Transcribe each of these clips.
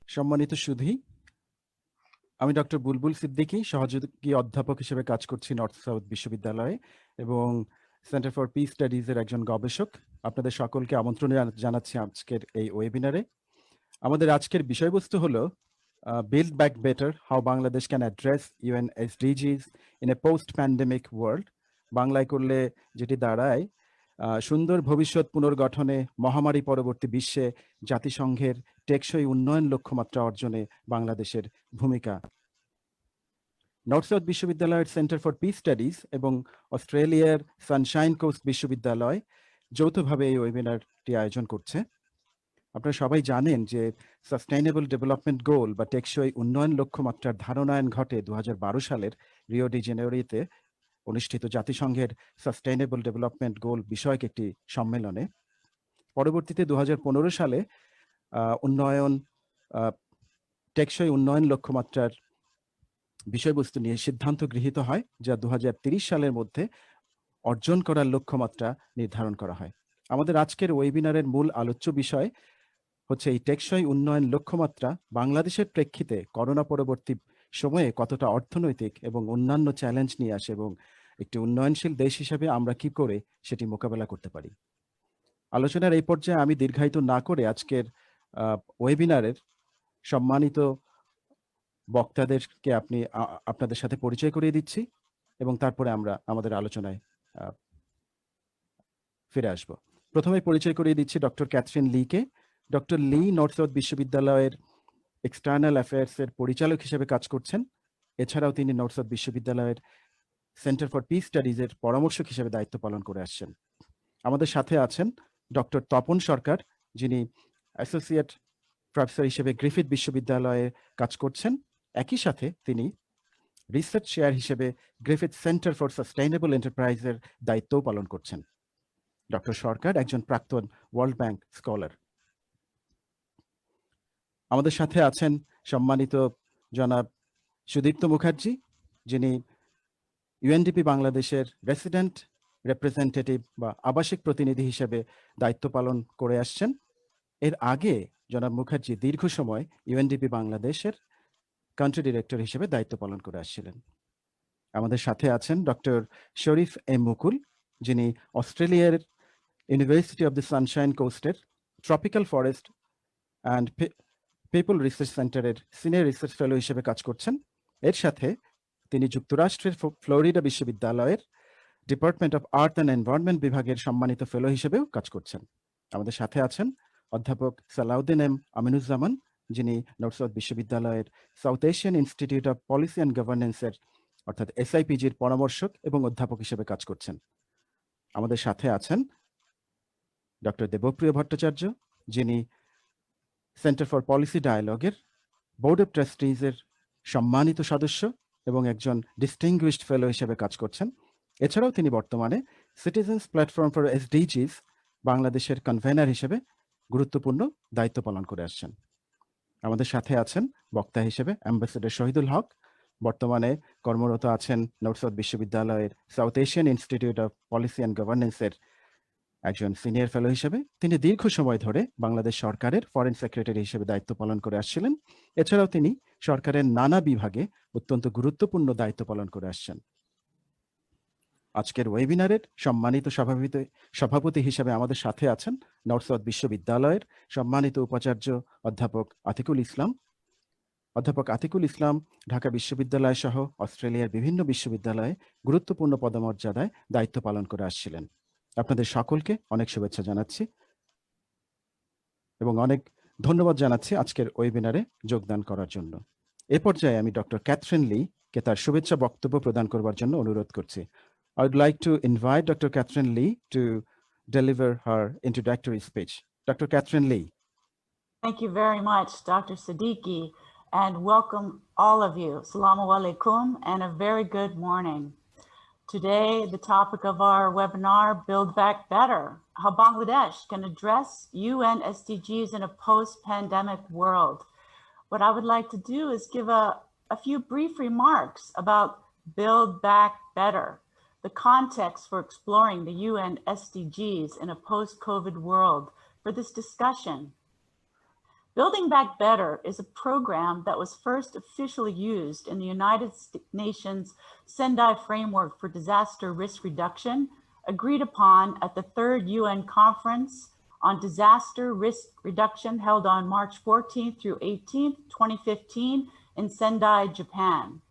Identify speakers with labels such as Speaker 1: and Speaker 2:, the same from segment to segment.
Speaker 1: সম্মানিত সুধী, আমি ডক্টর বুলবুল সিদ্দিকী, সহযোগী অধ্যাপক হিসেবে কাজ করছি নর্থ সাউথ বিশ্ববিদ্যালয়ে এবং সেন্টার ফর পিস স্টাডিজের একজন গবেষক। আপনাদের সকলকে আমন্ত্রণ জানাচ্ছি আজকের এই ওয়েবিনারে। আমাদের আজকের বিষয়বস্তু হলো build back better, how Bangladesh can address UN SDGs in a post pandemic world. বাংলায় করলে যেটি দাঁড়ায়, সুন্দর ভবিষ্যৎ পুনর্গঠনে মহামারী পরবর্তী বিশ্বে জাতিসংঘের টেকসই উন্নয়ন লক্ষ্যমাত্রা অর্জনে বাংলাদেশের ভূমিকা। নর্থ সাউথ বিশ্ববিদ্যালয়ের সেন্টার ফর পিস স্টাডিজ এবং অস্ট্রেলিয়ার সানশাইন কোস্ট বিশ্ববিদ্যালয় যৌথভাবে এই ওয়েবিনারটি আয়োজন করছে। আপনারা সবাই জানেন যে সাস্টেইনেবল ডেভেলপমেন্ট গোল বা টেকসই উন্নয়ন লক্ষ্যমাত্রার ধারণায়ন ঘটে 2012 সালের রিও ডি জেনেরিওতে অনুষ্ঠিত জাতিসংঘের সাস্টেইনেবল ডেভেলপমেন্ট গোল বিষয়ক একটি সম্মেলনে। পরবর্তীতে 2015 সালে টেকসই উন্নয়ন লক্ষ্যমাত্রার বিষয়বস্তু নিয়ে সিদ্ধান্ত গৃহীত হয়, যা 2030 সালের মধ্যে অর্জন করার লক্ষ্যমাত্রা নির্ধারণ করা হয়। আমাদের আজকের ওয়েবিনারের মূল আলোচ্য বিষয় হচ্ছে এই টেকসই উন্নয়ন লক্ষ্যমাত্রা বাংলাদেশের প্রেক্ষিতে করোনা পরবর্তী সময়ে কতটা অর্থনৈতিক এবং অন্যান্য চ্যালেঞ্জ নিয়ে আসে এবং একটি উন্নয়নশীল দেশ হিসেবে আমরা কি করে সেটি মোকাবেলা করতে পারি। আলোচনার এই পর্যায়ে আমি দীর্ঘায়িত না করে আজকের ওয়েবিনারের সম্মানিত বক্তাদেরকে আপনাদের সাথে পরিচয় করিয়ে দিচ্ছি এবং তারপরে আমরা আমাদের আলোচনায় ফিরে আসব। প্রথমে পরিচয় করিয়ে দিচ্ছি ডক্টর ক্যাথরিন লিকে। ডক্টর লি নর্থ সাউথ বিশ্ববিদ্যালয়ের এক্সটার্নাল অ্যাফেয়ার্সের পরিচালক হিসেবে কাজ করছেন। এছাড়াও তিনি নর্থ সাউথ বিশ্ববিদ্যালয়ের সেন্টার ফর পিস স্টাডিজের পরামর্শক হিসেবে দায়িত্ব পালন করে আসছেন। আমাদের সাথে আছেন ডক্টর তপন সরকার, যিনি অ্যাসোসিয়েট প্রফেসর হিসেবে গ্রিফিথ বিশ্ববিদ্যালয়ে কাজ করছেন। একই সাথে তিনি রিসার্চ চেয়ার হিসেবে গ্রিফিথ সেন্টার ফর সাস্টেইনেবল এন্টারপ্রাইজের দায়িত্বও পালন করছেন। ডক্টর সরকার একজন প্রাক্তন ওয়ার্ল্ড ব্যাংক স্কলার। আমাদের সাথে আছেন সম্মানিত জনাব সুদীপ্ত মুখার্জি, যিনি UNDP বাংলাদেশের রেসিডেন্ট রিপ্রেজেন্টেটিভ বা আবাসিক প্রতিনিধি হিসেবে দায়িত্ব পালন করে আসছেন। এর আগে জনাব মুখার্জি দীর্ঘ সময় UNDP বাংলাদেশের কান্ট্রি ডিরেক্টর হিসেবে দায়িত্ব পালন করে আসছিলেন। আমাদের সাথে আছেন ডক্টর শরীফ এম মুকুল, যিনি অস্ট্রেলিয়ার ইউনিভার্সিটি অব দ্য সানশাইন কোস্টের tropical forest and people research সেন্টারের সিনিয়র রিসার্চ ফেলো হিসেবে কাজ করছেন। এর সাথে তিনি যুক্তরাষ্ট্রের ফ্লোরিডা বিশ্ববিদ্যালয়ের department of earth and environment বিভাগের সম্মানিত ফেলো হিসেবেও কাজ করছেন। আমাদের সাথে আছেন অধ্যাপক সালাউদ্দিন এম আমিনুজ্জামান, যিনি নর্থ সাউথ বিশ্ববিদ্যালয়ের South Asian institute of policy and গভর্নেন্সের অর্থাৎ SIPGর পরামর্শক এবং অধ্যাপক হিসেবে কাজ করছেন। আমাদের সাথে আছেন ডক্টর দেবপ্রিয় ভট্টাচার্য, যিনি সেন্টার ফর পলিসি ডায়ালগের বোর্ড অফ ট্রাস্টিজের সম্মানিত সদস্য এবং একজন ডিস্টিংগুইশড ফেলো হিসেবে কাজ করছেন। এছাড়াও তিনি বর্তমানে সিটিজেন্স প্ল্যাটফর্ম ফর SDGs বাংলাদেশের কনভেনার হিসেবে গুরুত্বপূর্ণ দায়িত্ব পালন করে আসছেন। আমাদের সাথে আছেন বক্তা হিসেবে অ্যাম্বাসেডর শহীদুল হক, বর্তমানে কর্মরত আছেন নর্থ সাউথ বিশ্ববিদ্যালয়ের South Asian institute of policy and গভর্নেন্সের একজন সিনিয়র ফেলো হিসেবে। তিনি দীর্ঘ সময় ধরে বাংলাদেশ সরকারের ফরেন সেক্রেটারি হিসেবে দায়িত্ব পালন করে আসছিলেন। এছাড়াও তিনি সরকারের নানা বিভাগে অত্যন্ত গুরুত্বপূর্ণ দায়িত্ব পালন করে আসছেন। আজকের ওয়েবিনারের সম্মানিত সভাপতি হিসেবে আমাদের সাথে আছেন নর্থ সাউথ বিশ্ববিদ্যালয়ের সম্মানিত উপাচার্য অধ্যাপক আতিকুল ইসলাম। অধ্যাপক আতিকুল ইসলাম ঢাকা বিশ্ববিদ্যালয় সহ অস্ট্রেলিয়ার বিভিন্ন বিশ্ববিদ্যালয়ে গুরুত্বপূর্ণ পদমর্যাদায় দায়িত্ব পালন করে আসছিলেন। আপনাদের সকলকে অনেক শুভেচ্ছা জানাচ্ছি এবং অনেক ধন্যবাদ জানাচ্ছি আজকের ওয়েবিনারে যোগদান করার জন্য। এ পর্যায়ে আমি ডক্টর ক্যাথরিন লি কে তার শুভেচ্ছা বক্তব্য প্রদান করবার জন্য অনুরোধ করছি। I would like to invite Dr. Catherine Lee to deliver her introductory speech. Dr. Catherine Lee.
Speaker 2: Thank you very much, Dr. Siddiqui, and welcome all of you. Assalamu alaikum and a very good morning. Today, the topic of our webinar, Build Back Better, how Bangladesh can address UN SDGs in a post-pandemic world. What I would like to do is give a few brief remarks about Build Back Better, the context for exploring the UN SDGs in a post-COVID world for this discussion. Building Back Better is a program that was first officially used in the United Nations Sendai Framework for Disaster Risk Reduction, agreed upon at the 3rd UN Conference on Disaster Risk Reduction held on March 14th through 18th, 2015 in Sendai, Japan.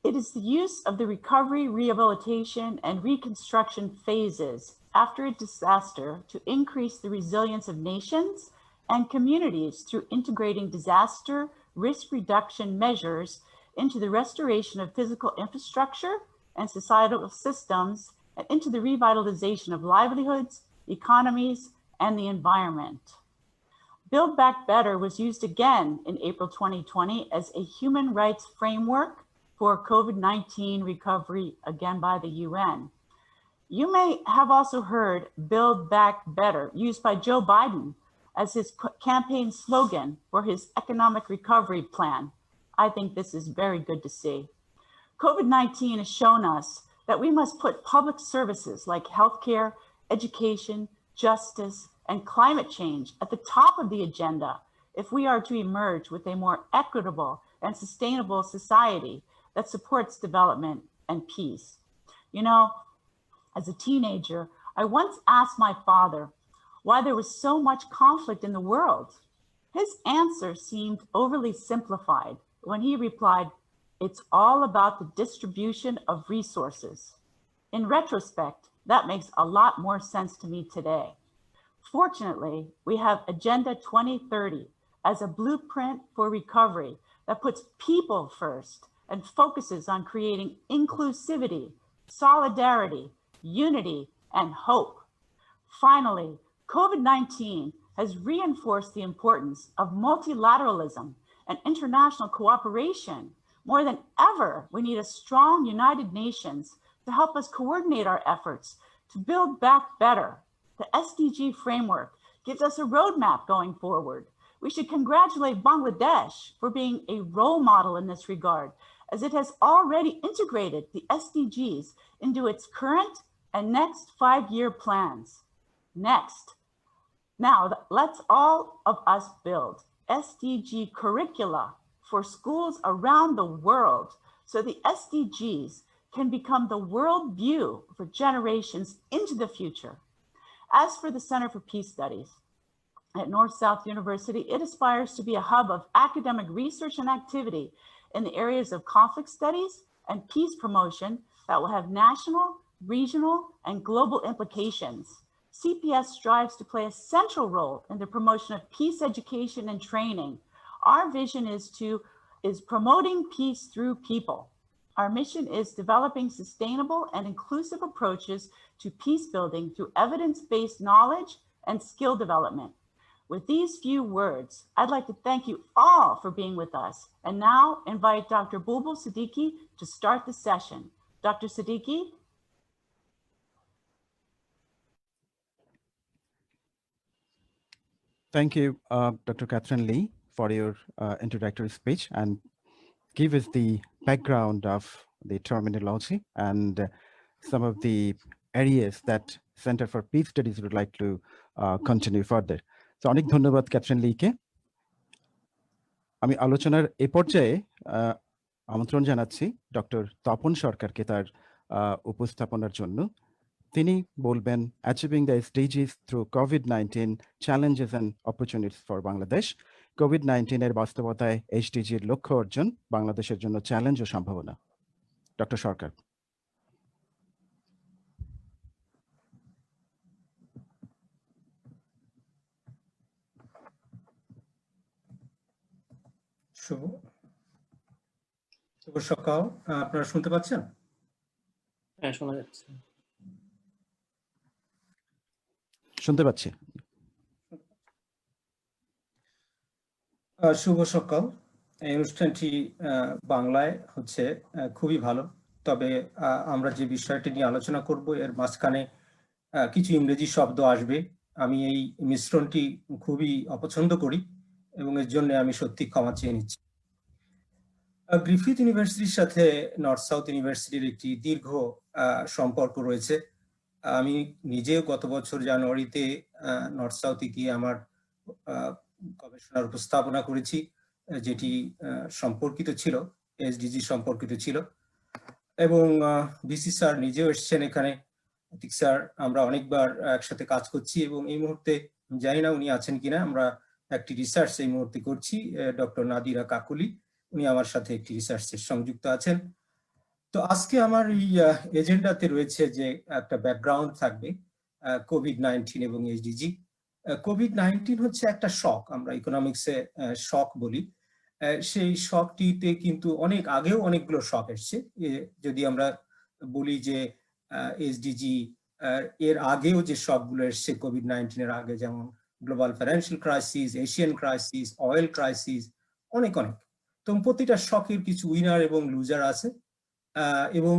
Speaker 2: It is the use of the recovery, rehabilitation, and reconstruction phases after a disaster to increase the resilience of nations and communities through integrating disaster risk reduction measures into the restoration of physical infrastructure and societal systems and into the revitalization of livelihoods, economies, and the environment. Build Back Better was used again in April 2020 as a human rights framework for COVID-19 recovery, again by the UN. You may have also heard Build Back Better used by Joe Biden as his campaign slogan for his economic recovery plan. I think this is very good to see. COVID-19 has shown us that we must put public services like healthcare, education, justice, and climate change at the top of the agenda if we are to emerge with a more equitable and sustainable society that supports development and peace. You know, as a teenager, I once asked my father why there was so much conflict in the world. His answer seemed overly simplified when he replied, "It's all about the distribution of resources." In retrospect, that makes a lot more sense to me today. Fortunately, we have Agenda 2030 as a blueprint for recovery that puts people first and focuses on creating inclusivity, solidarity, unity, and hope. Finally, COVID-19 has reinforced the importance of multilateralism and international cooperation. More than ever, we need a strong United Nations to help us coordinate our efforts to build back better. The SDG framework gives us a roadmap going forward. We should congratulate Bangladesh for being a role model in this regard, as it has already integrated the SDGs into its current and next 5-year plans. Now, let's all of us build SDG curricula for schools around the world so the SDGs can become the world view for generations into the future. As for the Center for Peace Studies at North-South University, it aspires to be a hub of academic research and activity in the areas of conflict studies and peace promotion that will have national, regional, and global implications. CPS strives to play a central role in the promotion of peace education and training. Our vision is promoting peace through people. Our mission is developing sustainable and inclusive approaches to peace building through evidence-based knowledge and skill development. With these few words, I'd like to thank you all for being with us, and now invite Dr. Bulbul Siddiqui to start the session. Dr. Siddiqui?
Speaker 1: Thank you, Dr. Catherine Lee, for your introductory speech and give us the background of the terminology and some of the areas that Center for Peace Studies would like to continue further. So অনেক ধন্যবাদ captain লিকে। আমি আলোচনার এই পর্যায়ে আমন্ত্রণ জানাচ্ছি doctor Tapan সরকারকে তার উপস্থাপনার জন্য। তিনি বলবেন Achieving the SDGs through COVID-19 Challenges and Opportunities for Bangladesh। COVID-19 এর বাস্তবতায় SDGর লক্ষ্য অর্জন বাংলাদেশের জন্য চ্যালেঞ্জ ও সম্ভাবনা। ডক্টর সরকার।
Speaker 3: শুভ সকাল, আপনারা শুনতে পাচ্ছেন?
Speaker 4: হ্যাঁ, শোনা যাচ্ছে।
Speaker 1: শুনতে পাচ্ছি।
Speaker 3: শুভ সকাল। এই অনুষ্ঠানটি বাংলায় হচ্ছে খুবই ভালো, তবে আমরা যে বিষয়টি নিয়ে আলোচনা করব এর মাঝখানে কিছু ইংরেজি শব্দ আসবে। আমি এই মিশ্রণটি খুবই অপছন্দ করি এবং এর জন্য আমি সত্যি ক্ষমা চেয়ে নিচ্ছি। গ্রিফিথ ইউনিভার্সিটির সাথে নর্থ সাউথ ইউনিভার্সিটির একটি দীর্ঘ সম্পর্ক রয়েছে। আমি নিজেও গত বছর জানুয়ারিতে নর্থ সাউথে গিয়ে আমার গবেষণার উপস্থাপনা করেছি, যেটি সম্পর্কিত ছিল, এসডিজি সম্পর্কিত ছিল। এবং ভিসি স্যার নিজেও এসেছেন এখানে। আতিক স্যার, আমরা অনেকবার একসাথে কাজ করছি এবং এই মুহূর্তে জানি না উনি আছেন কিনা, আমরা একটি রিসার্চ এই মুহূর্তে করছি। ডক্টর নাদিরা কাকুলি, উনি আমার সাথে একটি রিসার্চে সংযুক্ত আছেন। তো আজকে আমার এই এজেন্ডাতে রয়েছে যে একটা ব্যাকগ্রাউন্ড থাকবে কোভিড-19 এবং এসডিজি। কোভিড-19 হচ্ছে একটা শক, আমরা ইকোনমিক্সে শক বলি। সেই শকটিতে কিন্তু অনেক আগেও অনেকগুলো শক এসছে। যদি আমরা বলি যে এসডিজি এর আগেও যে শকগুলো এসছে কোভিড-19 এর আগে, যেমন global financial crisis, Asian crisis, oil crisis, অনেক অনেক। তো প্রতিটা শকের কিছু উইনার এবং লুজার আছে, এবং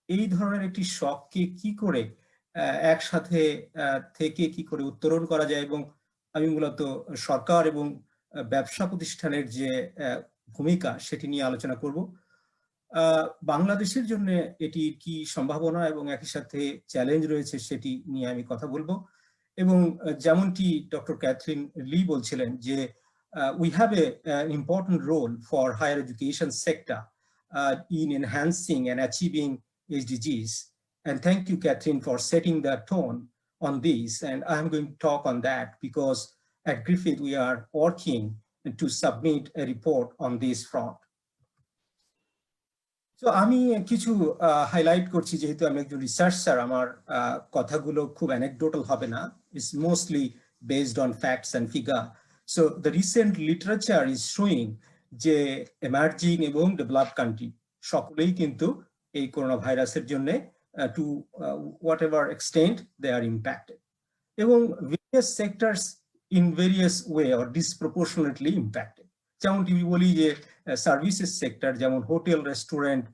Speaker 3: এই ধরনের একটি শককে কি করে একসাথে থেকে কি করে উত্তরণ করা যায়, এবং আমি মূলত সরকার এবং ব্যবসা প্রতিষ্ঠানের যে ভূমিকা সেটি নিয়ে আলোচনা করব। বাংলাদেশের জন্য এটি কি সম্ভাবনা এবং একই সাথে চ্যালেঞ্জ রয়েছে সেটি নিয়ে আমি কথা বলবো। এবং যেমনটি ডক্টর ক্যাথরিন লি বলছিলেন যে we have an important role for higher education sector in enhancing and achieving SDGs. And thank you, Catherine, for setting the tone on this. And I'm going to talk on that because at Griffith, we are working to submit a report on this front. So আমি কিছু highlight করছি, যেহেতু আমি একজন researcher, আমার কথাগুলো খুব anecdotal হবে না, it's mostly based on facts and figure. So the recent literature is showing যে emerging এবং developed country সকলেই কিন্তু এই করোনা ভাইরাসের জন্য to whatever extent they are impacted, এবং various sectors in various way or disproportionately impacted. যেমনটি বলি যে সার্ভিসেস সেক্টর, যেমন হোটেল, রেস্টুরেন্ট,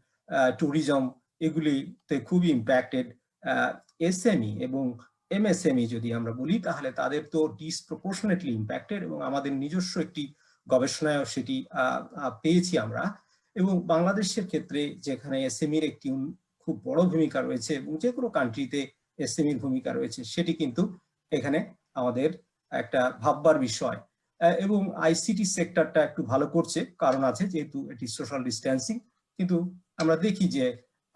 Speaker 3: ট্যুরিজম, এগুলিতে খুবই ইম্প্যাক্টেড। এসএমই এবং এমএসএমই যদি আমরা বলি তাহলে তাদের তো ডিসপ্রপোর্শনেটলি ইম্প্যাক্টেড, এবং আমাদের নিজস্ব একটি গবেষণায়ও সেটি পেয়েছি আমরা। এবং বাংলাদেশের ক্ষেত্রে যেখানে এসএমইর একটি খুব বড় ভূমিকা রয়েছে এবং যে কোনো কান্ট্রিতে এসএমইর ভূমিকা রয়েছে, সেটি কিন্তু এখানে আমাদের একটা ভাববার বিষয়। এবং আইসিটি সেক্টরটা একটু ভালো করছে, কারণ আছে যেহেতু এটি সোশ্যাল ডিস্টেন্সিং, কিন্তু আমরা দেখি যে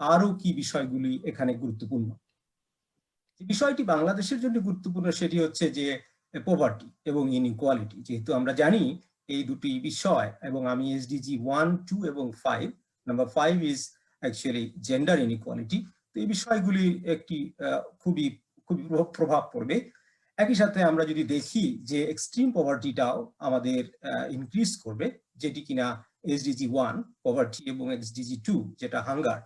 Speaker 3: আরো কি বিষয়গুলি এখানে গুরুত্বপূর্ণ। যে বিষয়টি বাংলাদেশের জন্য গুরুত্বপূর্ণ সেটি হচ্ছে যে পভার্টি এবং ইনইকুয়ালিটি। যেহেতু আমরা জানি এই দুটি বিষয়, এবং আমি এসডিজি 1, 2 এবং 5, number 5 is actually gender inequality. তো এই বিষয়গুলি একটি খুবই প্রভাব পড়বে। একই সাথে আমরা যদি দেখি যে এক্সট্রিম পভার্টিটাও আমাদের ইনক্রিজ করবে, যেটি কিনা এসডিজি 1 পভার্টি এবং এসডিজি 2 যেটা হাঙ্গার,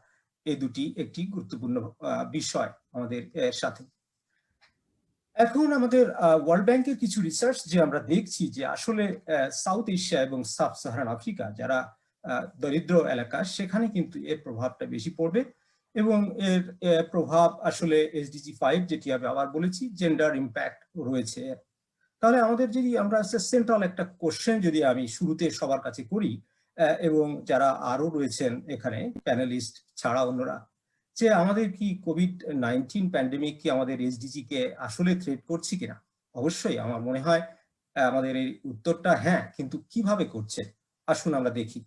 Speaker 3: এই দুটি একটি গুরুত্বপূর্ণ বিষয় আমাদের সাথে। এখন আমাদের ওয়ার্ল্ড ব্যাংকের কিছু রিসার্চ যে আমরা দেখছি যে আসলে সাউথ এশিয়া এবং সাব সাহারান আফ্রিকা যারা দরিদ্র এলাকা, সেখানে কিন্তু এর প্রভাবটা বেশি পড়বে, এবং এর প্রভাব আসলে এসডিজি 5 যেটি আমি আবার বলেছি জেন্ডার ইম্প্যাক্ট রয়েছে। তাহলে আমাদের যদি আমরা সেন্ট্রাল একটা কোশ্চেন যদি আমি শুরুতে সবার কাছে করি, এবং যারা আরো রয়েছেন এখানে প্যানেলিস্ট ছাড়া অন্যরা, যে আমাদের কি কোভিড-19 প্যান্ডেমিক কি আমাদের এসডিজি কে আসলে থ্রেট করছে কিনা? অবশ্যই আমার মনে হয় আমাদের এই উত্তরটা হ্যাঁ, কিন্তু কিভাবে করছে আসুন আমরা দেখি।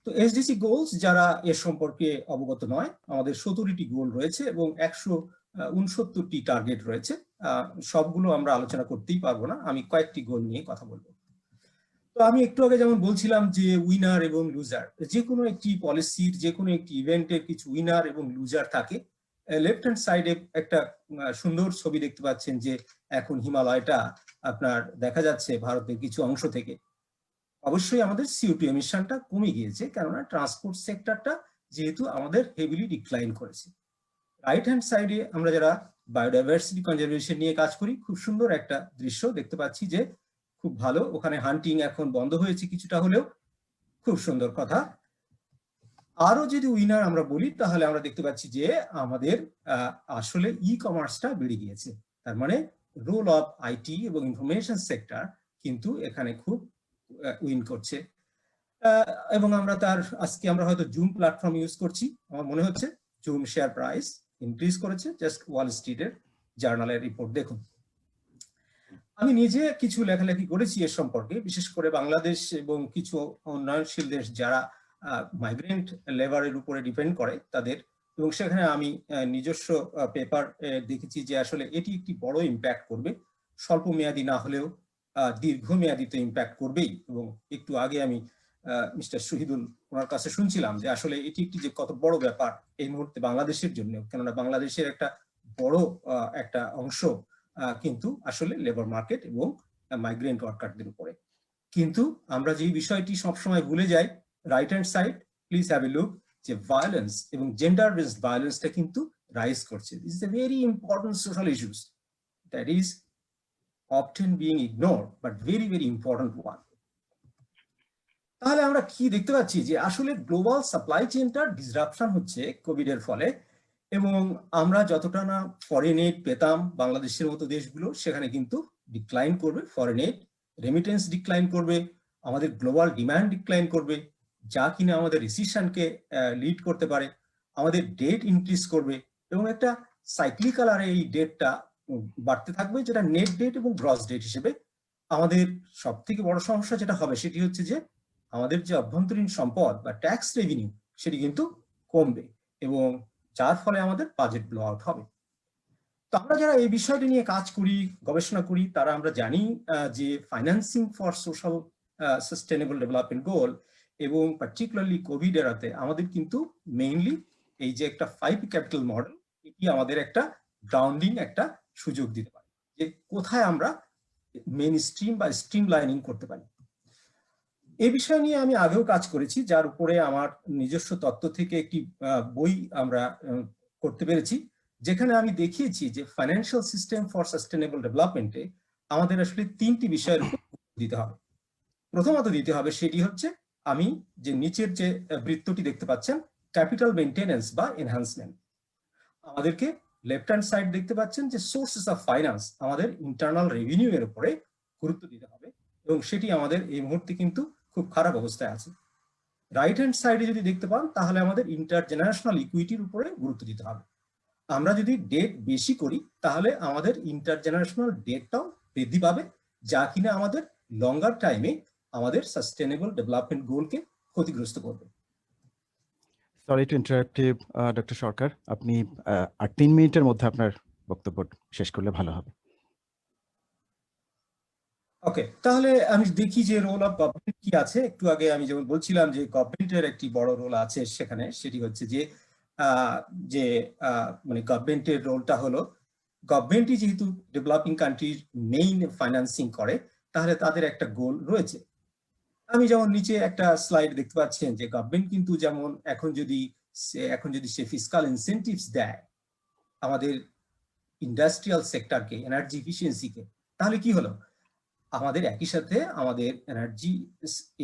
Speaker 3: তো এসডিজি গোলস, যারা এর সম্পর্কে অবগত নয়, আমাদের 17টি গোল রয়েছে এবং 169টি টার্গেট রয়েছে। সবগুলো আমরা আলোচনা করতেই পারবো না, আমি কয়েকটি গোল নিয়ে কথা বলবো। তো আমি একটু আগে যেমন বলছিলাম যে উইনার এবং লুজার, যে কোনো একটি পলিসির, যে কোনো একটি ইভেন্টের কিছু উইনার এবং লুজার থাকে। লেফট হ্যান্ড সাইডে একটা সুন্দর ছবি দেখতে পাচ্ছেন যে এখন হিমালয়টা আপনার দেখা যাচ্ছে ভারতের কিছু অংশ থেকে। অবশ্যই আমাদের CO2 এমিশনটা কমে গিয়েছে, কেননা ট্রান্সপোর্ট সেক্টরটা যেহেতু আমাদের হেভিলি ডিক্লাইন করেছে। রাইট হ্যান্ড সাইডে আমরা যারা বায়োডাইভার্সিটি কনজারভেশন নিয়ে কাজ করি, খুব সুন্দর একটা দৃশ্য দেখতে পাচ্ছি যে খুব ভালো, ওখানে হান্টিং এখন বন্ধ হয়েছে কিছুটা হলেও, খুব সুন্দর কথা। আরো যদি উইনার আমরা বলি তাহলে আমরা দেখতে পাচ্ছি যে আমাদের আসলে ই কমার্সটা বেড়ে গিয়েছে। তার মানে রোল অফ আইটি এবং ইনফরমেশন সেক্টর কিন্তু এখানে খুব উইন করছে। এবং আমরা আজকে আমরা হয়তো জুম প্ল্যাটফর্ম ইউজ করছি, আমার মনে হচ্ছে জুম শেয়ার প্রাইস ইনক্রিজ করেছে, জাস্ট ওয়াল স্ট্রিটের জার্নালের রিপোর্ট দেখুন। আমি নিজে কিছু লেখালেখি করেছি এর সম্পর্কে, বিশেষ করে বাংলাদেশ এবং কিছু উন্নয়নশীল দেশ যারা মাইগ্রেন্ট লেবারের উপরে ডিপেন্ড করে তাদের, এবং সেখানে আমি নিজস্ব পেপার দেখেছি যে আসলে এটি একটি বড় ইম্প্যাক্ট করবে, স্বল্প মেয়াদী না হলেও দীর্ঘমেয়াদী তো ইম্প্যাক্ট করবেই। এবং একটু আগে আমি মিস্টার শহীদুল ওনার কাছে শুনছিলাম যে আসলে এটি একটি যে কত বড় ব্যাপার এই মুহূর্তে বাংলাদেশের জন্য, কেননা বাংলাদেশের একটা বড় একটা অংশ কিন্তু আসলে লেবার মার্কেট এবং মাইগ্রেন্ট ওয়ার্কারদের উপরে। কিন্তু আমরা যে বিষয়টি সবসময় ভুলে যাই, right hand side please have a look, যে ভায়োলেন্স এবং জেন্ডার বেসড ভায়োলেন্সটা কিন্তু রাইজ করছে। This is a very important social issues that is often being ignored but very very important one. তাহলে আমরা কি দেখতে পাচ্ছি যে আসলে গ্লোবাল সাপ্লাই চেইনটার ডিসরাপশন হচ্ছে কোভিড এর ফলে, এবং আমরা যতটা না ফরেন এইড পেতাম বাংলাদেশের মতো দেশগুলো, সেখানে কিন্তু ডিক্লাইন করবে ফরেন এইড, রেমিটেন্স ডিক্লাইন করবে, আমাদের গ্লোবাল ডিমান্ড ডিক্লাইন করবে, যা কিনা আমাদের রিসিশনকে লিড করতে পারে, আমাদের ডেট ইনক্রিজ করবে, এবং একটা সাইক্লিক্যাল আর এই ডেটটা বাড়তে থাকবে, যেটা নেট ডেট এবং গ্রস ডেট হিসেবে। আমাদের সব থেকে বড় সমস্যা যেটা হবে সেটি হচ্ছে যে আমাদের যে অভ্যন্তরীণ সম্পদ বা ট্যাক্স রেভিনিউ সেটি কিন্তু কমবে, এবং যার ফলে আমাদের বাজেট ব্লো আউট হবে। তো আমরা যারা এই বিষয়টি নিয়ে কাজ করি, গবেষণা করি, তারা আমরা জানি যে financing for social sustainable development goal এবং পার্টিকুলারলি কোভিড এরাতে আমাদের কিন্তু মেইনলি এই যে একটা 5 ক্যাপিটাল মডেল, এটি আমাদের একটা গ্রাউন্ডিং একটা সুযোগ দিতে পারে যে কোথায় আমরা মেইন স্ট্রিম বা স্ট্রিম লাইনিং করতে পারি। এই বিষয় নিয়ে আমি আগেও কাজ করেছি, যার উপরে আমার নিজস্ব তত্ত্ব থেকে একটি বই আমরা করতে পেরেছি, যেখানে আমি দেখিয়েছি যে ফাইন্যান্সিয়াল সিস্টেম ফর সাস্টেনেবল ডেভেলপমেন্টে আমাদের আসলে 3টি বিষয়ের উপর দিতে হবে। প্রথমত দিতে হবে সেটি হচ্ছে, আমি যে নিচের যে বৃত্তটি দেখতে পাচ্ছেন, ক্যাপিটাল মেইনটেনেন্স বা এনহ্যান্সমেন্ট। আমাদেরকে লেফট হ্যান্ড সাইড দেখতে পাচ্ছেন যে সোর্সেস অফ ফাইন্যান্স, আমাদের ইন্টারনাল রেভিনিউ এর উপরে গুরুত্ব দিতে হবে, এবং সেটি আমাদের এই মুহূর্তে কিন্তু খুব খারাপ অবস্থায় আছে। রাইট হ্যান্ড সাইডে যদি দেখতে পান তাহলে আমাদের ইন্টারজেনারেশনাল ইকুইটির উপরে গুরুত্ব দিতে হবে। আমরা যদি ডেট বেশি করি তাহলে আমাদের ইন্টারজেনারেশনাল ডেটটাও বৃদ্ধি পাবে, যা কিনা আমাদের লঙ্গার টাইমে আমাদের সাস্টেনেবল ডেভেলপমেন্ট গোলকে ক্ষতিগ্রস্ত করবে।
Speaker 1: Sorry to interrupt you doctor Sarkar, আপনি আর 3 মিনিটের মধ্যে আপনার বক্তব্য শেষ করলে ভালো হবে।
Speaker 3: ওকে, তাহলে আমি দেখি যে রোল অফ গভর্নমেন্ট কি আছে। একটু আগে আমি যেমন বলছিলাম যে গভর্নমেন্টের একটি বড় রোল আছে সেখানে, সেটি হচ্ছে যে মানে গভর্নমেন্টের রোলটা হলো, গভর্নমেন্টই যেহেতু ডেভেলপিং কান্ট্রির মেইন ফাইন্যান্সিং করে, তাহলে তাদের একটা গোল রয়েছে। আমি যেমন নিচে একটা স্লাইড দেখতে পাচ্ছেন যে গভর্নমেন্ট কিন্তু যেমন এখন যদি সে ফিসকাল ইনসেন্টিভস দেয় আমাদের ইন্ডাস্ট্রিয়াল সেক্টরকে, এনার্জি এফিসিয়েন্সিকে, তাহলে কি হলো, আমাদের একই সাথে আমাদের এনার্জি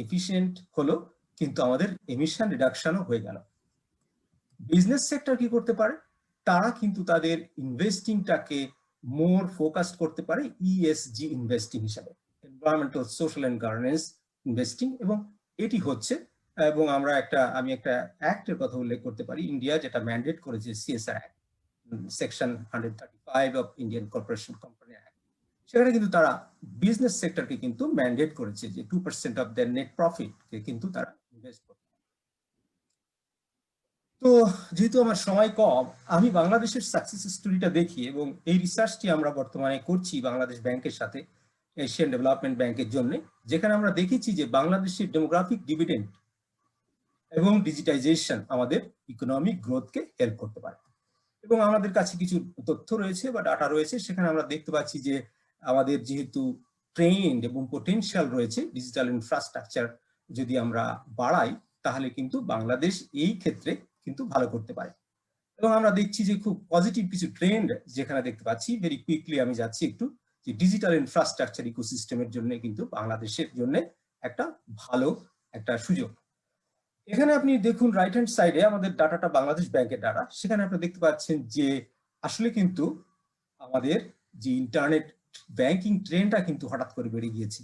Speaker 3: এফিশিয়েন্ট হলো, কিন্তু আমাদের এমিশন রিডাকশনও হয়ে গেল। বিজনেস সেক্টর কি করতে পারে, তারা কিন্তু তাদের ইনভেস্টিংটাকে মোর ফোকাস করতে পারে ইএসজি ইনভেস্টিং হিসাবে, environmental social and governance investing, এবং এটি হচ্ছে। এবং আমি একটা অ্যাক্টের কথা উল্লেখ করতে পারি, ইন্ডিয়া যেটা ম্যান্ডেট করেছে, CSR act, section 135 of Indian corporation company act. সেখানে কিন্তু তারা বিজনেস সেক্টরকে কিন্তু ম্যান্ডেট করেছে যে 2% অফ দেয়ার নেট প্রফিটকে কিন্তু তারা ইনভেস্ট করতে। তো যেহেতু আমার সময় কম, আমি বাংলাদেশের সাকসেস স্টোরিটা দেখি, এবং এই রিসার্চটি আমরা বর্তমানে করছি বাংলাদেশ ব্যাংকের সাথে, এশিয়ান ডেভেলপমেন্ট ব্যাংকের জন্য, যেখানে আমরা দেখেছি যে বাংলাদেশের ডেমোগ্রাফিক ডিভিডেন্ড এবং ডিজিটাইজেশন আমাদের ইকোনমিক গ্রোথকে হেল্প করতে পারে। এবং আমাদের কাছে কিছু তথ্য রয়েছে বা ডাটা রয়েছে, সেখানে আমরা দেখতে পাচ্ছি যে আমাদের যেহেতু ট্রেন্ড এবং পোটেনশিয়াল রয়েছে, ডিজিটাল ইনফ্রাস্ট্রাকচার যদি আমরা বাড়াই তাহলে কিন্তু বাংলাদেশ এই ক্ষেত্রে কিন্তু ভালো করতে পারে। এবং আমরা দেখছি যে খুব পজিটিভ কিছু ট্রেন্ড যেখানে দেখতে পাচ্ছি। ভেরি কুইকলি আমি যাচ্ছি একটু, যে ডিজিটাল ইনফ্রাস্ট্রাকচার ইকোসিস্টেমের জন্য কিন্তু বাংলাদেশের জন্য একটা ভালো একটা সুযোগ। এখানে আপনি দেখুন রাইট হ্যান্ড সাইডে আমাদের ডাটাটা বাংলাদেশ ব্যাংকের ডাটা, সেখানে আপনি দেখতে পাচ্ছেন যে আসলে কিন্তু আমাদের যে ইন্টারনেট ব্যাংকিং ট্রেন্ডটা কিন্তু হঠাৎ করে বেড়ে গিয়েছে,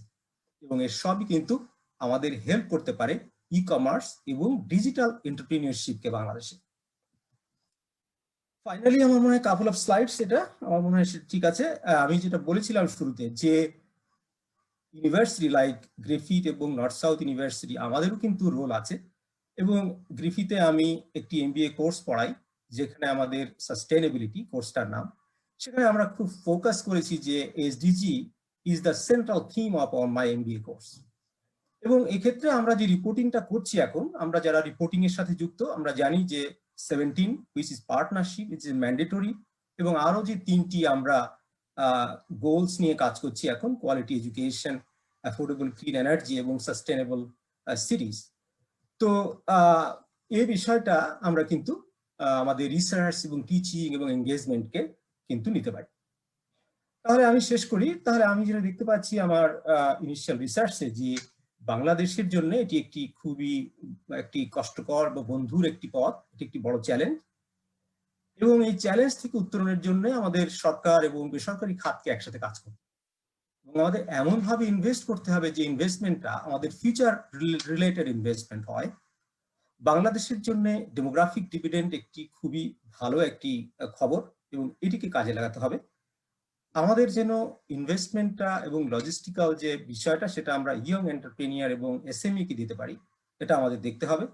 Speaker 3: এবং এর সবই কিন্তু আমাদের হেল্প করতে পারে ই কমার্স এবং ডিজিটাল এন্টারপ্রেনিয়রশিপকে বাংলাদেশে। ফাইনালি আমার মনে হয় কাপল অফ স্লাইডস, এটা আমার মনে হয় ঠিক আছে। আমি যেটা বলেছিলাম শুরুতে যে ইউনিভার্সিটি লাইক গ্রিফিথ এবং নর্থ সাউথ ইউনিভার্সিটি আমাদেরও কিন্তু রোল আছে। এবং গ্রিফিথে আমি একটি MBA কোর্স পড়াই, যেখানে আমাদের সাস্টেনেবিলিটি কোর্সটার নাম। সেখানে আমরা খুব ফোকাস করেছি যে SDG is the central theme of my MBA course. এবং এক্ষেত্রে আমরা যে রিপোর্টিংটা করছি এখন, আমরা যারা রিপোর্টিং এর সাথে যুক্ত, আমরা জানি যে 17 which is partnership, is mandatory, এবং আরো যে 3টি আমরা গোলস নিয়ে কাজ করছি এখন, quality education, affordable clean energy এবং সাস্টেনেবল সিটিজ। তো এই বিষয়টা আমরা কিন্তু আমাদের রিসার্চ এবং টিচিং এবং এঙ্গেজমেন্টকে কিন্তু নিতে পারি। তাহলে আমি শেষ করি। তাহলে আমি যেটা দেখতে পাচ্ছি আমার ইনিশিয়াল রিসার্চে, যে বাংলাদেশের জন্য এটি একটি খুবই একটি কষ্টকর বা বন্ধুর একটি পথ, এটি একটি বড় চ্যালেঞ্জ। এবং এই চ্যালেঞ্জ থেকে উত্তরণের জন্য আমাদের সরকার এবং বেসরকারি খাতকে একসাথে কাজ করতে হবে, এবং আমাদের এমন ভাবে ইনভেস্ট করতে হবে যে ইনভেস্টমেন্টটা আমাদের ফিউচার রিলেটেড ইনভেস্টমেন্ট হয়। বাংলাদেশের জন্য ডেমোগ্রাফিক ডিভিডেন্ড একটি খুবই ভালো একটি খবর, এবং এটিকে কাজে লাগাতে হবে। আমাদের যেন ইনভেস্টমেন্টটা এবং লজিস্টিক্যাল যে বিষয়টা, সেটা আমরা ইয়ং এন্টারপ্রেনিয়ার এবং SME কে দিতে পারি, এটা আমাদের দেখতে হবে।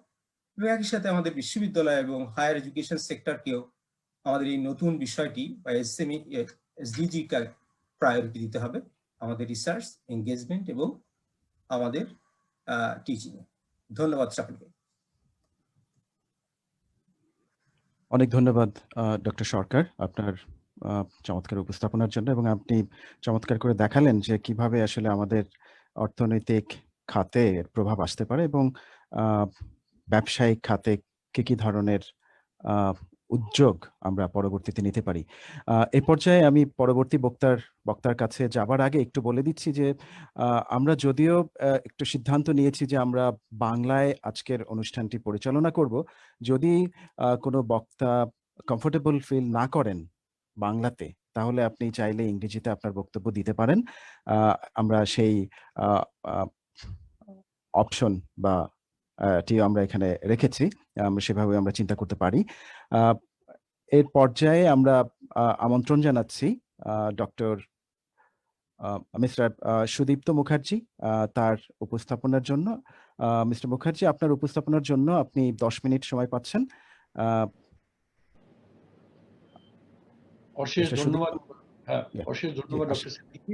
Speaker 3: এবং একই সাথে আমাদের বিশ্ববিদ্যালয় এবং হায়ার এডুকেশন সেক্টরকেও আমাদের এই নতুন বিষয়টি বা SME SDG কে প্রায়োরিটি দিতে হবে, আমাদের রিসার্চ, এঙ্গেজমেন্ট এবং আমাদের টিচিং। ধন্যবাদ সকলকে।
Speaker 1: অনেক ধন্যবাদ ডক্টর সরকার আপনার চমৎকার উপস্থাপনার জন্য, এবং আপনি চমৎকার করে দেখালেন যে কিভাবে আসলে আমাদের অর্থনৈতিক খাতে এর প্রভাব আসতে পারে, এবং ব্যবসায়িক খাতে কি ধরনের উদ্যোগ আমরা পরবর্তীতে নিতে পারি। এই পর্যায়ে আমি পরবর্তী বক্তার কাছে যাবার আগে একটু বলে দিচ্ছি যে আমরা যদিও একটু সিদ্ধান্ত নিয়েছি যে আমরা বাংলায় আজকের অনুষ্ঠানটি পরিচালনা করব, যদি কোনো বক্তা কমফোর্টেবল ফিল না করেন বাংলাতে, তাহলে আপনি চাইলে ইংরেজিতে আপনার বক্তব্য দিতে পারেন। আমরা সেই অপশন বা টি আমরা এখানে রেখেছি, আমরা সেভাবে আমরা চিন্তা করতে পারি। এর পর্যায়ে আমরা আমন্ত্রণ জানাচ্ছি ডক্টর মিস্টার সুদীপ্ত মুখার্জি তার উপস্থাপনার জন্য। মিস্টার মুখার্জি, আপনার উপস্থাপনার জন্য আপনি 10 মিনিট সময় পাচ্ছেন।
Speaker 5: অশেষ ধন্যবাদ। হ্যাঁ, অশেষ ধন্যবাদ ডক্টর সিদ্দিকী।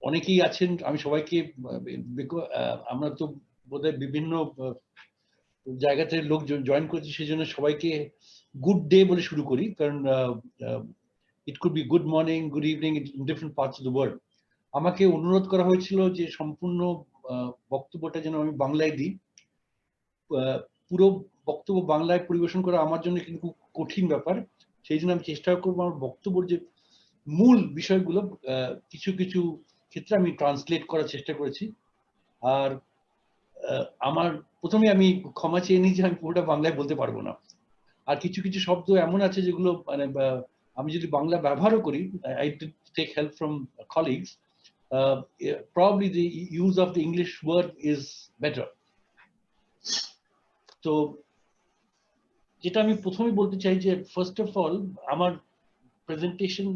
Speaker 5: অনেকেই আছেন, আমি সবাইকে, আমরা তো বোধহয় বিভিন্ন জায়গা থেকে লোক জয়েন করেছি, সেই জন্য সবাইকে গুড ডে বলে শুরু করি, কারণ it could be good morning, good evening in different parts of the world. আমাকে অনুরোধ করা হয়েছিল যে সম্পূর্ণ বক্তব্যটা যেন আমি বাংলায় দিই। পুরো বক্তব্য বাংলায় পরিবেশন করা আমার জন্য কিন্তু খুব কঠিন ব্যাপার, সেই জন্য আমি চেষ্টা করবো আমার বক্তব্যের যে মূল বিষয়গুলো কিছু কিছু ক্ষেত্রে আমি ট্রান্সলেট করার চেষ্টা করেছি। আর আমার প্রথমে আমি ক্ষমা চেয়ে নিই যে আমি পুরোটা বাংলায় বলতে পারবো না, আর কিছু কিছু শব্দ এমন আছে যেগুলো মানে আমি যদি বাংলা ব্যবহারও করি, I did take help from colleagues, probably the use of the English word is better. তো যেটা আমি প্রথমে বলতে চাই যে ফার্স্ট অফ অল আমার প্রেজেন্টেশন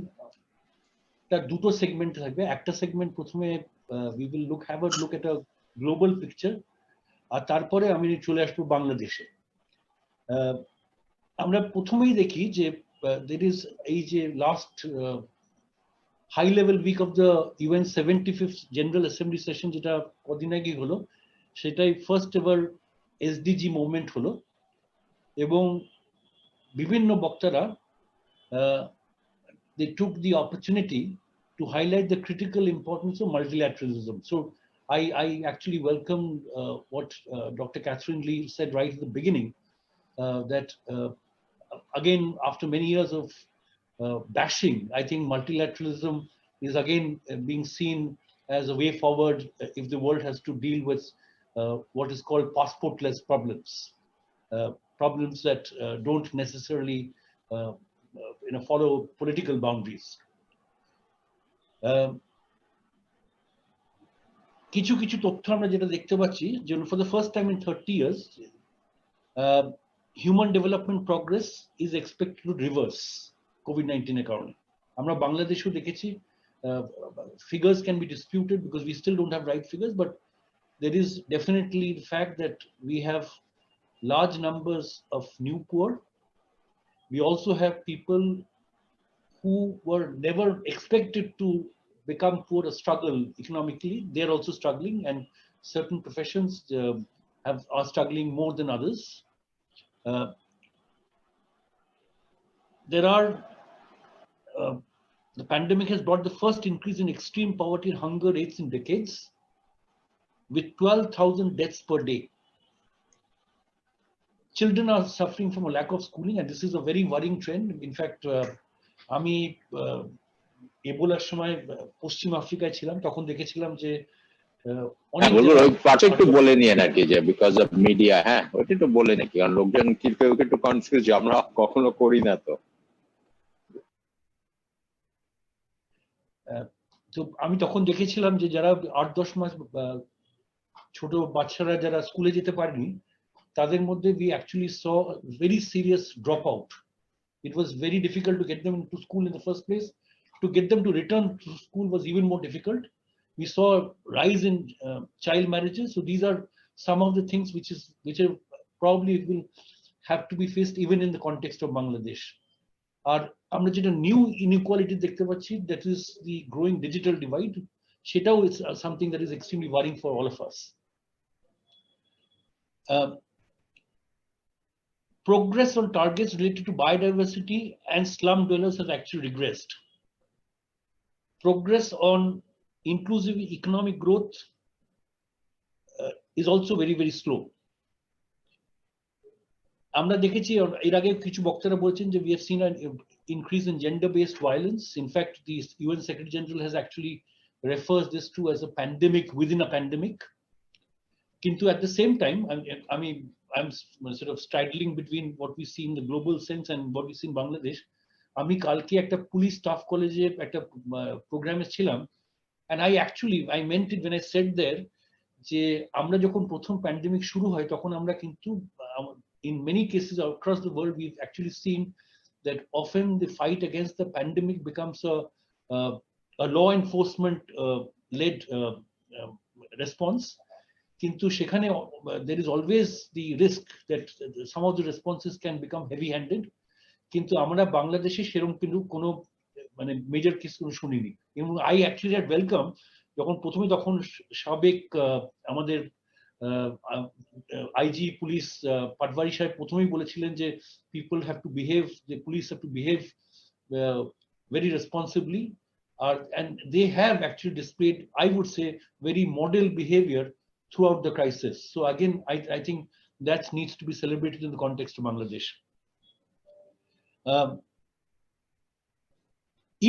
Speaker 5: তার দুটো সেগমেন্ট থাকবে। একটা সেগমেন্ট প্রথমে we will have a look at a global picture, আর তারপরে আমি চলে আসবো বাংলাদেশে। আমরা প্রথমেই দেখি যে there is এই যে last high level week of the UN 75th general assembly session, যেটা কদিন আগে হলো, সেটাই ফার্স্ট এভার SDG মুভমেন্ট হলো, এবং বিভিন্ন বক্তারা they took the opportunity to highlight the critical importance of multilateralism. So I actually welcome what Dr. Catherine Lee said right at the beginning, that again, after many years of bashing, I think multilateralism is again being seen as a way forward if the world has to deal with what is called passportless problems, problems that don't necessarily follow political boundaries. কিছু কিছু তথ্য আমরা যেটা দেখতে পাচ্ছি যে for the first time in 30 years human development progress is expected to reverse COVID-19 এর কারণে। আমরা বাংলাদেশেও দেখেছি Figures can be disputed because we still don't have right figures, but there is definitely the fact that we have large numbers of new poor. We also have people who were never expected to become poor or struggle economically. They're also struggling, and certain professions are struggling more than others. There are the pandemic has brought the first increase in extreme poverty and hunger rates in decades, with 12,000 deaths per day. Children are suffering from a lack of schooling, and this is a very worrying trend. In fact, আমি এবোলার সময় পশ্চিম আফ্রিকায় ছিলাম, তখন দেখেছিলাম যে অনেক
Speaker 6: পাঁচ একটু বলে নিয়ে নাকি যে বিকজ অফ মিডিয়া, হ্যাঁ ওইটা একটু বলে নাকি, কারণ লোকজন কেউ একটু কনফিউজ, আমরা কখনো করি না তো।
Speaker 5: তো আমি তখন দেখেছিলাম যে যারা 8-10 মাস ছোট বাচ্চারা যারা স্কুলে যেতে পারেনি, তাদের মধ্যে we actually saw a very serious dropout. It was very difficult to get them into school in the first place. To get them to return to school was even more difficult. We saw a rise in child marriages. So these are some of the things which are probably will have to be faced even in the context of Bangladesh. আর আমরা যেটা new inequality দেখতে পাচ্ছি, that is the growing digital divide. সেটাও is something that is extremely worrying for all of us. Progress on targets related to biodiversity and slum dwellers has actually regressed. Progress on inclusive economic growth is also very, very slow. আমরা দেখেছি এর আগে কিছু বক্তারা বলেছেন যে we have seen an increase in gender-based violence. In fact, the UN Secretary General has actually refers this to as a pandemic within a pandemic. Kintu at the same time, I'm sort of straddling between what we see in the global sense and what we see in Bangladesh. আমি কালকে একটা police staff কলেজে একটা প্রোগ্রামে ছিলাম, and I meant it when I said there যে আমরা যখন প্রথম প্যান্ডেমিক শুরু হয় তখন আমরা কিন্তু in many cases across the world we've actually seen that often the fight against the pandemic becomes a law enforcement led response. Kintu shekhane there is always the risk that some of the responses can become heavy handed. কিন্তু আমরা বাংলাদেশে সেরকম কিন্তু কোনো মানে major case কোনো শুনিনি। এবং I actually had welcome যখন প্রথমে তখন সাবেক আমাদের আইজি পুলিশ পাটওয়ারি সাহেব প্রথমেই বলেছিলেন যে people have to behave, the police have to behave very responsibly, and they have actually displayed, I would say, very model behavior throughout the crisis. So again, I think that needs to be celebrated in the context of Bangladesh.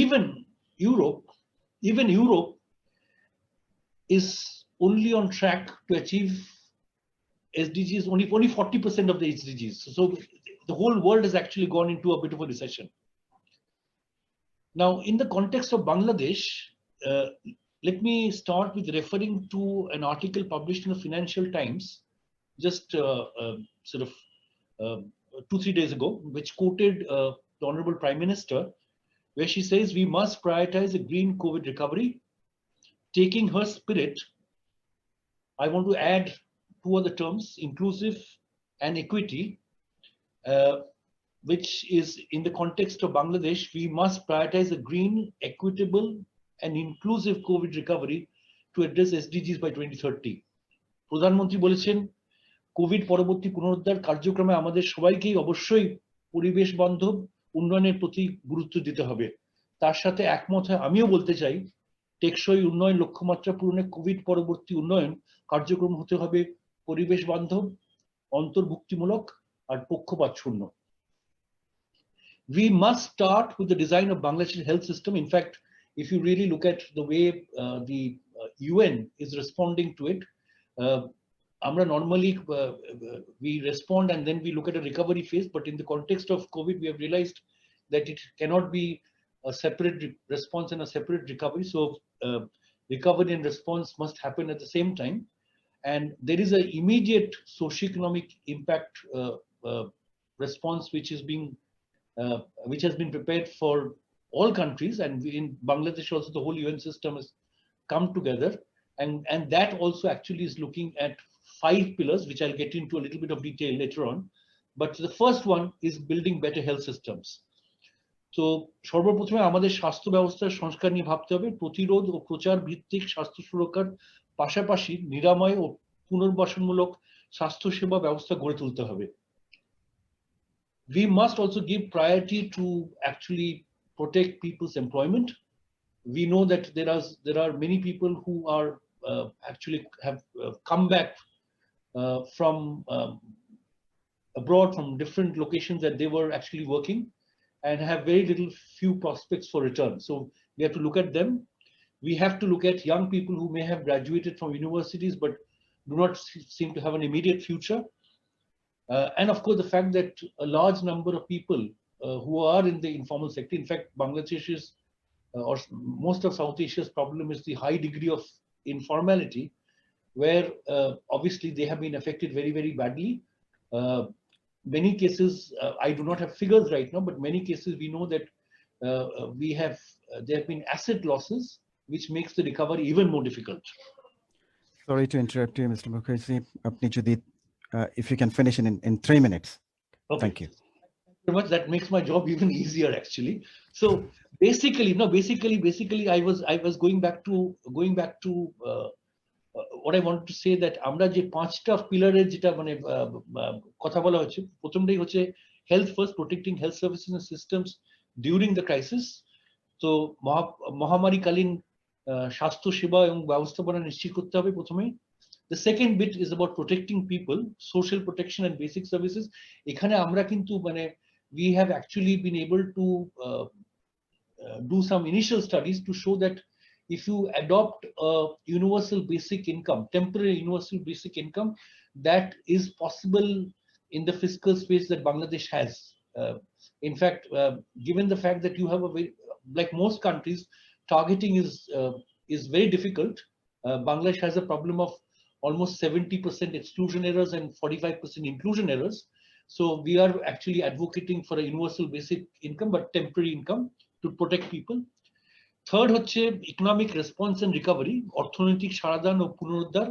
Speaker 5: Even Europe is only on track to achieve SDGs, only 40% of the SDGs. So the whole world has actually gone into a bit of a recession. Now, in the context of Bangladesh, let me start with referring to an article published in the Financial Times just sort of 2-3 days ago, which quoted the Honorable Prime Minister, where she says we must prioritize a green COVID recovery. Taking her spirit, I want to add two other terms, inclusive and equity, which is in the context of Bangladesh, we must prioritize a green, equitable, and inclusive COVID recovery to address SDGs by 2030. প্রধানমন্ত্রী বলেছেন Covid পরবর্তী পুনরুদ্ধার কার্যক্রমে আমাদের সবাইকেই অবশ্যই পরিবেশ বান্ধব উন্নয়নের প্রতি গুরুত্ব দিতে হবে। তার সাথে একমত হয়ে আমিও বলতে চাই টেকসই উন্নয়ন লক্ষ্যমাত্রা পূরণে কোভিড পরবর্তী উন্নয়ন কার্যক্রম হতে হবে পরিবেশ বান্ধব, অন্তর্ভুক্তিমূলক আর পক্ষপাতশূন্য। We must start with the design of Bangladesh's health system. In fact, if you really look at the way the UN is responding to it, normally we respond and then we look at a recovery phase, but in the context of COVID, we have realized that it cannot be a separate response and a separate recovery. So recovery and response must happen at the same time. And there is an immediate socioeconomic impact response which has been prepared for all countries, and in Bangladesh also the whole UN system has come together, and that also actually is looking at 5 pillars, which I'll get into a little bit of detail later on. But the first one is building better health systems. So সর্বপ্রথমে আমাদের স্বাস্থ্য ব্যবস্থার সংস্কার নিয়ে ভাবতে হবে, প্রতিরোধ ও প্রচার ভিত্তিক স্বাস্থ্য সুরক্ষার পাশাপাশি নিরাময় ও পুনর্বাসনমূলক স্বাস্থ্য সেবা ব্যবস্থা গড়ে তুলতে হবে. We must also give priority to actually protect people's employment. We know that there are many people who are actually have come back from abroad, from different locations that they were actually working, and have very little few prospects for return. So we have to look at them. We have to look at young people who may have graduated from universities but do not seem to have an immediate future. And of course, the fact that a large number of people who are in the informal sector, in fact, Bangladesh is, or most of South Asia's problem is the high degree of informality, where obviously they have been affected very, very badly. Many cases, I do not have figures right now, but many cases we know that there have been asset losses, which makes the recovery even more difficult.
Speaker 1: Sorry to interrupt you, Mr. Mukherjee. If you can finish in 3 minutes.
Speaker 5: Okay.
Speaker 1: Thank you.
Speaker 5: Very much. That makes my job even easier, actually. So basically, I was going back to what I wanted to say, that আমরা যে 5টা পিলারের যেটা মানে কথা বলা হচ্ছে, প্রথমটাই হচ্ছে health first, protecting health services and systems during the crisis. So মহামারীকালীন স্বাস্থ্য সেবা এবং ব্যবস্থাপনা নিশ্চিত করতে হবে প্রথমেই. The second bit is about protecting people, social protection and basic services. এখানে আমরা কিন্তু মানে we have actually been able to do some initial studies to show that if you adopt a universal basic income, temporary universal basic income, that is possible in the fiscal space that Bangladesh has. In fact, given the fact that you have a very, like most countries, targeting is very difficult. Bangladesh has a problem of almost 70% exclusion errors and 45% inclusion errors. So we are actually advocating for a universal basic income, but temporary income to protect people. Third হচ্ছে economic response and recovery, অর্থনৈতিক সারাদান ও পুনরুদ্ধার,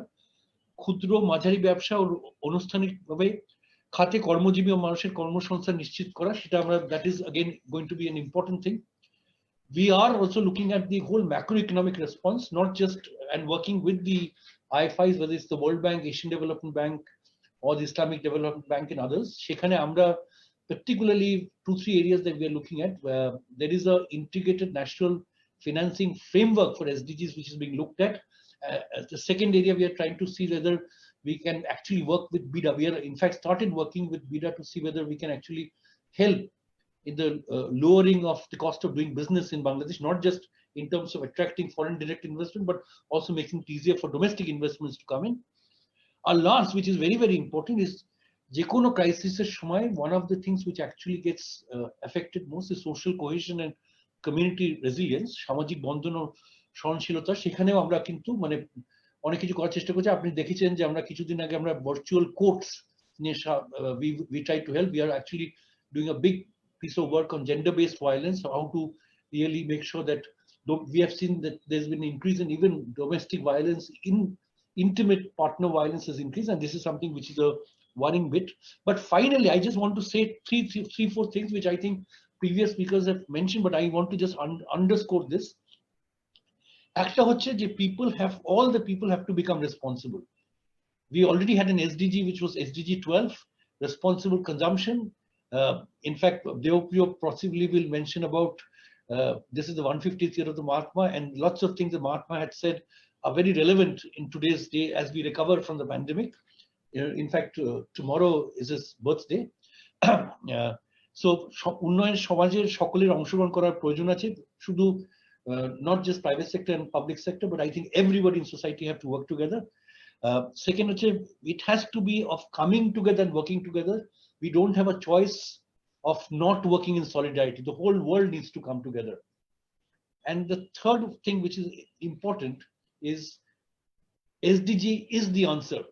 Speaker 5: ক্ষুদ্র মাঝারি ব্যবসা ও আনুষ্ঠানিকভাবে খাতে কর্মজীবী ও মানুষের কর্মসংস্থান নিশ্চিত করা, সেটা আমরা, that is again going to be an important thing. We are also looking at the whole macroeconomic response, not just, and working with the IFIs, whether it's the World Bank, Asian Development Bank, or the Islamic Development Bank and others. সেখানে আমরা particularly 2-3 areas that we are looking at, where there is a integrated national financing framework for SDGs which is being looked at. The second area, we are trying to see whether we can actually work with BIDA. We are in fact started working with BIDA to see whether we can actually help in the lowering of the cost of doing business in Bangladesh, not just in terms of attracting foreign direct investment, but also making it easier for domestic investments to come in. Our last, which is very, very important, is যে কোনো ক্রাইসিসের সময় one of the things which actually gets affected most is social cohesion and community resilience, সামাজিক বন্ধন ও সহনশীলতা। সেখানেও আমরা কিন্তু মানে অনেক কিছু করার চেষ্টা করছি। আপনি দেখেছেন যে আমরা কিছুদিন আগে আমরা ভার্চুয়াল কোর্টস নিয়ে we try to help. We are actually doing a big piece of work on gender based violence, how to really make sure that we have seen that there's been an increase in even domestic violence, in intimate partner violence has increased, and this is something which is a worrying bit. But finally, I just want to say three, four things which I think previous speakers have mentioned, but I want to just underscore this. একটা হচ্ছে যে all the people have to become responsible. We already had an SDG which was SDG 12, responsible consumption. In fact, Deopio possibly will mention about this is the 150th year of the Mahatma, and lots of things the Mahatma had said are very relevant in today's day as we recover from the pandemic. In fact, tomorrow is his birthday. So উন্নয়ন সমাজের সকলের অংশগ্রহণ করার প্রয়োজন আছে, শুধু not just private sector and public sector, but I think everybody in society have to work together. Second হচ্ছে it has to be of coming together and working together. We don't have a choice of not working in solidarity. The whole world needs to come together. And the third thing which is important is SDG is the answer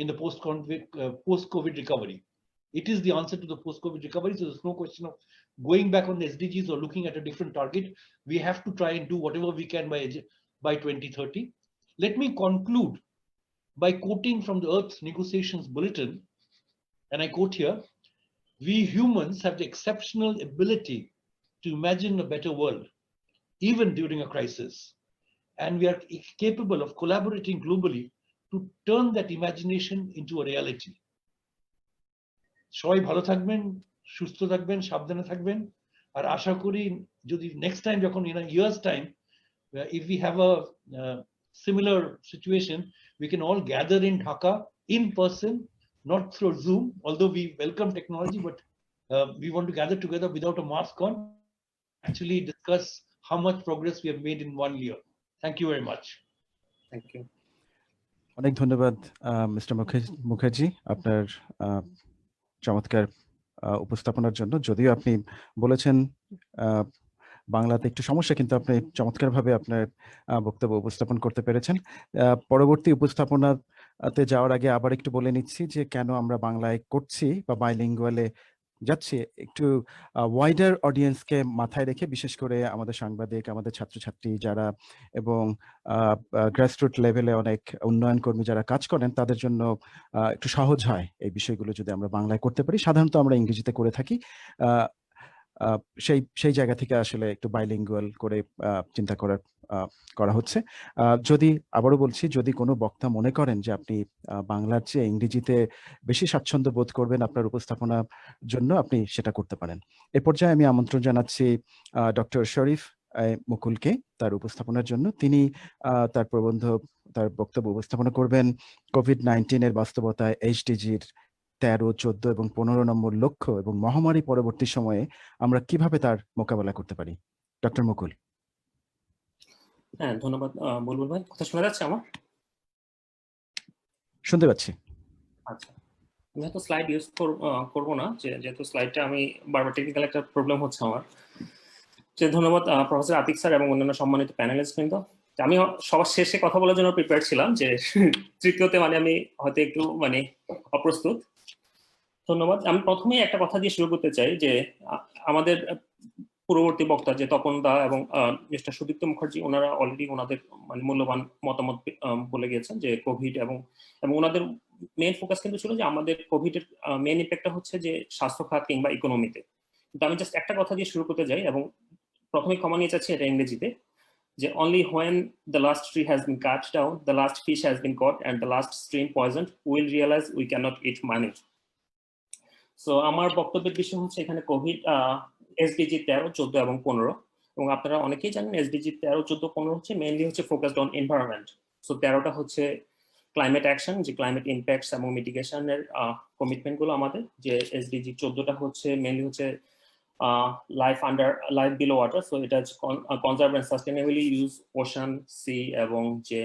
Speaker 5: in the post-COVID recovery. It is the answer to the post-COVID recovery. So there's no question of going back on the SDGs or looking at a different target. We have to try and do whatever we can by 2030. Let me conclude by quoting from the Earth Negotiations Bulletin, and I quote here, "We humans have the exceptional ability to imagine a better world, even during a crisis. And we are capable of collaborating globally to turn that imagination into a reality." সবাই ভালো থাকবেন, সুস্থ থাকবেন, সাবধানে থাকবেন, আর আশা করি যদি next time যখন in a year's time, if we have a similar situation, we can all gather in Dhaka in person, not through Zoom, although we welcome technology, but we want to gather together without a mask on, actually discuss how much progress we have made in 1 year. Thank you very much.
Speaker 4: Thank you.
Speaker 1: অনেক ধন্যবাদ mister Mukherjee আপনার চমৎকার উপস্থাপনার জন্য। যদিও আপনি বলেছেন বাংলাতে একটু সমস্যা, কিন্তু আপনি চমৎকারভাবে আপনার বক্তব্য উপস্থাপন করতে পেরেছেন। পরবর্তী উপস্থাপনাতে যাওয়ার আগে আবার একটু বলে নিচ্ছি যে কেন আমরা বাংলায় করছি বা বাইলিঙ্গুয়ালে যাচ্ছি। একটু ওয়াইডার অডিয়েন্সকে মাথায় রেখে, বিশেষ করে আমাদের সাংবাদিক, আমাদের ছাত্রছাত্রী যারা এবং গ্রাসরুট লেভেলে অনেক উন্নয়ন কর্মী যারা কাজ করেন, তাদের জন্য একটু সহজ হয় এই বিষয়গুলো যদি আমরা বাংলায় করতে পারি। সাধারণত আমরা ইংরেজিতে করে থাকি, সেই জায়গা থেকে আসলে একটু বাইলিঙ্গুয়াল করে চিন্তা করা হচ্ছে। যদি আবারও বলছি, যদি কোনো বক্তা মনে করেন যে আপনি বাংলার চেয়ে ইংরেজিতে বেশি স্বাচ্ছন্দ্য বোধ করবেন আপনার উপস্থাপনার জন্য, আপনি সেটা করতে পারেন। এ পর্যায়ে আমি আমন্ত্রণ জানাচ্ছি ডক্টর শরীফ মুকুলকে তার উপস্থাপনার জন্য। তিনি তার বক্তব্য উপস্থাপনা করবেন কোভিড-19 এর বাস্তবতায় এইচডিজির 13, 14 এবং 15 নম্বর লক্ষ্য এবং মহামারী পরবর্তী সময়ে আমরা কিভাবে তার মোকাবেলা করতে পারি। ডক্টর মুকুল।
Speaker 4: হ্যাঁ, ধন্যবাদ বুলবুল ভাই। কথা শোনা যাচ্ছে আমার?
Speaker 1: শুনতে পাচ্ছি।
Speaker 4: আচ্ছা, আমি হয়তো স্লাইড ইউজ করবো না, যেহেতু স্লাইডটা আমি বারবার টেকনিক্যাল একটা প্রবলেম হচ্ছে আমার। ধন্যবাদ প্রফেসর আতিক স্যার এবং অন্যান্য সম্মানিত প্যানেলিস্ট বৃন্দ। আমি সবার শেষে কথা বলার জন্য প্রিপেয়ার ছিলাম, যে তৃতীয়তে আমি হয়তো একটু অপ্রস্তুত। ধন্যবাদ। আমি প্রথমেই একটা কথা দিয়ে শুরু করতে চাই যে আমাদের পূর্ববর্তী বক্তা যে তপন দা এবং মিস্টার সুদীপ্ত মুখার্জি, ওনারা অলরেডি ওনাদের মূল্যবান মতামত বলে গিয়েছেন যে কোভিড এবং ওনাদের মেইন ফোকাস কিন্তু ছিল যে আমাদের কোভিডের মেইন ইম্প্যাক্টটা হচ্ছে যে স্বাস্থ্য খাত কিংবা ইকোনমিতে। কিন্তু আমি জাস্ট একটা কথা দিয়ে শুরু করতে যাই, এবং প্রথমে ক্ষমা নিয়ে চাচ্ছি এটা ইংরেজিতে, যে only when the last tree has been cut down, the last fish has been caught, and the last stream poisoned, we will realize we cannot eat money. So আমার বক্তব্যের বিষয় হচ্ছে এখানে কোভিড এসডিজি 13, 14 এবং 15, এবং আপনারা অনেকেই জানেন এসডিজি 13, 14, 15 হচ্ছে মেইনলি হচ্ছে ফোকাসড অন এনভায়রনমেন্ট। সো 13টা হচ্ছে ক্লাইমেট অ্যাকশন, যে ক্লাইমেট ইম্প্যাক্টস এবং মিটিগেশনের কমিটমেন্ট গুলো আমাদের, যে এসডিজি 14টা হচ্ছে মেইনলি হচ্ছে লাইফ বিলো ওয়াটার। সো এটা conserve and sustainably use ocean, sea এবং যে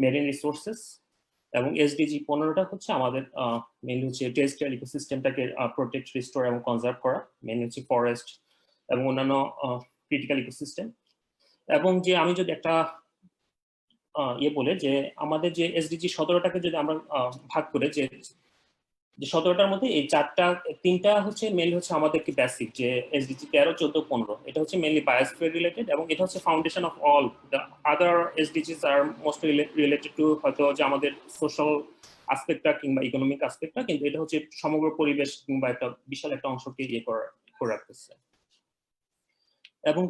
Speaker 4: মেরিন রিসোর্সেস। এবং এসডিজি 15টা হচ্ছে আমাদের মেইনলি হচ্ছে টেরিস্ট্রিয়াল ইকোসিস্টেমটাকে প্রোটেক্ট, রিস্টোর এবং কনজার্ভ করা, মেইনলি হচ্ছে ফরেস্ট এবং অন্যান্য ক্রিটিক্যাল ইকোসিস্টেম। এবং যে আমি যদি একটা বলে যে আমাদের যে এসডিজি 17টাকে যদি আমরা ভাগ করে, যে 17টার মধ্যে এই 3টা হচ্ছে মেইনলি হচ্ছে আমাদের কি বেসিক, যে এসডিজি 13, 14, 15 এটা হচ্ছে মেইনলি বায়োস্ফিয়ার রিলেটেড, এবং এটা হচ্ছে foundation of all the other SDGs আর মোস্ট রিলেটেড টু হয়তো যে আমাদের সোশ্যাল আসপেক্টটা কিংবা ইকোনমিক আসপেক্টটা, কিন্তু এটা হচ্ছে সমগ্র পরিবেশ কিংবা একটা বিশাল একটা অংশকে করে রাখতেছে। এবং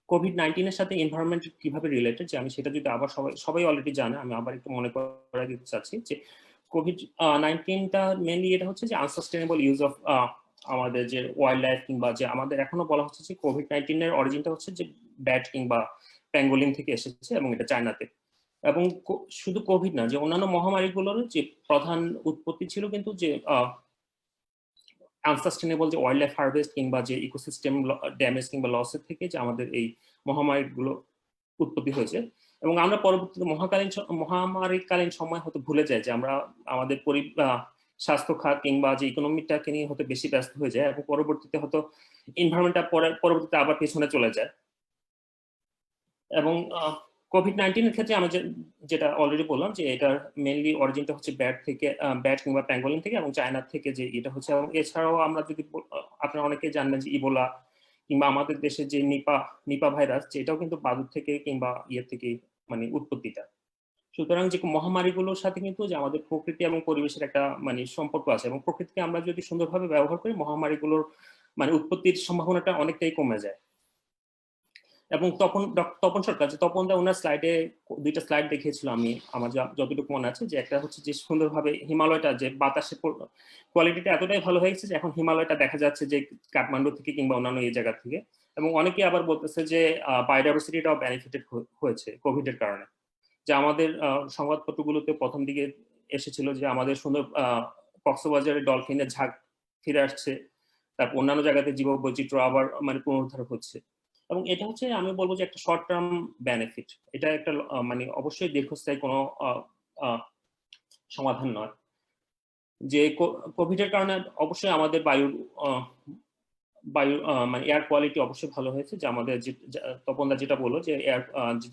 Speaker 4: কোভিড-19 এর সাথে এনভায়রনমেন্ট কিভাবে রিলেটেড, যে আমি সেটা যদি আবার সবাই অলরেডি জানে, আমি আবার একটু মনে করা দিতে চাচ্ছি যে কোভিড-19টা মেইনলি এটা হচ্ছে যে আনসাস্টেনেবল ইউজ অফ আমাদের যে ওয়াইল্ড লাইফ, কিংবা যে আমাদের এখনো বলা হচ্ছে যে কোভিড-19 এর অরিজিনটা হচ্ছে যে ব্যাট কিংবা প্যাঙ্গোলিন থেকে এসেছে, এবং এটা চায়নাতে। এবং শুধু কোভিড না, যে অন্যান্য মহামারীগুলোর যে প্রধান উৎপত্তি ছিল কিন্তু যে আনসাস্টেনেবল যে ওয়াইল্ড লাইফ হারভেস্ট কিংবা যে ইকোসিস্টেম ড্যামেজ কিংবা লসের থেকে যে আমাদের এই মহামারীগুলো উৎপত্তি হয়েছে। এবং আমরা পরবর্তীতে মহামারীকালীন সময় হয়তো ভুলে যাই যে আমরা আমাদের স্বাস্থ্য খাত কিংবা যে ইকোনমিটাকে নিয়ে হয়তো বেশি ব্যস্ত হয়ে যায়, এবং পরবর্তীতে হয়তো এনভায়রনমেন্টটা পরবর্তীতে আবার পেছনে চলে যায়। এবং কোভিড-19 এর ক্ষেত্রে আমি যেটা অলরেডি বললাম যে এটার মেইনলি অরিজিনটা হচ্ছে ব্যাট কিংবা প্যাঙ্গোলিন থেকে এবং চায়না থেকে যে এটা হচ্ছে। এবং এছাড়াও আমরা যদি আপনারা অনেকে জানবেন যে ইবোলা কিংবা আমাদের দেশে যে নিপা ভাইরাস, যেটাও কিন্তু বাদুড় থেকে কিংবা থেকে মানে উৎপত্তিটা। সুতরাং যে মহামারীগুলোর সাথে কিন্তু যে আমাদের প্রকৃতি এবং পরিবেশের একটা মানে সম্পর্ক আছে, এবং প্রকৃতিকে আমরা যদি সুন্দরভাবে ব্যবহার করি মহামারীগুলোর মানে উৎপত্তির সম্ভাবনাটা অনেকটাই কমে যায়। এবং তপন সরকার যে তপন দা ওনার স্লাইডে 2টা স্লাইড দেখিয়েছিল, আমি আমার যতটুকু মনে আছে, যে একটা হচ্ছে যে সুন্দরভাবে হিমালয়টা যে বাতাসের কোয়ালিটিটা এতটাই ভালো হয়ে গেছে যে এখন হিমালয়টা দেখা যাচ্ছে যে কাঠমান্ডু থেকে কিংবা অন্যান্য এই জায়গা থেকে। এবং অনেকে আবার বলতেছে যে বায়োডাইভার্সিটিটাও বেনিফিটেড হয়েছে কোভিড এর কারণে। যে আমাদের সংবাদপত্রগুলোতে প্রথম দিকে এসেছিল যে আমাদের সুন্দর কক্সবাজারে ডলফিনের ঝাঁক ফিরে আসছে, তারপর অন্যান্য জায়গাতে জীববৈচিত্র্য আবার মানে পুনরুদ্ধার হচ্ছে। এবং এটা হচ্ছে আমি বলবো যে একটা শর্ট টার্ম বেনিফিট, এটা একটা মানে অবশ্যই দীর্ঘস্থায়ী কোনো সমাধান নয়। যে কোভিড এর কারণে অবশ্যই আমাদের বায়ু মানে এয়ার কোয়ালিটি অবশ্যই ভালো হয়েছে, যে আমাদের তপনদা যেটা বললো যে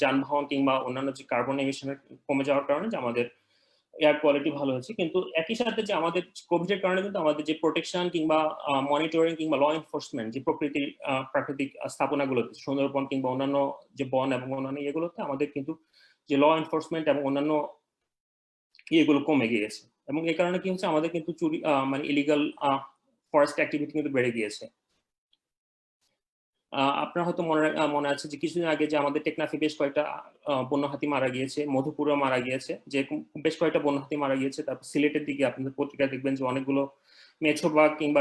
Speaker 4: যানবাহন কিংবা অন্যান্য যে কার্বন এমিশনের কমে যাওয়ার কারণে যে আমাদের এয়ার কোয়ালিটি ভালো হয়েছে। কিন্তু একই সাথে যে আমাদের কোভিড এর কারণে কিন্তু আমাদের যে প্রোটেকশন কিংবা মনিটরিং কিংবা ল এনফোর্সমেন্ট যে প্রাকৃতিক স্থাপনাগুলোতে সুন্দরবন কিংবা অন্যান্য যে বন এবং অন্যান্য ইয়েগুলোতে আমাদের কিন্তু যে ল এনফোর্সমেন্ট এবং অন্যান্য ইয়েগুলো কমে গিয়েছে। এবং এই কারণে কি হচ্ছে আমাদের কিন্তু চুরি মানে ইলিগাল ফরেস্ট অ্যাক্টিভিটি কিন্তু বেড়ে গিয়েছে। আপনার হয়তো মনে আছে যে কিছুদিন আগে যে আমাদের টেকনাফে বেশ কয়েকটা বন্য হাতি মারা গিয়েছে, মধুপুরে মারা গিয়েছে, যে বেশ কয়েকটা বন্য হাতি মারা গিয়েছে। তারপর সিলেটের দিকে আপনাদের পত্রিকায় দেখবেন যে অনেকগুলো মেছো বাঘ কিংবা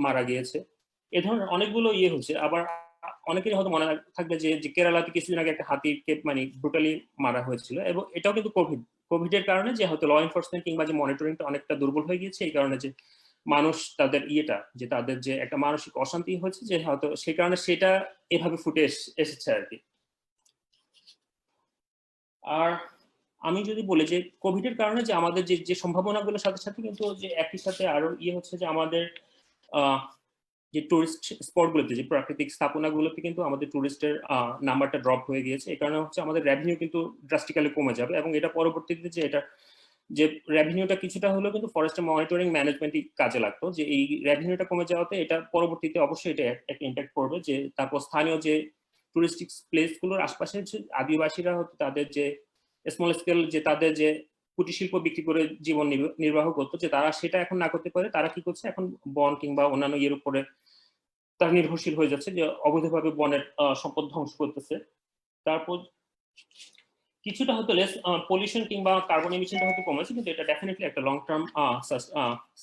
Speaker 4: মারা গিয়েছে। এ ধরনের অনেকগুলো হচ্ছে। আবার অনেকেরই হয়তো মনে থাকবে যে কেরালাতে কিছুদিন আগে একটা হাতিকে মানে ব্রুটালি মারা হয়েছিল, এবং এটাও কিন্তু কোভিড এর কারণে যে হয়তো ল এনফোর্সমেন্ট কিংবা যে মনিটরিংটা অনেকটা দুর্বল হয়ে গিয়েছে, এই কারণে যে মানুষ তাদের যে তাদের যে একটা মানসিক অশান্তি হয়েছে, যে হয়তো সেই কারণে সেটা এভাবে ফুটে এসেছে আর কি। আর আমি যদি বলি যে কোভিড এর কারণে যে আমাদের যে সম্ভাবনাগুলোর সাথে সাথে কিন্তু যে একই সাথে আরো হচ্ছে যে আমাদের যে টুরিস্ট স্পটগুলোতে যে প্রাকৃতিক স্থাপনাগুলোতে কিন্তু আমাদের টুরিস্টের নাম্বারটা ড্রপ হয়ে গিয়েছে। এই কারণে হচ্ছে আমাদের রেভিনিউ কিন্তু ড্রাস্টিক্যালি কমে যাবে, এবং এটা পরবর্তীতে যে এটা যে রেভিনিউটা কিছুটা হলেও কিন্তু ফরেস্টের মনিটরিং ম্যানেজমেন্টই কাজে লাগতো, যে এই রেভিনিউটা কমে যাওয়াতে এটা পরবর্তীতে অবশ্যই এটা একটা ইম্প্যাক্ট করবে। যে তারপর স্থানীয় যে টুরিস্টিক প্লেসগুলোর আশপাশে যে আদিবাসীরা হচ্ছে তাদের যে স্মল স্কেল যে তাদের যে কুটির শিল্প বিক্রি করে জীবন নির্বাহ করতো, যে তারা সেটা এখন না করতে পারে, তারা কি করছে এখন বন কিংবা অন্যান্য ইয়ের উপরে তারা নির্ভরশীল হয়ে যাচ্ছে, যে অবৈধভাবে বনের সম্পদ ধ্বংস করতেছে। তারপর কিছুটা হয়তো লেস পলিউশন কিংবা কার্বন এমিশনটা হয়তো কমেছে, কিন্তু এটা ডেফিনেটলি একটা লং টার্ম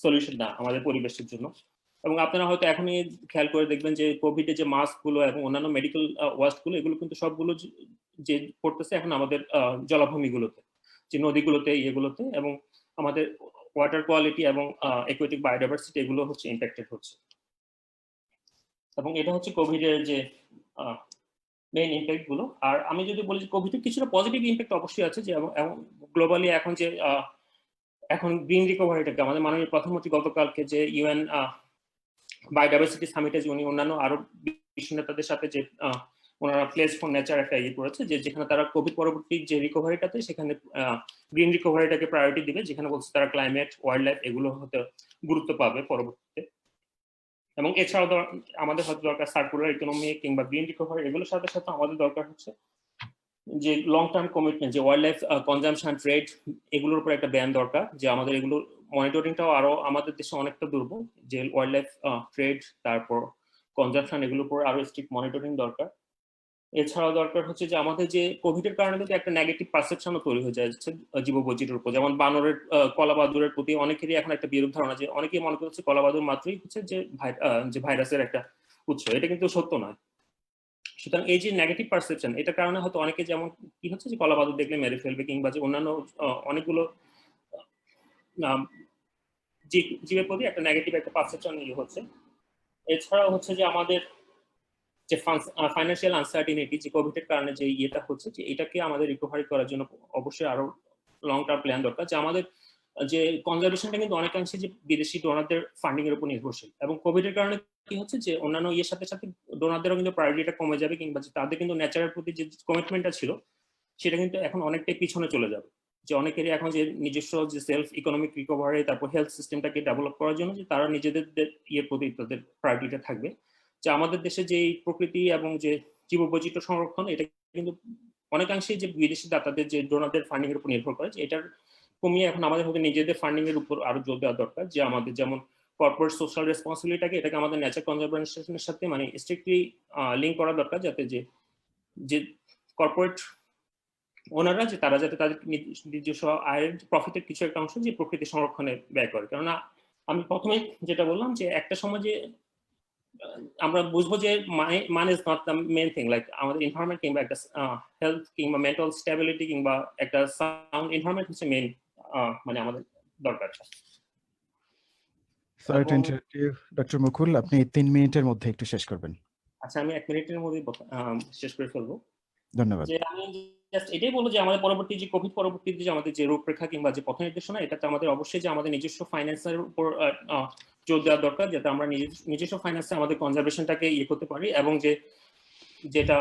Speaker 4: সলিউশন না আমাদের পরিবেশের জন্য। এবং আপনারা হয়তো এখনই খেয়াল করে দেখবেন যে কোভিডে যে মাস্ক গুলো এবং অন্যান্য মেডিকেল ওয়াস্ট গুলো, এগুলো কিন্তু সবগুলো যে পড়তেছে এখন আমাদের জলাভূমিগুলোতে, যে নদীগুলোতে ইয়েগুলোতে, এবং আমাদের ওয়াটার কোয়ালিটি এবং অ্যাকুয়াটিক বায়োডাইভার্সিটি এগুলো হচ্ছে ইম্প্যাক্টেড হচ্ছে। এবং এটা হচ্ছে কোভিড এর যে মেইন ইম্প্যাক্ট গুলো। আর আমি যদি বলি কোভিড এর কিছুটা পজিটিভ ইম্প্যাক্ট অবশ্যই আছে, যে গ্লোবালি এখন যে এখন গ্রিন রিকভারিটাকে আমাদের মাননীয় প্রধানমন্ত্রী গতকালকে যে ইউএন বায়োডাইভার্সিটি সামিটে যে উনি অন্যান্য আরো বিশ্ব নেতাদের সাথে যে ওনারা প্লেস ফর নেচার একটা করেছে, যে যেখানে তারা কোভিড পরবর্তী যে রিকভারিটাতে সেখানে গ্রিন রিকভারিটাকে প্রায়োরিটি দিবে, যেখানে বলছে তারা ক্লাইমেট ওয়াইল্ড লাইফ এগুলো হতে গুরুত্ব পাবে পরবর্তীতে। এবং এছাড়াও আমাদের হয়তো দরকার সার্কুলার ইকোনমি কিংবা গ্রিন রিকভারি, এগুলোর সাথে সাথে আমাদের দরকার হচ্ছে যে লং টার্ম কমিটমেন্ট, যে ওয়াইল্ড লাইফ কনজাম্পশন ট্রেড এগুলোর উপর একটা ব্যান দরকার, যে আমাদের এগুলো মনিটরিংটাও আরো আমাদের দেশে অনেকটা দুর্বল, যে ওয়াইল্ড লাইফ ট্রেড তারপর কনজাম্পশন এগুলোর উপর আরো স্ট্রিক্ট মনিটরিং দরকার। এছাড়াও দরকার হচ্ছে যে আমাদের যে কোভিড এর কারণে কিন্তু একটা নেগেটিভ পারসেপশনও তৈরি হয়ে যাচ্ছে জীববৈচিত্র্যের উপর, যেমন বানরের কলাবাদুরের প্রতি অনেকেরই এখন একটা বিরূপ ধারণা, যে অনেকেই মনে করছে কলাবাদুর মাত্রই হচ্ছে যে ভাইরাসের একটা উৎস, এটা কিন্তু সত্য নয়। সুতরাং এই যে নেগেটিভ পারসেপশন, এটার কারণে হয়তো অনেকে যেমন কি হচ্ছে যে কলাবাদুর দেখলে মেরে ফেলবে, কিংবা যে অন্যান্য অনেকগুলো জীবের প্রতি একটা নেগেটিভ একটা পারসেপশন হচ্ছে। এছাড়াও হচ্ছে যে আমাদের যে ফাইন্যান্সিয়াল আনসার্টিনিটি যে কোভিড এর কারণে যে ইয়েটা হচ্ছে, যে এটাকে আমাদের রিকভারি করার জন্য অবশ্যই আরো লং টার্ম প্ল্যান দরকার, যে আমাদের যে কনজারভেশনটা কিন্তু অনেকাংশে যে বিদেশি ডোনারদের ফান্ডিং এর উপর নির্ভরশীল। এবং কোভিড এর কারণে কি হচ্ছে যে অন্যান্য সাথে সাথে ডোনারদেরও কিন্তু প্রায়োরিটিটা কমে যাবে, কিংবা তাদের কিন্তু নেচারের প্রতি যে কমিটমেন্টটা ছিল সেটা কিন্তু এখন অনেকটাই পিছনে চলে যাবে। যে অনেকেরই এখন যে নিজস্ব যে সেলফ ইকোনমিক রিকভারি, তারপর হেলথ সিস্টেমটাকে ডেভেলপ করার জন্য যে তারা নিজেদের ইয়ের প্রতি তাদের প্রায়োরিটিটা থাকবে। যে আমাদের দেশে যে প্রকৃতি এবং যে জীববৈচিত্র্য সংরক্ষণ, এটা কিন্তু অনেকাংশেই যে বিদেশি দাতাদের যে ডোনারদের ফান্ডিং এর উপর নির্ভর করে, যে এটার কমিয়ে এখন আমাদের মধ্যে নিজেদের ফান্ডিং এর উপর আরো জোর দেওয়া দরকার। যে আমাদের যেমন কর্পোরেট সোশ্যাল রেসপন্সিবিলিটিটাকে, এটাকে আমাদের নেচার কনজারভেশনের সাথে মানে স্ট্রিক্টলি লিঙ্ক করা দরকার, যাতে যে কর্পোরেট ওনারা যে তারা যাতে তাদের নিজস্ব আয়ের প্রফিটের কিছু একটা অংশ যে প্রকৃতি সংরক্ষণে ব্যয় করে। কেননা আমি প্রথমে যেটা বললাম যে একটা সমাজে আমরা বুঝবো যে মানে is not the main thing, like আমাদের এনভায়রনমেন্ট কিংবা একটা হেলথ কিংবা মেন্টাল স্টেবিলিটি কিংবা একটা সাউন্ড এনভায়রনমেন্ট হচ্ছে মেইন মানে আমাদের দরকার।
Speaker 1: Sorry to interrupt you doctor Mukul, আপনি 3 মিনিটের মধ্যে একটু শেষ করবেন।
Speaker 4: আচ্ছা, আমি 1 মিনিটের মধ্যে শেষ করে ফেলবো।
Speaker 1: ধন্যবাদ।
Speaker 4: যে আমি জাস্ট এটাই বলবো যে আমাদের পরবর্তী যে কোভিড পরবর্তী যে আমাদের যে রূপরেখা কিংবা যে পথ নির্দেশনা, এটাতে আমাদের অবশ্যই যে আমাদের নিজস্ব ফাইন্যান্সের উপর জোর দেওয়া দরকার, যাতে আমরা নিজস্ব ফাইন্যান্সে আমাদের কনজারভেশনটাকে ইয়ে করতে পারি। এবং যেটা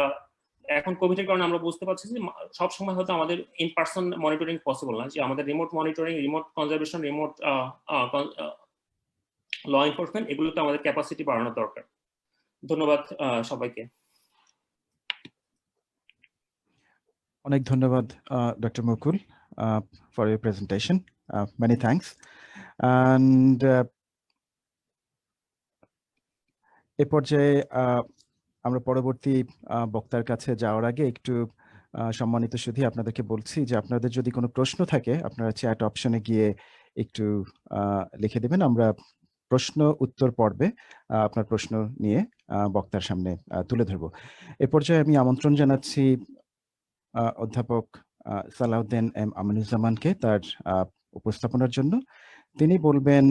Speaker 4: এখন কোভিডের কারণে আমরা বুঝতে পারছি যে সব সময় হয়তো আমাদের ইন পার্সন মনিটরিং পসিবল না, যে আমাদের remote monitoring, remote conservation, remote law enforcement, এগুলোতে আমাদের ক্যাপাসিটি বাড়ানো দরকার। ধন্যবাদ সবাইকে।
Speaker 1: অনেক ধন্যবাদ doctor Mukul for your presentation. Many thanks. And এ পর্যায়ে আমরা পরবর্তী বক্তার কাছে যাওয়ার আগে একটু সম্মানিত সুধী আপনাদেরকে বলছি যে আপনাদের যদি কোনো প্রশ্ন থাকে আপনারা চ্যাট অপশনে গিয়ে একটু লিখে দেবেন। আমরা প্রশ্ন উত্তর পর্বে আপনার প্রশ্ন নিয়ে বক্তার সামনে তুলে ধরব। এ পর্যায়ে আমি আমন্ত্রণ জানাচ্ছি অধ্যাপক সালাউদ্দিন এম আমিনুজ্জামানকে তার উপস্থাপনার জন্য। তিনি বলবেন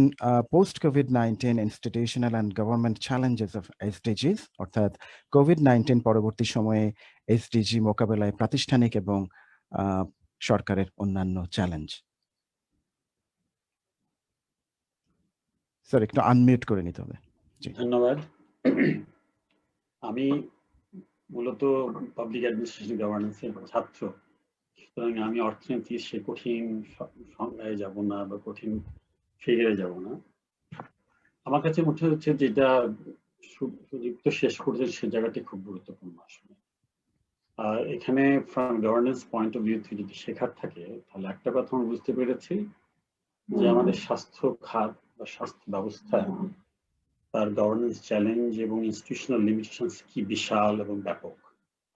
Speaker 1: post COVID-19 institutional and government challenges of এসডিজিস, অর্থাৎ কোভিড-19 পরবর্তী সময়ে এসডিজি মোকাবেলায় প্রাতিষ্ঠানিক এবং সরকারের অন্যান্য চ্যালেঞ্জ। স্যার একটু আনমিউট করে নিতে হবে।
Speaker 7: ধন্যবাদ। আমি মূলত পাবলিক অ্যাডমিনিস্ট্রেশন গভর্নেন্সের ছাত্র, সুতরাং আমি অর্থনীতির সে কঠিন সংজ্ঞায় যাব না বা কঠিন ফিগারে যাব না। আমার কাছে মনে হচ্ছে যেটা সুযুক্ত শেষ করেছে সে জায়গাটি খুব গুরুত্বপূর্ণ আসলে। আর এখানে from governance point of view থেকে যদি শেখার থাকে, তাহলে একটা কথা আমরা বুঝতে পেরেছি যে আমাদের স্বাস্থ্য খাত বা স্বাস্থ্য ব্যবস্থা তার গভর্নেন্স চ্যালেঞ্জ এবং ইনস্টিটিউশনাল লিমিটেশনস কি বিশাল এবং ব্যাপক।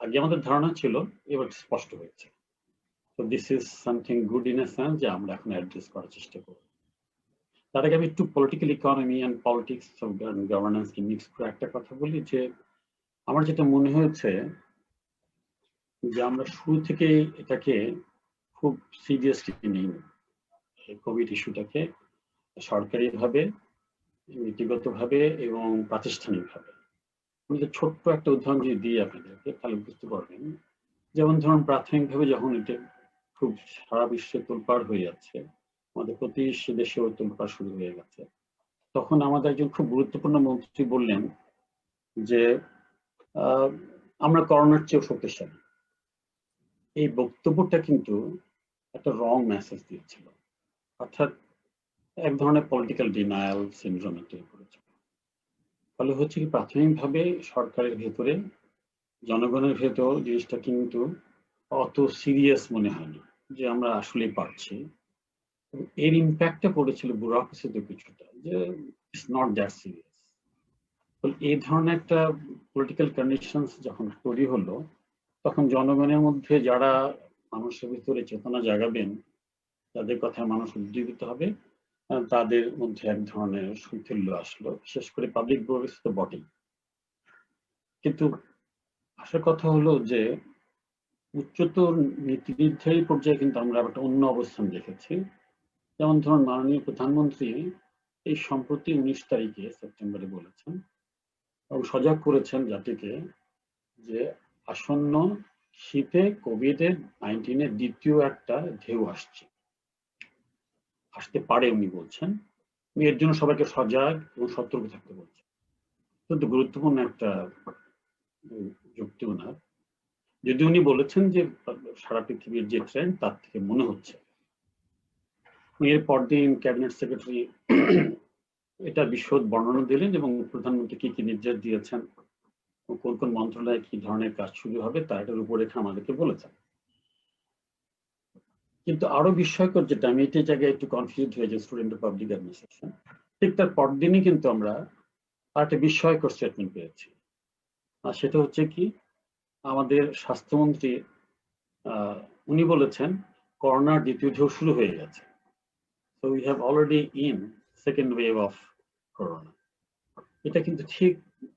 Speaker 7: আগে আমাদের ধারণা ছিল, এবার স্পষ্ট হয়েছে। তো this is something good in a sense যে আমরা এখন অ্যাড্রেস করার চেষ্টা করব। তার আগে আমি একটু political economy and politics of গভর্নেন্সকে মিক্স করে একটা কথা বলি যে আমার যেটা মনে হয়েছে যে আমরা শুরু থেকে এটাকে খুব সিরিয়াসলি নিই, কোভিড ইস্যুটাকে সরকারিভাবে, নীতিগতভাবে এবং প্রাতিষ্ঠানিকভাবে। আমি যে ছোট্ট একটা উদাহরণ যদি দিই আপনাদেরকে তাহলে বুঝতে পারবেন। যেমন ধরুন প্রাথমিকভাবে যখন এটা খুব সারা বিশ্বে তোলপাড় হয়ে যাচ্ছে, আমাদের প্রতিবেশী দেশেও তোলপাড় শুরু হয়ে গেছে, তখন আমাদের একজন খুব গুরুত্বপূর্ণ মন্ত্রী বললেন যে আমরা করোনার চেয়েও শক্তিশালী। এই বক্তব্যটা কিন্তু একটা রং মেসেজ দিয়েছিল, অর্থাৎ এক ধরনের পলিটিক্যাল ডিনায়াল সিনড্রোম তৈরি করেছে। ফলে হচ্ছে কি প্রাথমিকভাবে সরকারের ভেতরে জনগণের ভেতর জিনিসটা কিন্তু অত সিরিয়াস মনে হয়নি যে আমরা আসলেই পারছি। এর ইম্প্যাক্টটা পড়েছিল ব্যুরোক্রেসিতে কিছুটা, যে ইটস নট দ্যাট সিরিয়াস। এই ধরনের একটা পলিটিক্যাল কন্ডিশনস যখন তৈরি হলো, তখন জনগণের মধ্যে যারা মানুষের ভিতরে চেতনা জাগাবেন, যাদের কথায় মানুষ উদ্দীপিত হবে, তাদের মধ্যে এক ধরনের শৈথিল্য আসলো, বিশেষ করে পাবলিক ব্যুরোক্রেসি তো বটেই। কিন্তু আসল কথা হলো যে উচ্চতর নীতি নির্ধারী পর্যায়ে কিন্তু আমরা একটা অন্য অবস্থান দেখেছি। যেমন ধরুন মাননীয় প্রধানমন্ত্রী এই সম্প্রতি 19 তারিখে সেপ্টেম্বরে বলেছেন এবং সজাগ করেছেন জাতিকে যে আসন্ন শীতে কোভিড-19 দ্বিতীয় একটা ঢেউ আসতে পারে উনি বলছেন। এর জন্য সবাইকে সজাগ এবং সতর্ক থাকতে বলছেন। কিন্তু গুরুত্বপূর্ণ একটা যুক্তি ওনার। যদি উনি বলেছেন যে সারা পৃথিবীর যে ট্রেন্ড তার থেকে মনে হচ্ছে। এর পরদিন ক্যাবিনেট সেক্রেটারি এটা বিশদ বর্ণনা দিলেন এবং প্রধানমন্ত্রী কি কি নির্দেশ দিয়েছেন, কোন কোন মন্ত্রণালয়ে কি ধরনের কাজ শুরু হবে তার একটা রূপরেখা আমাদেরকে বলেছেন। কিন্তু আরো বিস্ময়কর যেটা, আমি এই জায়গায় একটু কনফিউজ হয়ে যাই স্টুডেন্ট অফ পাবলিক অ্যাডমিনিস্ট্রেশন, ঠিক তার পরদিনই কিন্তু আমরা একটা বিস্ময়কর স্টেটমেন্ট পেয়েছি। আর সেটা হচ্ছে কি, আমাদের স্বাস্থ্যমন্ত্রী উনি বলেছেন করোনার দ্বিতীয় ঢেউ শুরু হয়ে গেছে। So we have already in second wave of corona. এটা কিন্তু ঠিক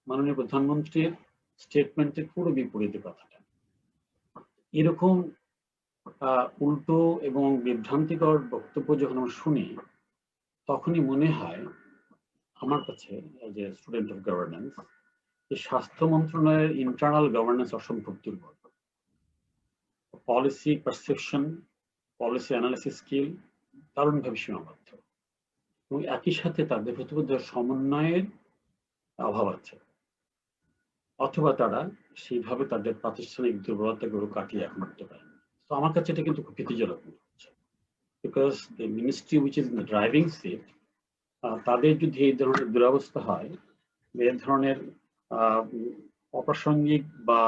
Speaker 7: মাননীয় প্রধানমন্ত্রীর স্টেটমেন্টের পুরো বিপরীতে কথাটা। এরকম উল্টো এবং বিভ্রান্তিকর বক্তব্য যখন আমরা শুনি, তখনই মনে হয় আমার কাছে যে স্টুডেন্ট অফ গভর্নেন্স, যে স্বাস্থ্য মন্ত্রণালয়ের ইন্টারনাল গভর্নেন্স অসম্ভব দুর্বল। Policy perception, policy analysis skill দারুণভাবে সীমাবদ্ধ, এবং একই সাথে তাদের প্রতিবদ্ধ সমন্বয়ের অভাব আছে, অথবা তারা সেইভাবে তাদের প্রাতিষ্ঠানিক দুর্বলতাগুলো কাটিয়ে এখন করতে পারেন। তো আমার কাছে এটা কিন্তু খুব ভীতিজনক মনে হচ্ছে, because the ministry which is in the driving seat, তাদের যদি এই ধরনের দুরবস্থা হয়, এ ধরনের অপ্রাসঙ্গিক বা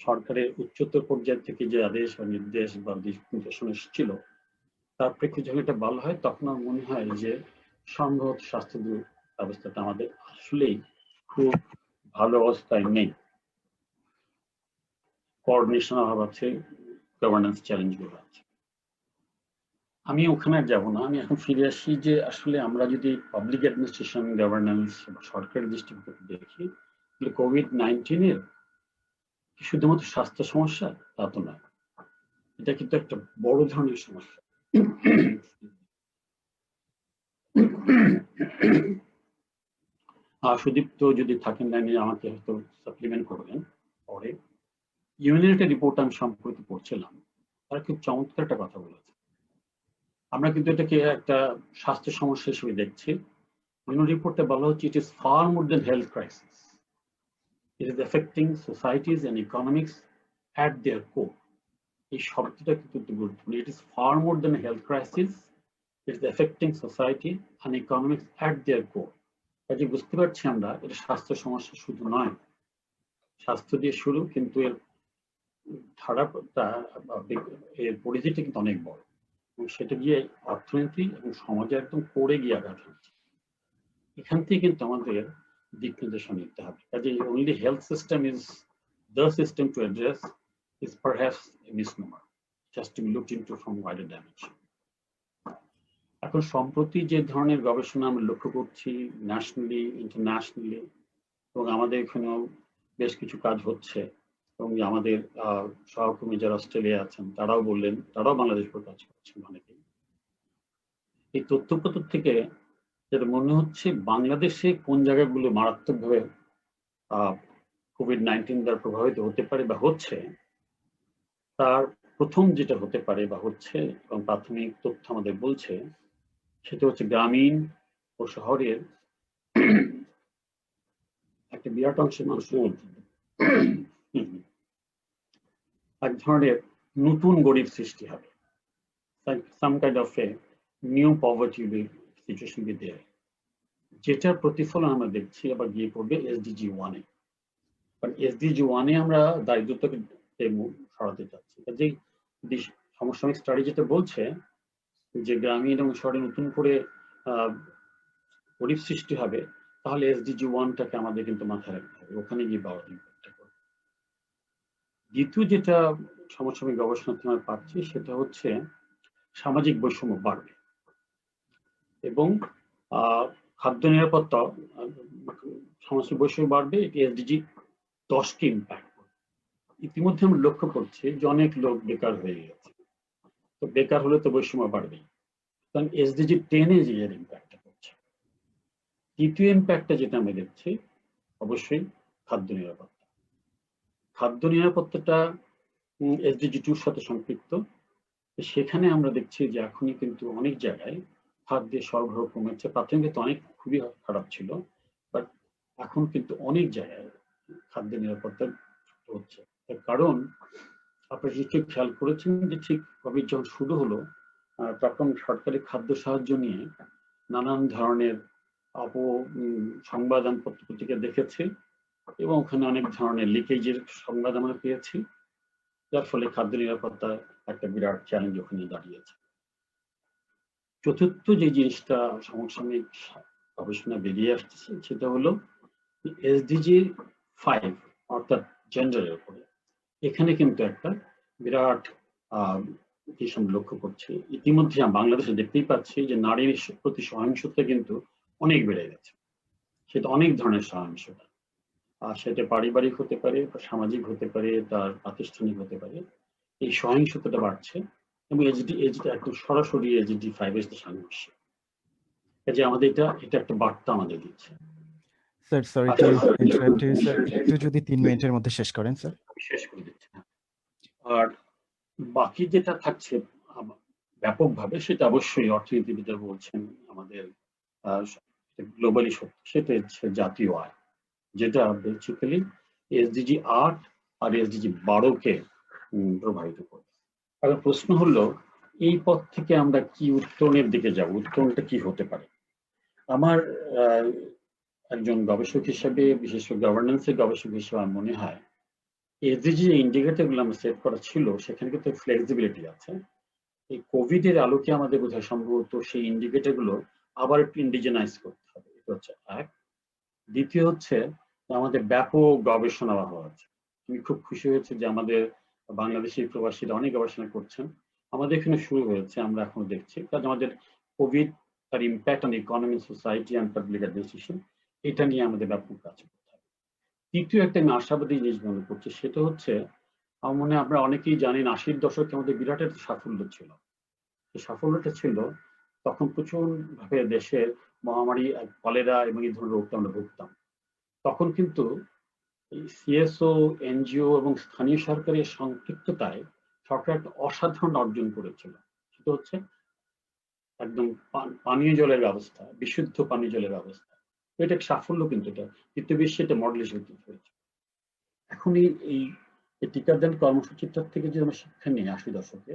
Speaker 7: সরকারের উচ্চতর পর্যায় থেকে যে আদেশ বা নির্দেশ বা নির্দেশনা এসেছিল তার প্রেক্ষিতে যখন এটা ভালো হয়, তখন আমার মনে হয় যে সম্ভবত স্বাস্থ্য ব্যবস্থাটা আমাদের আসলেই খুব ভালো অবস্থায় নেই। কোঅর্ডিনেশন অভাব আছে, গভর্নেন্স চ্যালেঞ্জগুলো আছে। আমি ওখানে যাব না, আমি এখন ফিরে আসি যে আসলে আমরা যদি পাবলিক অ্যাডমিনিস্ট্রেশন গভর্নেন্স সরকারের দৃষ্টিভঙ্গি দেখি, তাহলে কোভিড-19 শুধুমাত্র স্বাস্থ্য সমস্যা তা তো নয়, এটা কিন্তু একটা বড় ধরনের সমস্যা। সুদীপ্ত যদি থাকেন লাইনে আমাকে হয়তো সাপ্লিমেন্ট করবেন পরে। ইউএনের একটা রিপোর্ট আমি সম্প্রতি পড়ছিলাম, তারা খুব চমৎকার একটা কথা বলেছে। আমরা কিন্তু এটাকে একটা স্বাস্থ্য সমস্যা হিসেবে দেখছি। ইউএন রিপোর্টে বলা হচ্ছে it is far more than health crisis, it is affecting societies and economics at their core. এই শব্দটা কিন্তু গুরুত্বপূর্ণ। It is far more than health crisis, it is affecting society and economics at their core. কাজে বুঝতে পারছি আমরা এটা স্বাস্থ্য সমস্যা শুধু নয়, স্বাস্থ্য দিয়ে শুরু, কিন্তু এর ধারাটা এর পরিধিটা কিন্তু অনেক বড়, এবং সেটা গিয়ে অর্থনীতি এবং সমাজে একদম পড়ে গিয়ে আঘাত হচ্ছে। এখান থেকে কিন্তু আমাদের দিক নির্দেশনা নিতে হবে। কাজে only health system is the system to address is perhaps a misnomer. It has to be looked into from wider dimension. এখন সম্প্রতি যে ধরনের গবেষণা আমরা লক্ষ্য করছি ন্যাশনালি, ইন্টারন্যাশনালি, এবং আমাদের এখানেও বেশ কিছু কাজ হচ্ছে, এবং আমাদের সহকর্মী যারা অস্ট্রেলিয়া আছেন তারাও বললেন, তারাও বাংলাদেশ পর কাজ করছেন অনেকেই। এই তথ্যপত্র থেকে যেটা মনে হচ্ছে বাংলাদেশে কোন জায়গাগুলো মারাত্মকভাবে কোভিড-19 দ্বারা প্রভাবিত হতে পারে বা হচ্ছে, তার প্রথম যেটা হতে পারে বা হচ্ছে এবং প্রাথমিক তথ্য আমাদের বলছে সেটা হচ্ছে গ্রামীণ ও শহরের একটা বিরাট অংশের মানুষের মধ্যে এক ধরনের নতুন গরিব সৃষ্টি হবে। Some kind of a new poverty situation be there, যেটার প্রতিফলন আমরা দেখছি আবার গিয়ে পড়বে SDG 1-এ। কারণ SDG 1-এ আমরা দারিদ্রতাকে সরাতে চাচ্ছি। যে সমসাময়িক স্টাডি যেটা বলছে যে গ্রামীণ এবং শহরে নতুন করে গরিব সৃষ্টি হবে, তাহলে SDG 1-টাকে আমাদের কিন্তু মাথায় রাখতে হবে, ওখানে গিয়ে পাওয়া ইম্প্যাক্টটা করবে। দ্বিতীয় যেটা সমসাময়িক গবেষণা আমরা পাচ্ছি সেটা হচ্ছে সামাজিক বৈষম্য বাড়বে এবং খাদ্য নিরাপত্তা, সামাজিক বৈষম্য বাড়বে, এটি SDG 10-কে ইম্প্যাক্ট করবে। ইতিমধ্যে আমরা লক্ষ্য করছি যে অনেক লোক বেকার হয়ে গেছে, তো বেকার হলে তো বৈষম্য বাড়বেই, কারণ SDG 10-এ যে এর ইম্প্যাক্টটা করছে। তৃতীয় ইম্প্যাক্টটা যেটা আমরা দেখছি অবশ্যই খাদ্য নিরাপত্তা। খাদ্য নিরাপত্তাটা SDG 2-র সাথে সম্পৃক্ত। সেখানে আমরা দেখছি যে এখনই কিন্তু অনেক জায়গায় খাদ্যের সরবরাহ কমেছে। প্রাথমিক তো অনেক খুবই খারাপ ছিল, বাট এখন কিন্তু অনেক জায়গায় খাদ্য নিরাপত্তা হচ্ছে। তার কারণ আপনি নিশ্চয়ই খেয়াল করেছেন যে ঠিক কোভিড যখন শুরু হলো তখন সরকারি খাদ্য সাহায্য নিয়ে নানান ধরনের সংবাদ আমি পত্রিকা দেখেছি এবং ওখানে অনেক ধরনের লিকেজের সংবাদ আমরা পেয়েছি, যার ফলে খাদ্য নিরাপত্তা একটা বিরাট চ্যালেঞ্জ ওখানে দাঁড়িয়েছে। চতুর্থ যে জিনিসটা সমসাময়িক গবেষণা বেরিয়ে আসছে সেটা হলো এসডিজি 5 অর্থাৎ জেন্ডারের উপরে। এখানে কিন্তু একটা বিরাট বিষয় লক্ষ্য করছি। ইতিমধ্যে বাংলাদেশে দেখতেই পাচ্ছি যে নারীর প্রতি সহিংসতা কিন্তু অনেক বেড়ে গেছে। সেটা অনেক ধরনের সহিংসতা, আর সেটা পারিবারিক হতে পারে, সামাজিক হতে পারে, তার প্রাতিষ্ঠানিক হতে পারে। এই সহিংসতাটা বাড়ছে এবং এটা একদম সরাসরি এসডিজি 5 এর সাথে সাংঘর্ষিক। কাজে আমাদের এটা একটা বার্তা আমাদের দিচ্ছে।
Speaker 1: Sir sorry to interrupt you sir, একটু যদি 3 মিনিটের মধ্যে শেষ করেন স্যার।
Speaker 7: শেষ করে দিচ্ছি। আর বাকি যেটা থাকছে ব্যাপকভাবে সেটা অবশ্যই অর্থনীতিবিদরা বলছেন আমাদের গ্লোবালি সত্য, সেটা হচ্ছে জাতীয় আয়, যেটা বেসিক্যালি এসডিজি 8 আর এসডিজি 12-কে প্রভাবিত করে। এখন প্রশ্ন হলো এই পথ থেকে আমরা কি উত্তরণের দিকে যাব, উত্তরণটা কি হতে পারে? আমার একজন গবেষক হিসেবে, বিশেষ করে গভর্নেন্সের গবেষক হিসেবে আমার মনে হয় এসডিজি যে ইন্ডিকেটর গুলো আমরা সেট করা ছিল সেখানে কিন্তু ফ্লেক্সিবিলিটি আছে। এই কোভিড এর আলোকে আমাদের বোধহয় সম্ভবত সেই ইন্ডিকেটর গুলো আবার একটু ইন্ডিজেনাইজ করতে হবে, এটা হচ্ছে এক। দ্বিতীয় হচ্ছে আমাদের ব্যাপক গবেষণা হওয়া আছে। আমি খুব খুশি হয়েছে যে আমাদের বাংলাদেশি প্রবাসীরা অনেক গবেষণা করছেন। আমাদের এখানে শুরু হয়েছে, আমরা এখন দেখছি, কারণ আমাদের কোভিড তার impact on economy, society and public administration, এটা নিয়ে আমাদের ব্যাপক কাজ করতে হবে। তৃতীয় একটা আমি আশাবাদী জিনিস মনে করছি, সেটা হচ্ছে আমার মনে হয় আপনারা অনেকেই জানেন 80-র দশকে আমাদের বিরাট একটা সাফল্য ছিল। এই সাফল্যটা ছিল তখন প্রচুর ভাবে দেশের মহামারী, কলেরা এবং এই ধরনের রোগটা আমরা ভুগতাম। তখন কিন্তু সিএসও, এনজিও এবং স্থানীয় সরকারের সম্পৃক্ততায় সরকার একটা অসাধারণ অর্জন করেছিল। সেটা হচ্ছে একদম পানীয় জলের ব্যবস্থা, বিশুদ্ধ পানীয় জলের ব্যবস্থা। এটা একটা সাফল্য, কিন্তু এটা তৃতীয় বিশ্বে এটা মডেল হিসেবে হয়েছে। এখন এই টিকাদান কর্মসূচিটার থেকে যদি আমরা শিক্ষা নিই 80 দশকে,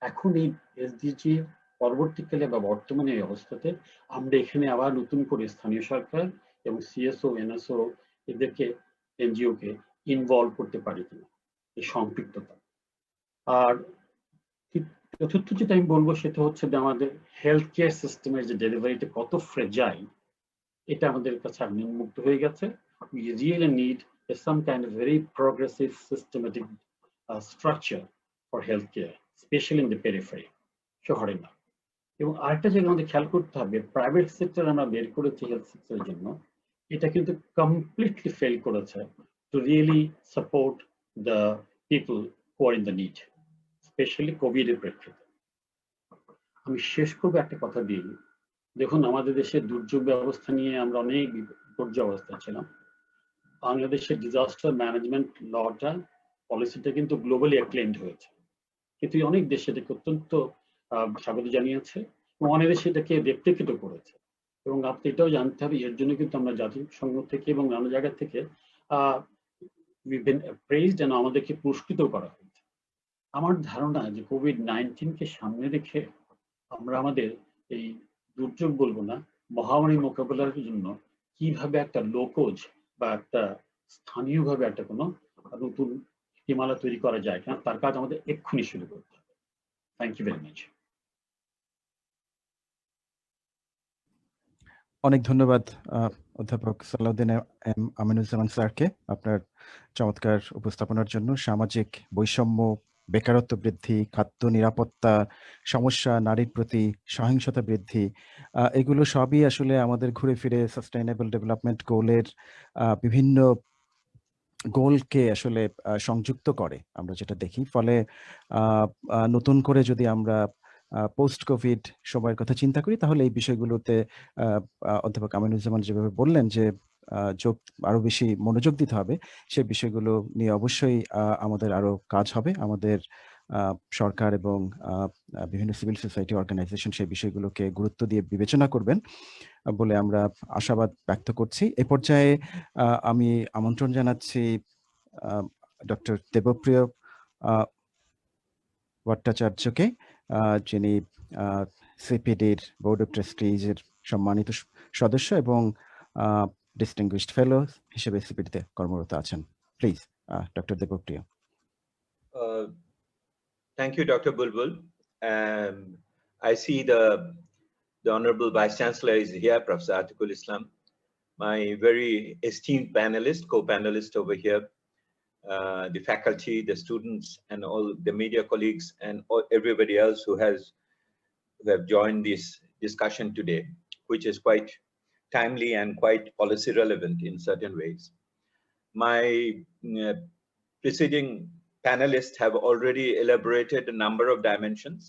Speaker 7: এখন এই এসডিজি পরবর্তীকালে বা বর্তমানে এই অবস্থাতে আমরা এখানে আবার নতুন করে স্থানীয় সরকার এবং সিএসও, এনএসও এদেরকে, এনজিও কে ইনভলভ করতে পারি কিনা, এই সম্পৃক্ততা। আর চতুর্থ যেটা আমি বলবো সেটা হচ্ছে যে আমাদের হেলথ কেয়ার সিস্টেমের যে ডেলিভারিটা কত ফ্রেজাইল, এটা আমাদের কাছে উন্মুক্ত হয়ে গেছে। We really need some kind of very progressive systematic structure for healthcare, especially in the periphery, শহরে না। এবং আরেকটা জায়গা আমাদের খেয়াল করতে হবে, প্রাইভেট সেক্টর আমরা বের করেছি হেলথ সেক্টরের জন্য, এটা কিন্তু কমপ্লিটলি ফেল করেছে to really support the people who are in the need, specially covid এর প্রেক্ষিতে। আমি শেষ করবো একটা কথা দিয়ে। দেখুন, আমাদের দেশের দুর্যোগ ব্যবস্থা নিয়ে আমরা অনেক বিপর্যয় অবস্থায় ছিলাম। বাংলাদেশের ডিজাস্টার ম্যানেজমেন্ট লটা, পলিসিটা কিন্তু গ্লোবালি অ্যাক্লেইমড হয়েছে, কিন্তু অনেক দেশ এটাকে অত্যন্ত স্বাগত জানিয়েছে এবং অনেক দেশ এটাকে রেপ্লিকেটও করেছে। এবং আপনি এটাও জানতে হবে, এর জন্য কিন্তু আমরা জাতিসংঘ থেকে এবং নানা জায়গা থেকে আমাদেরকে পুরস্কৃত করা হয়েছে। আমার ধারণা যে কোভিড-19 সামনে রেখে আমরা আমাদের এই দুর্যোগ বলবো না, মহামারী মোকাবেলার জন্য কিভাবে একটা লোকজ বা একটা স্থানীয়ভাবে একটা কোনো নতুন নীতিমালা তৈরি করা যায় কিনা, তার কাজ আমাদের এক্ষুনি শুরু করতে হবে। Thank you very much.
Speaker 1: অনেক ধন্যবাদ অধ্যাপক সালাউদ্দিন এম আমিনুজ্জামান স্যারকে আপনার চমৎকার উপস্থাপনার জন্য। সামাজিক বৈষম্য, বেকারত্ব বৃদ্ধি, খাদ্য নিরাপত্তা সমস্যা, নারীর প্রতি সহিংসতা বৃদ্ধি, এগুলো সবই আসলে আমাদের ঘুরে ফিরে সাস্টেইনেবল ডেভেলপমেন্ট গোলের বিভিন্ন গোলকে আসলে সংযুক্ত করে আমরা যেটা দেখি। ফলে নতুন করে যদি আমরা পোস্ট কোভিড সময়ের কথা চিন্তা করি, তাহলে এই বিষয়গুলোতে অধ্যাপক আমিনুজ্জামান যেভাবে বললেন যে আরো বেশি মনোযোগ দিতে হবে, সেই বিষয়গুলো নিয়ে অবশ্যই আমাদের আরো কাজ হবে। আমাদের সরকার এবং বিভিন্ন সিভিল সোসাইটি অর্গানাইজেশন সেই বিষয়গুলোকে গুরুত্ব দিয়ে বিবেচনা করবেন বলে আমরা আশাবাদ ব্যক্ত করছি। এ পর্যায়ে আমি আমন্ত্রণ জানাচ্ছি ডক্টর দেবপ্রিয় ভট্টাচার্যকে, যিনি সিপিডির বোর্ড অফ ট্রাস্টিজের সম্মানিত সদস্য এবং ডিস্টিংগুইশড ফেলো হিসেবে সিপিডিতে কর্মরত আছেন। Please, doctor Debapriya.
Speaker 8: Thank you, Dr. Bulbul. I see the Honorable Vice Chancellor is here, Professor Atikul Islam, my very esteemed panelist, co-panelist over here, the faculty, the students, and all the media colleagues, and everybody else who have joined this discussion today, which is quite timely and quite policy relevant in certain ways. My preceding panelists have already elaborated a number of dimensions,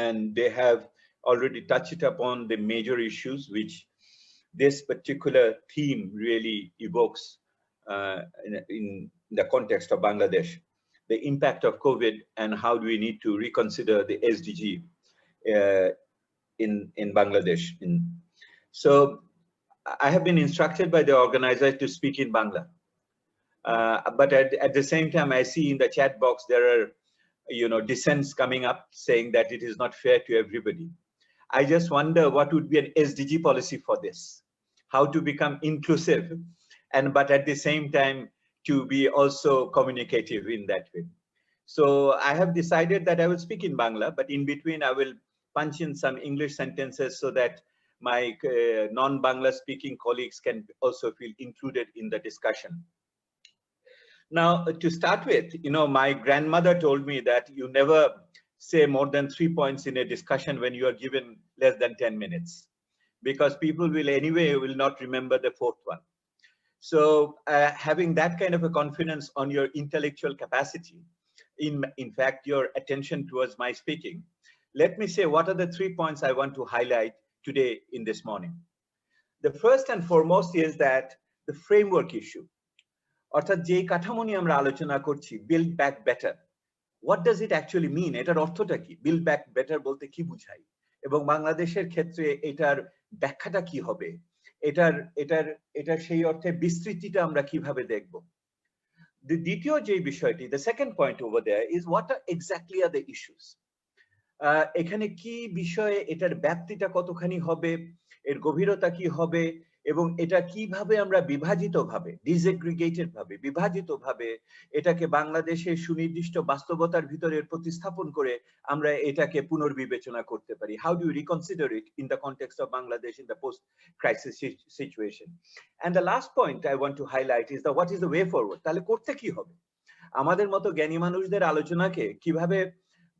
Speaker 8: and they have already touched upon the major issues which this particular theme really evokes in the context of Bangladesh, the impact of COVID and how do we need to reconsider the SDG in Bangladesh. So I have been instructed by the organizer to speak in Bangla. But at the same time, I see in the chat box there are, dissents coming up saying that it is not fair to everybody. I just wonder what would be an SDG policy for this, how to become inclusive, but at the same time to be also communicative in that way. So I have decided that I will speak in Bangla, but in between I will punch in some English sentences so that my non-Bangla speaking colleagues can also feel included in the discussion. Now, to start with, my grandmother told me that you never say more than 3 points in a discussion when you are given less than 10 minutes, because people will not remember the fourth one. So having that kind of a confidence on your intellectual capacity, in fact, your attention towards my speaking, let me say what are the 3 points I want to highlight today in this morning. The first and foremost is that the framework issue. অর্থাৎ যে কাঠামো নিয়ে আমরা আলোচনা করছি, build back better, what does it actually mean? এটার অর্থটা কি? বিল্ড ব্যাক বেটার বলতে কি বুঝায় এবং বাংলাদেশের ক্ষেত্রে এটার ব্যাখ্যাটা কি হবে, এটার সেই অর্থে বিস্তৃতিটা আমরা কিভাবে দেখব। দ্বিতীয় যে বিষয়টি, the second point over there is what are exactly are the issues. এখানে কি বিষয়ে, এটার ব্যাপ্তিটা কতখানি হবে, এর গভীরতা কি হবে, এবং এটা কিভাবে আমরা বিভাজিতভাবে এটাকে বাংলাদেশের সুনির্দিষ্ট বাস্তবতার ভিতরে প্রতিস্থাপন করে আমরা এটাকে পুনর্বিবেচনা করতে পারি। How do you reconsider it in the context of Bangladesh in the post crisis situation. And the last point I want to highlight is the what is the way forward. তাহলে করতে কি হবে? আমাদের মতো জ্ঞানী মানুষদের আলোচনাকে কিভাবে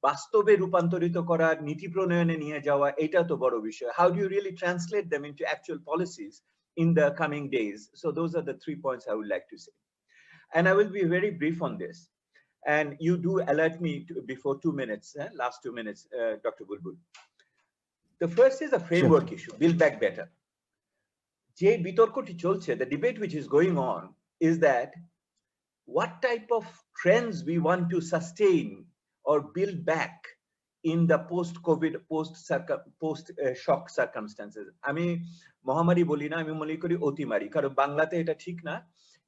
Speaker 8: বাস্তবে রূপান্তরিত করা, নীতি প্রণয়নে নিয়ে যাওয়া, এটা তো বড় বিষয়। How do you really translate them into actual policies in the coming days? So those are the 3 points I would like to say, and I will be very brief on this, and you do alert me before 2 minutes, last 2 minutes, Dr. Bulbul. The first is a framework issue, build back better. Je bitorkoti cholche, the debate which is going on is that what type of trends we want to sustain or build back in the post-COVID, post-shock circumstances. আমি মহামারী বলি না, আমি মনে করি অতিমারি, কারণ বাংলাতে এটা ঠিক না,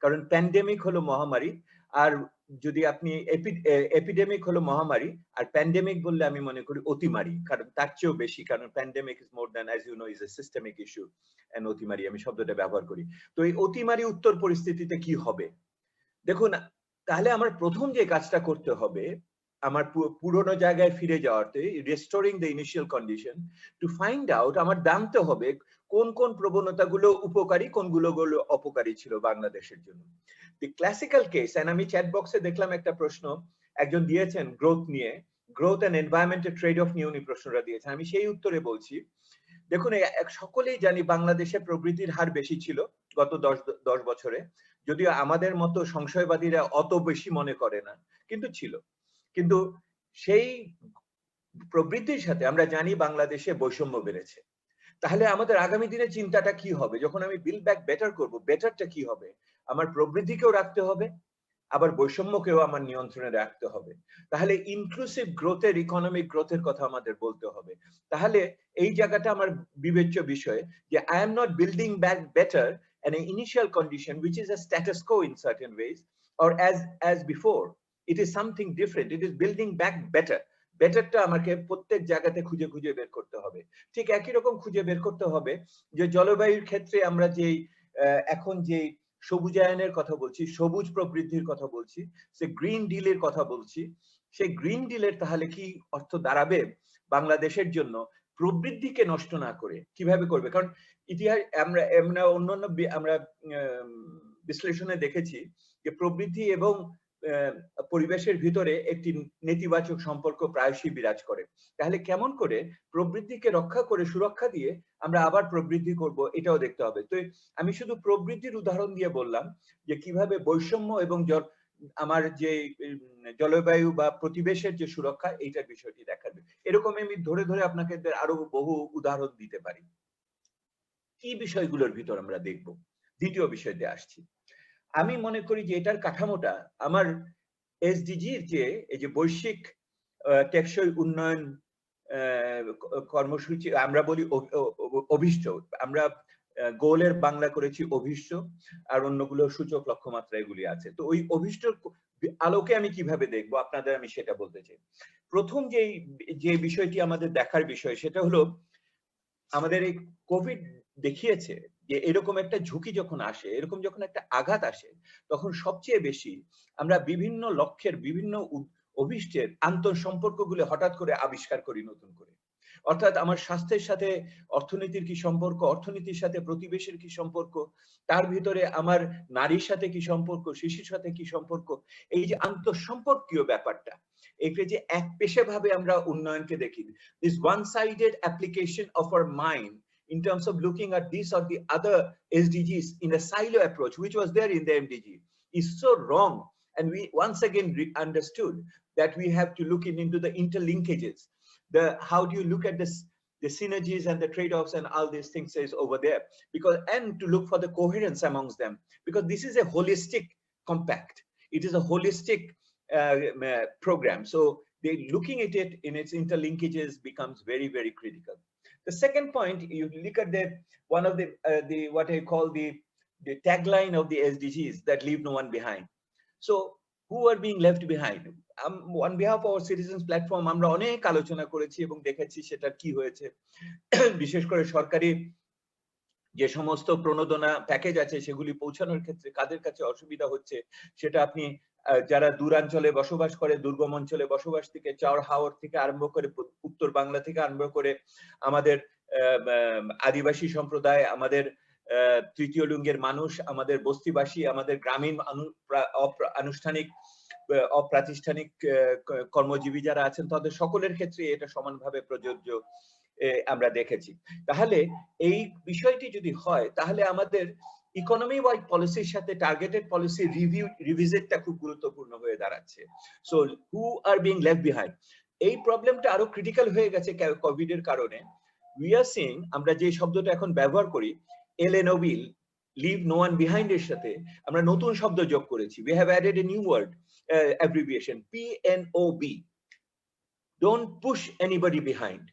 Speaker 8: কারণ প্যান্ডেমিক হলো মহামারী, আর যদি আপনি এপিডেমিক হলো মহামারী, আর প্যান্ডেমিক বললে আমি মনে করি অতিমারি, কারণ তার চেয়েও বেশি, কারণ pandemic is more than, as you know, is a systemic issue, and অতিমারি আমি শব্দটা ব্যবহার করি। তো এই অতিমারি উত্তর পরিস্থিতিতে কি হবে? দেখুন, তাহলে আমার প্রথম যে কাজটা করতে হবে, আমার পুরনো জায়গায় ফিরে যাওয়াতে, restoring the initial condition, to find out, আমার জানতে হবে কোন কোন প্রবণতাগুলো উপকারী, কোনগুলো অপকারী ছিল বাংলাদেশের জন্য। দি ক্লাসিক্যাল কেস, এন্ড আমি চ্যাট বক্সে দেখলাম একটা প্রশ্ন একজন দিয়েছেন গ্রোথ নিয়ে, গ্রোথ এন্ড এনভায়রনমেন্টের ট্রেড অফ নিয়ে উনি প্রশ্নটা দিয়েছেন। আমি সেই উত্তরে বলছি, দেখুন, সকলেই জানি বাংলাদেশে প্রবৃদ্ধির হার বেশি ছিল গত 10 বছরে, যদিও আমাদের মতো সংশয়বাদীরা অত বেশি মনে করে না, কিন্তু ছিল। কিন্তু সেই প্রবৃদ্ধির সাথে আমরা জানি বাংলাদেশে বৈষম্য বেড়েছে। তাহলে আমাদের আগামী দিনে চিন্তাটা কি হবে? যখন আমি বিল্ড ব্যাক বেটার করব, বেটারটা কি হবে? আমার প্রবৃদ্ধিকেও রাখতে হবে, আবার বৈষম্যকেও আমার নিয়ন্ত্রণে রাখতে হবে। তাহলে ইনক্লুসিভ গ্রোথের, ইকোনমিক গ্রোথের কথা আমাদের বলতে হবে। তাহলে এই জায়গাটা আমার বিবেচ্য বিষয় যে I am not building back better an initial condition which is a status quo in certain ways, or as before. It is something different. It is building back better. বেটারটা আমাকে প্রত্যেক জায়গাতে খুঁজে খুঁজে বের করতে হবে। ঠিক একই রকম খুঁজে বের করতে হবে যে জলবায়ুর ক্ষেত্রে আমরা যে এখন যে সবুজায়নের কথা বলছি, সবুজ প্রবৃদ্ধির কথা বলছি, সে গ্রিন ডিলের কথা বলছি, সেই গ্রিন ডিলের তাহলে কি অর্থ দাঁড়াবে বাংলাদেশের জন্য প্রবৃদ্ধিকে নষ্ট না করে কিভাবে করবে? কারণ ইতিহাস আমরা অন্যান্য আমরা বিশ্লেষণে দেখেছি যে প্রবৃদ্ধি এবং পরিবেশের ভিতরে একটি নেতিবাচক সম্পর্ক প্রায়শই বিরাজ করে। তাহলে কেমন করে প্রবৃদ্ধিকে রক্ষা করে সুরক্ষা দিয়ে আমরা আবার প্রবৃদ্ধি করব, এটাও দেখতে হবে। তো আমি শুধু প্রবৃদ্ধির উদাহরণ দিয়ে বললাম যে কিভাবে বৈষম্য এবং আমার যে জলবায়ু বা প্রতিবেশের যে সুরক্ষা, এইটার বিষয়টি দেখাবে। এরকম আমি ধরে ধরে আপনাকে আরো বহু উদাহরণ দিতে পারি। কি বিষয়গুলোর ভিতর আমরা দেখব? দ্বিতীয় বিষয়তে আসছি। আমি মনে করি যে এটার কাঠামোটা আমার এসডিজির যে এই যে বৈশ্বিক টেকসই উন্নয়ন কর্মসূচি, আমরা বলি অভিষ্ট, আমরা গোলের বাংলা করেছি অভিষ্ট, আর অন্যগুলো সূচক লক্ষ্যমাত্রা এগুলি আছে। তো ওই অভিষ্ট আলোকে আমি কিভাবে দেখবো আপনাদের, আমি সেটা বলতে চাই। প্রথম যে বিষয়টি আমাদের দেখার বিষয় সেটা হলো আমাদের এই কোভিড দেখিয়েছে যে এরকম একটা ঝুঁকি যখন আসে, এরকম যখন একটা আঘাত আসে, তখন সবচেয়ে বেশি আমরা বিভিন্ন লক্ষ্যের বিভিন্ন অভিষ্টের আন্তঃসম্পর্কগুলো হঠাৎ করে আবিষ্কার করি নতুন করে। অর্থাৎ আমার স্বাস্থ্যের সাথে অর্থনীতির কি সম্পর্ক, অর্থনীতির সাথে প্রতিবেশের কি সম্পর্ক, তার ভিতরে আমার নারীর সাথে কি সম্পর্ক, শিশুর সাথে কি সম্পর্ক, এই যে আন্তঃসম্পর্কীয় ব্যাপারটা, এটা যে এক পেশে ভাবে আমরা উন্নয়নকে দেখি, this one-sided application of our mind in terms of looking at this or the other SDGs in a silo approach, which was there in the MDG, is so wrong. And we once again understood that we have to look into the interlinkages. How do you look at this, the synergies and the trade-offs and all these things is over there, because, and to look for the coherence amongst them, because this is a holistic compact. It is a holistic program. So looking at it in its interlinkages becomes very, very critical. The second point, you look at one of the what I call the tagline of the SDGs, that leave no one behind. So who are being left behind? On behalf of our citizens platform, আমরা অনেক আলোচনা করেছি এবং দেখেছি সেটা কি হয়েছে। বিশেষ করে সরকারি যে সমস্ত প্রণোদনা প্যাকেজ আছে সেগুলি পৌঁছানোর ক্ষেত্রে কাদের কাছে অসুবিধা হচ্ছে, সেটা আপনি যারা দূরাঞ্চলে বসবাস করে, দুর্গম অঞ্চলে বসবাস থেকে, চাওর হাওর থেকে আরম্ভ করে, উত্তর বাংলা থেকে আরম্ভ করে, আমাদের আদিবাসী সম্প্রদায়, আমাদের তৃতীয় লিঙ্গের মানুষ, আমাদের বস্তিবাসী, আমাদের গ্রামীণ আনুষ্ঠানিক অপ্রাতিষ্ঠানিক কর্মজীবী যারা আছেন, তাদের সকলের ক্ষেত্রে এটা সমানভাবে প্রযোজ্য আমরা দেখেছি। তাহলে এই বিষয়টি যদি হয়, তাহলে আমাদের ইকোনমি ওয়াইড পলিসির সাথে টার্গেটেড পলিসি রিভিজিটটা খুব গুরুত্বপূর্ণ হয়ে দাঁড়াচ্ছে। So who are being left behind, এই প্রবলেমটা আরো ক্রিটিক্যাল হয়ে গেছে কোভিড এর কারণে। উই আর সিইং, আমরা যে শব্দটা এখন ব্যবহার করি LNOB, leave no one behind এর সাথে আমরা নতুন শব্দ যোগ করেছি। We have added a new word abbreviation, PNOB, don't push anybody behind.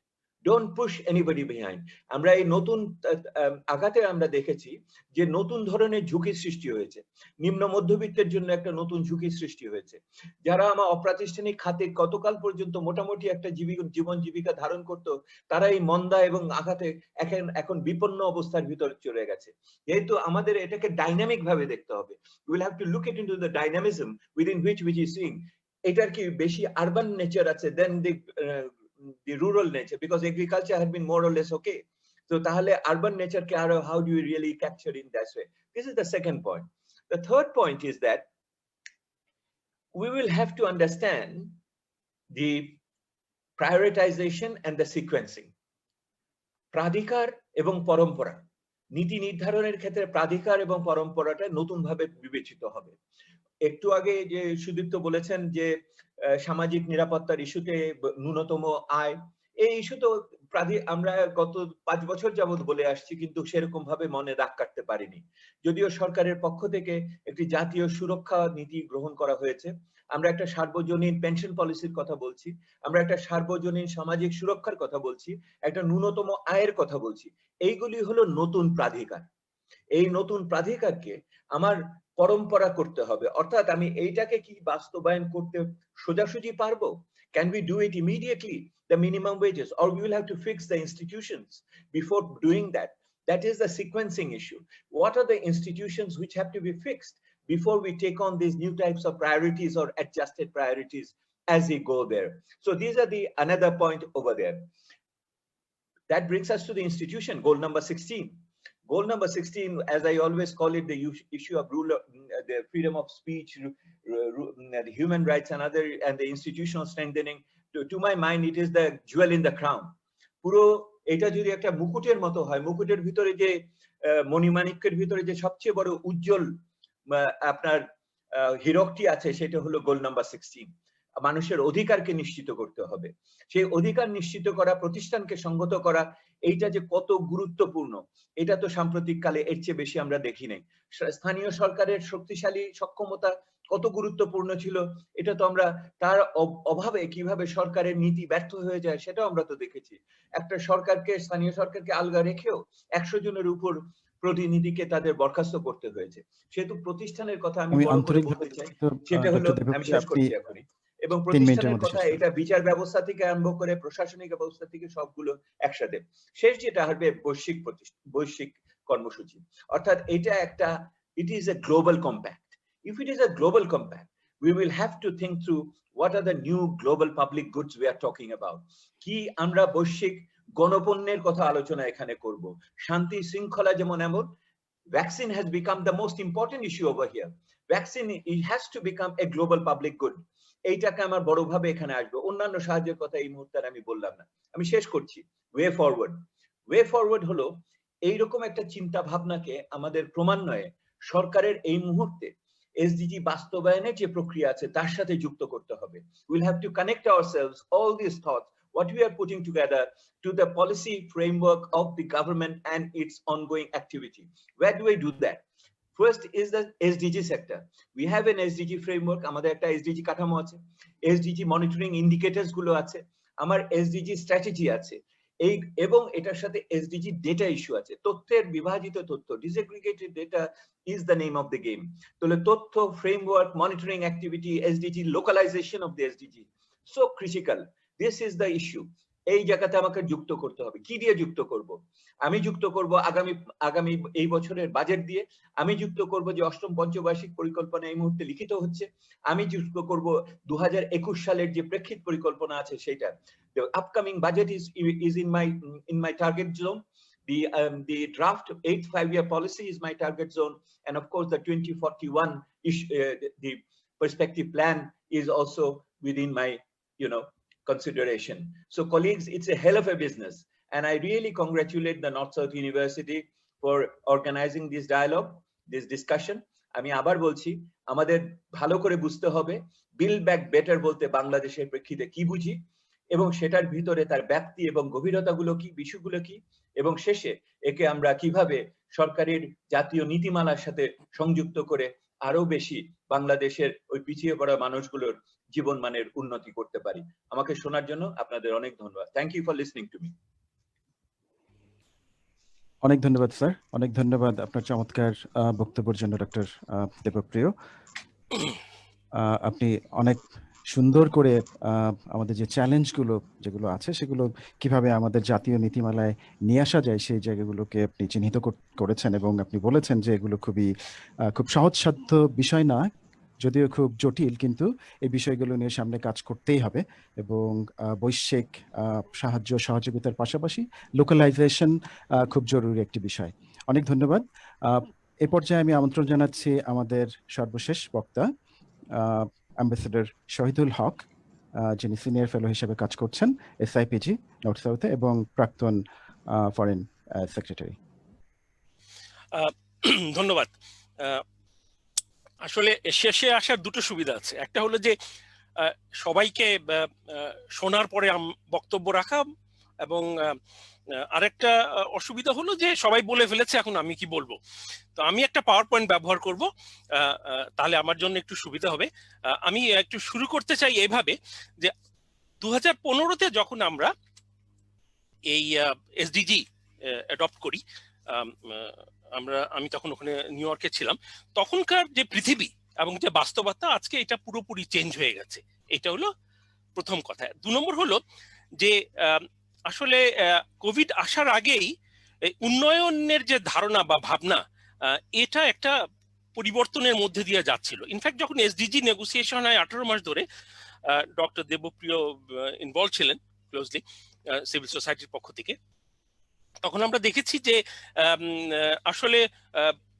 Speaker 8: Don't push anybody behind. আমরা এই নতুন আঘাতে আমরা দেখেছি যে নতুন ধরনের ঝুঁকির সৃষ্টি হয়েছে, নিম্ন মধ্যবিত্তের জন্য একটা নতুন ঝুঁকির সৃষ্টি হয়েছে। যারা আমার অপ্রাতিষ্ঠানিক খাতে গতকাল পর্যন্ত মোটামুটি একটা জীবন জীবিকা ধারণ করত, তারা এই মন্দা এবং আঘাতে এখন বিপন্ন অবস্থার ভিতরে চলে গেছে। যেহেতু আমাদের এটাকে ডাইনামিক ভাবে দেখতে হবে, we will have to look it into the dynamism within which is seeing এটার কি বেশি আরবান নেচার আছে দেন the rural nature, because agriculture had been more or less okay. So tahale urban nature ke aro how do you really capture in that way? This is the second point. The third point is that we will have to understand the prioritization and the sequencing. প্রাধিকার এবং পরম্পরা, নীতি নির্ধারণের ক্ষেত্রে প্রাধিকার এবং পরম্পরাটা নতুন ভাবে বিবেচিত হবে। একটু আগে যে সুদীপ্ত বলেছেন যে সামাজিক নিরাপত্তার ইস্যুতে ন্যূনতম আয়, এই ইস্যু তো আমরা গত 5 বছর যাবত বলে আসছি, কিন্তু সেরকম ভাবে মনে দাগ কাটতে পারিনি। যদিও সরকারের পক্ষ থেকে একটি জাতীয় সুরক্ষা নীতি গ্রহণ করা হয়েছে, আমরা একটা সার্বজনীন পেনশন পলিসির কথা বলছি, আমরা একটা সার্বজনীন সামাজিক সুরক্ষার কথা বলছি, একটা ন্যূনতম আয়ের কথা বলছি। এইগুলি হলো নতুন প্রাধিকার। এই নতুন প্রাধিকারকে আমার পরম্পরা করতে হবে, অর্থাৎ আমি এইটাকে কি বাস্তবায়ন করতে সোজাসুজি পারবো? Can we do it immediately, the minimum wages, or we will have to fix the institutions before doing that? That is the sequencing issue. What are the institutions which have to be fixed before we take on these new types of priorities or adjusted priorities as we go there? So these are the another point over there. That brings us to the institution, goal number 16. Goal number 16, as I always call it, the issue of the freedom of speech, the human rights and the institutional strengthening. To my mind, it is the jewel in the crown. পুরো এটা যদি একটা মুকুটের মতো হয়, মুকুটের ভিতরে যে মণিমাণিক্যের ভিতরে যে সবচেয়ে বড় উজ্জ্বল আপনার হীরকটি আছে, সেটা হলো গোল নাম্বার 16। মানুষের অধিকারকে নিশ্চিত করতে হবে। সেই অধিকার নিশ্চিত করা, প্রতিষ্ঠানকে সংগত করা, এইটা যে কত গুরুত্বপূর্ণ, এটা তো সাম্প্রতিক কালে এর চেয়ে বেশি আমরা দেখি নাই। স্থানীয় সরকারের শক্তিশালী সক্ষমতা কত গুরুত্বপূর্ণ ছিল, এটা তো আমরা তার অভাবে কিভাবে সরকারের নীতি ব্যর্থ হয়ে যায় সেটাও আমরা তো দেখেছি। একটা সরকারকে, স্থানীয় সরকারকে আলগা রেখেও 100 জনের উপর প্রতিনিধিকে তাদের বরখাস্ত করতে হয়েছে। সেহেতু প্রতিষ্ঠানের কথা আমি বড় করে বলতে চাই, সেটা হলো, আমি শেষ করছি এখনই, এবং প্রতিষ্ঠানের কথা এটা বিচার ব্যবস্থা থেকে আরম্ভ করে প্রশাসনিক ব্যবস্থা থেকে সবগুলো একসাথে। শেষ যেটা হবে বৈশ্বিক কর্মসূচি, অর্থাৎ এটা একটা, it is a global compact. If it is a global compact, we will have to think through what are the new global public goods we are talking about. কি আমরা বৈশ্বিক গণপণ্যের কথা আলোচনা এখানে করব। শান্তি শৃঙ্খলা যেমন এমন, vaccine has become the most important issue over here. Vaccine, it has to become a global public good. এইটাকে আমার বড়ভাবে এখানে আসবে। অন্যান্য সাহায্যের কথা এই মুহূর্তে আমি বললাম না। আমি শেষ করছি। ওয়ে ফরওয়ার্ড হলো এইরকম একটা চিন্তা ভাবনাকে আমাদের ক্রমান্বয়ে সরকারের এই মুহূর্তে এসডিজি বাস্তবায়নের যে প্রক্রিয়া আছে তার সাথে যুক্ত করতে হবে। We'll have to connect ourselves, all these thoughts, what we are putting together, to the policy framework of the government and its ongoing activity. Where do I do that? First is the SDG sector. We have an SDG framework, আমাদের একটা SDG কাঠামো আছে, SDG monitoring indicators গুলো আছে, আমার SDG strategy আছে, এই এবং এটার সাথে SDG data issue আছে। তথ্যের বিভাজিত তথ্য, disaggregated data is the name of the game. তাহলে তথ্য, framework, monitoring activity, SDG, localization of the SDG, so critical. This is the issue. এই জায়গাতে আমাকে যুক্ত করতে হবে। কি দিয়ে যুক্ত করব? আমি যুক্ত করব আগামী এই বছরের বাজেট দিয়ে, আমি যুক্ত করব যে ৮ম পঞ্চবার্ষিক পরিকল্পনা এই মুহূর্তে লিখিত হচ্ছে, আমি যুক্ত করব 2021 সালের যে প্রেক্ষিত পরিকল্পনা আছে সেটা। The upcoming budget is in my target zone. The draft 8th 5-year policy is my target zone, and of course the 2041 the perspective plan is also within my consideration. So colleagues, it's a hell of a business, and I really congratulate the North-South University for organizing this dialogue, this discussion. আমি আবার বলছি, আমাদের ভালো করে বুঝতে হবে build back better বলতে বাংলাদেশের প্রেক্ষিতে কি বুঝি, এবং সেটার ভিতরে তার ব্যাপ্তি এবং গভীরতাগুলো কি, বিষয়গুলো কি, এবং শেষে একে আমরা কিভাবে সরকারের জাতীয় নীতিমালার সাথে সংযুক্ত করে আরো বেশি বাংলাদেশের ওই পিছিয়ে পড়া মানুষগুলোর জীবনমানের উন্নতি করতে পারি। আমাকে শোনার জন্য আপনাদের অনেক ধন্যবাদ। Thank you for listening to me.
Speaker 1: অনেক ধন্যবাদ স্যার, অনেক ধন্যবাদ আপনার চমৎকার বক্তব্যের জন্য ডক্টর দেবপ্রিয়। আপনি অনেক সুন্দর করে আমাদের যে চ্যালেঞ্জগুলো যেগুলো আছে সেগুলো কিভাবে আমাদের জাতীয় নীতিমালায় নিয়ে আসা যায় সেই জায়গাগুলোকে আপনি চিহ্নিত করেছেন, এবং আপনি বলেছেন যে এগুলো খুব সহজসাধ্য বিষয় না, যদিও খুব জটিল, কিন্তু এই বিষয়গুলো নিয়ে সামনে কাজ করতেই হবে, এবং বৈশ্বিক সাহায্য সহযোগিতার পাশাপাশি লোকালাইজেশন খুব জরুরি একটি বিষয়। অনেক ধন্যবাদ। এ পর্যায়ে আমি আমন্ত্রণ জানাচ্ছি আমাদের সর্বশেষ বক্তা অ্যাম্বাসেডর শহীদুল হক, যিনি সিনিয়র ফেলো হিসেবে কাজ করছেন এসআইপিজি নর্থ সাউথে এবং প্রাক্তন ফরেন সেক্রেটারি।
Speaker 9: ধন্যবাদ। আসলে শেষে আসার দুটো সুবিধা আছে, একটা হলো যে সবাইকে শোনার পরে বক্তব্য রাখা, এবং আরেকটা অসুবিধা হলো যে সবাই বলে ফেলেছে, এখন আমি কি বলবো। তো আমি একটা পাওয়ার পয়েন্ট ব্যবহার করব, তাহলে আমার জন্য একটু সুবিধা হবে। আমি একটু শুরু করতে চাই এইভাবে যে 2015-তে যখন আমরা এই এসডিজি অ্যাডপ্ট করি, আমি তখন ওখানে নিউ ইয়র্কে ছিলাম, তখনকার যে পৃথিবী এবং যে বাস্তবতা আজকে এটা পুরোপুরি চেঞ্জ হয়ে গেছে। এটা হলো প্রথম কথা। 2 নম্বর হলো যে আসলে কোভিড আসার আগেই উন্নয়নের যে ধারণা বা ভাবনা এটা একটা পরিবর্তনের মধ্যে দিয়ে যাচ্ছিল। ইনফ্যাক্ট যখন এসডিজি নেগোসিয়েশন হয় 18 মাস ধরে, ডক্টর দেবপ্রিয় ইনভলভ ছিলেন ক্লোজলি সিভিল সোসাইটির পক্ষ থেকে, তখন আমরা দেখেছি যে আসলে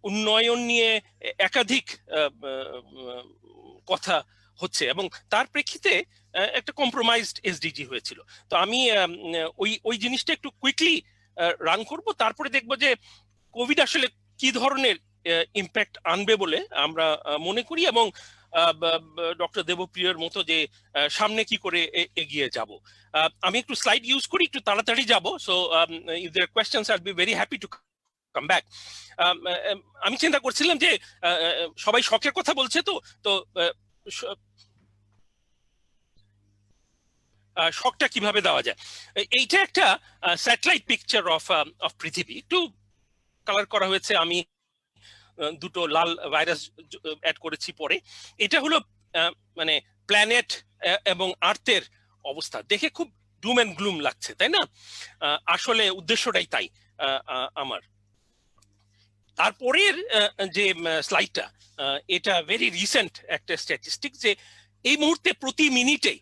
Speaker 9: উন্নয়ন নিয়ে একাধিক কথা হচ্ছে এবং তার প্রেক্ষিতে একটা কম্প্রোমাইজড এসডিজি হয়েছিল। তো আমি ওই জিনিসটা একটু কুইকলি রান করব, তারপরে দেখবো যে কোভিড আসলে কি ধরনের ইম্প্যাক্ট আনবে বলে আমরা মনে করি এবং ডক্টর দেবপ্রিয়র মতো যে সামনে কি করে এগিয়ে যাব। আমি একটু স্লাইড ইউজ করি, একটু তাড়াতাড়ি যাব। So if there are questions I will be very happy to come back. আমি চিন্তা করছিলাম যে সবাই শখের কথা বলছে, তো শখটা কিভাবে দেওয়া যায়। এইটা একটা স্যাটেলাইট পিকচার অফ পৃথিবী, একটু কালার করা হয়েছে, আমি দুটো লাল ভাইরাস অ্যাড করেছি পরে। এটা হলো মানে প্ল্যানেট এবং আর্থের অবস্থা। দেখে খুব ডুম এন্ড গ্লুম লাগছে, তাই না? আসলে উদ্দেশ্যটাই তাই আমার। তারপরের যে স্লাইডটা, এটা ভেরি রিসেন্ট একটা স্ট্যাটিস্টিক যে এই মুহূর্তে প্রতি মিনিটে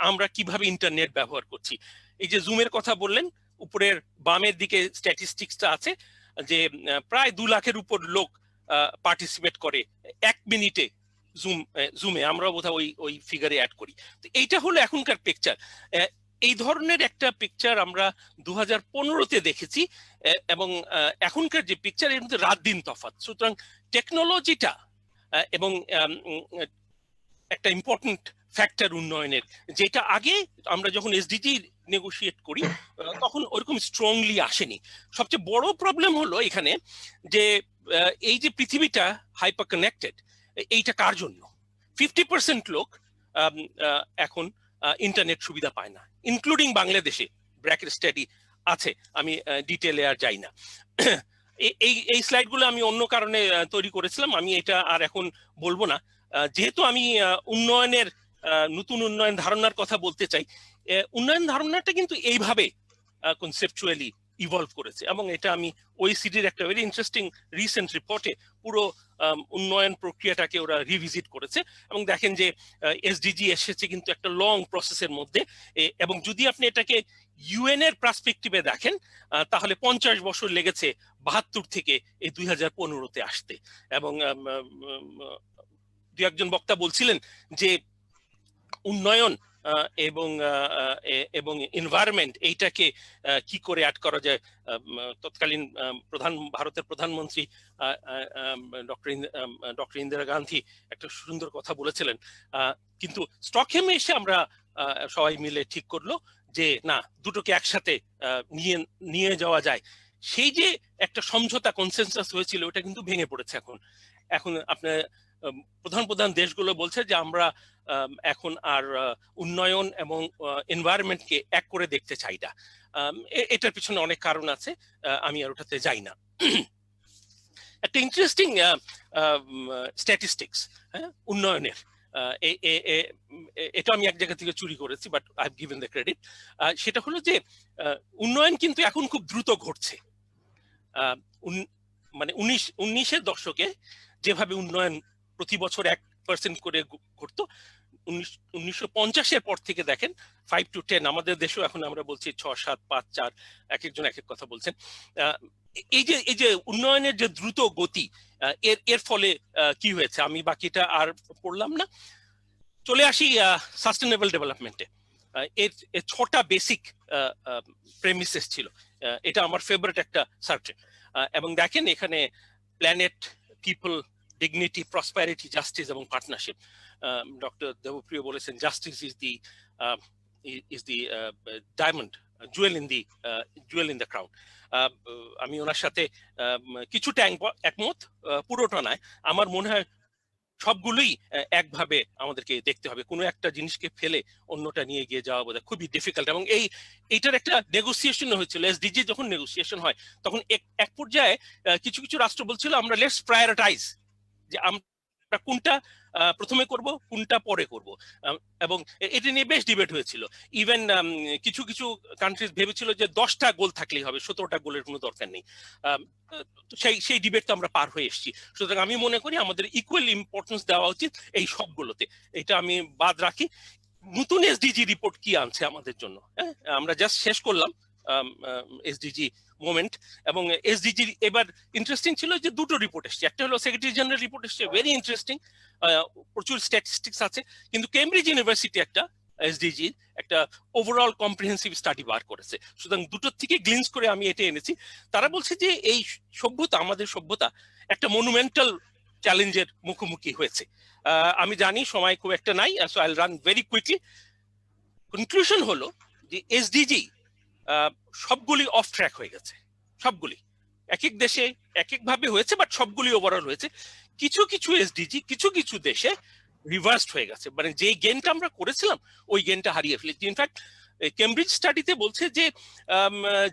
Speaker 9: আমরা কিভাবে ইন্টারনেট ব্যবহার করছি। এই যে জুমের কথা বললেন, উপরের বামের দিকে স্ট্যাটিস্টিক্সটা আছে যে প্রায় 2 লাখের উপর লোক পার্টিসিপেট করে 1 মিনিটে জুমে। আমরা বোধহয় ওই ফিগারে অ্যাড করি। তো এইটা হলো এখনকার পিকচার। এই ধরনের একটা পিকচার আমরা 2015-তে দেখেছি এবং এখনকার যে পিকচার, এর মধ্যে রাত দিন তফাৎ। সুতরাং টেকনোলজিটা এবং একটা ইম্পর্টেন্ট ফ্যাক্টর উন্নয়নের, যেটা আগে আমরা যখন এসডিজি নেগোশিয়েট করি তখন ওরকম স্ট্রংলি আসেনি। সবচেয়ে বড় প্রবলেম হলো এখানে যে এই যে পৃথিবীটা হাইপার কানেক্টেড, এইটা কার জন্য? 50% লোক এখন ইন্টারনেট সুবিধা পায় না, ইনক্লুডিং বাংলাদেশে। ব্র্যাকেট স্টাডি আছে, আমি ডিটেলে আর যাই না। এই স্লাইডগুলো আমি অন্য কারণে তৈরি করেছিলাম, আমি এটা আর এখন বলবো না। যেহেতু আমি উন্নয়নের নতুন উন্নয়ন ধারণার কথা বলতে চাই, উন্নয়ন ধারণাটা কিন্তু এইভাবে কনসেপচুয়ালি ইভলভ করেছে এবং এটা আমি ওইসিডির একটা ভেরি ইন্টারেস্টিং রিসেন্ট রিপোর্টে পুরো উন্নয়ন প্রক্রিয়াটাকে ওরা রিভিজিট করেছে এবং দেখেন যে এসডিজি এসেছে কিন্তু একটা লং প্রসেসের মধ্যে। এবং যদি আপনি এটাকে ইউএন এর পার্সপেক্টিভে দেখেন তাহলে 50 বছর লেগেছে 72 থেকে এই 2015-তে আসতে। এবং দু একজন বক্তা বলছিলেন যে উন্নয়ন এবং এনভায়রনমেন্ট এইটাকে কি করে অ্যাড করা যায়। তৎকালীন ভারতের প্রধানমন্ত্রী ডক্টর ইন্দিরা গান্ধী একটা সুন্দর কথা বলেছিলেন, কিন্তু স্টকহোমে এসে আমরা সবাই মিলে ঠিক করলো যে না, দুটোকে একসাথে নিয়ে যাওয়া যায়। সেই যে একটা সমঝোতা কনসেনসাস হয়েছিল ওটা কিন্তু ভেঙে পড়েছে। এখন আপনার প্রধান দেশগুলো বলছে যে আমরা এখন আর উন্নয়ন এবং এনভায়রনমেন্টকে এক করে দেখতে চাই না। এটার পিছনে অনেক কারণ আছে, আমি আর ওটাতে যাই না। একটা ইন্টারেস্টিং স্ট্যাটিস্টিক্স উন্নয়নের, এটা আমি এক জায়গা থেকে চুরি করেছি, but I have given the credit. সেটা হলো যে উন্নয়ন কিন্তু এখন খুব দ্রুত ঘটছে। মানে 19-এর দশকে যেভাবে উন্নয়ন প্রতি বছর 1% করে ঘটতো, 1950-এর পর থেকে দেখেন 5 to 10, আমাদের দেশেও এখন আমরা বলছি 6, 7, 5, 4, এক একজন এক এক কথা বলছেন। এই যে উন্নয়নের যে দ্রুত গতি, এর ফলে কি হয়েছে আমি বাকিটা আর পড়লাম না। চলে আসি সাস্টেনেবল ডেভেলপমেন্টে। এর 6টা বেসিক প্রেমিসেস ছিল। এটা আমার ফেভারিট একটা সাবজেক্ট। এবং দেখেন এখানে planet, people, dignity, prosperity, justice এবং পার্টনারশিপ। ডক্টর দেবপ্রিয় বলেছেন justice is the diamond, Jewel in the crown. আমি ওনার সাথে কিছুটা একমত, পুরোটা নয়। আমার মনে হয় সবগুলোই একভাবে আমাদেরকে দেখতে হবে, কোনো একটা জিনিসকে ফেলে অন্যটা নিয়ে গিয়ে যাওয়া বোধহয় খুবই ডিফিকাল্ট। এবং এইটার একটা নেগোসিয়েশন হয়েছিল, এসডিজি যখন নেগোসিয়েশন হয় তখন এক পর্যায়ে কিছু কিছু রাষ্ট্র বলছিল আমরা লেটস প্রায়োরিটাইজ, যে আমরা কোনটা প্রথমে করব কোনটা পরে করব, এবং এটা নিয়ে বেশ ডিবেট হয়েছিল। ইভেন কিছু কিছু কান্ট্রিজ ভেবেছিল যে 10টা গোল থাকলেই হবে, 17টা গোলের কোনো দরকার নেই। সেই ডিবেট তো আমরা পার হয়ে এসেছি। সুতরাং আমি মনে করি আমাদের ইকুয়াল ইম্পর্টেন্স দেওয়া উচিত এই সবগুলোতে, এটা আমি বাদ রাখি। নতুন এসডিজি রিপোর্ট কি আনছে আমাদের জন্য, আমরা জাস্ট শেষ করলাম এসডিজি মোমেন্ট, এবং এসডিজি এবার ইন্টারেস্টিং ছিল যে দুটো রিপোর্ট এসছে। একটা হলো সেক্রেটারি জেনারেল রিপোর্ট এসছে, ভেরি ইন্টারেস্টিং, প্রচুর স্ট্যাটিস্টিক্স আছে। কিন্তু কেমব্রিজ ইউনিভার্সিটি একটা এসডিজি একটা ওভারঅল কম্প্রিহেন্সিভ স্টাডি বার করেছে। সুতরাং দুটোর থেকে গ্লিন্স করে আমি এটা এনেছি। তারা বলছে যে এই সভ্যতা, আমাদের সভ্যতা একটা মনুমেন্টাল চ্যালেঞ্জের মুখোমুখি হয়েছে। আমি জানি সময় খুব একটা নাই, সো আইল রান ভেরি কুইকলি। কনক্লুশন হলো যে এসডিজি সবগুলি অফ ট্র্যাক হয়ে গেছে, সবগুলি এক এক দেশে এক এক ভাবে হয়েছে, বাট সবগুলি ওভারঅল হয়েছে। কিছু কিছু এসডিজি কিছু কিছু দেশে রিভার্সড হয়ে গেছে, মানে যে গেনটা আমরা করেছিলাম ওই গেনটা হারিয়ে ফেলেছি। ইনফ্যাক্ট কেমব্রিজ স্টাডিতে বলছে যে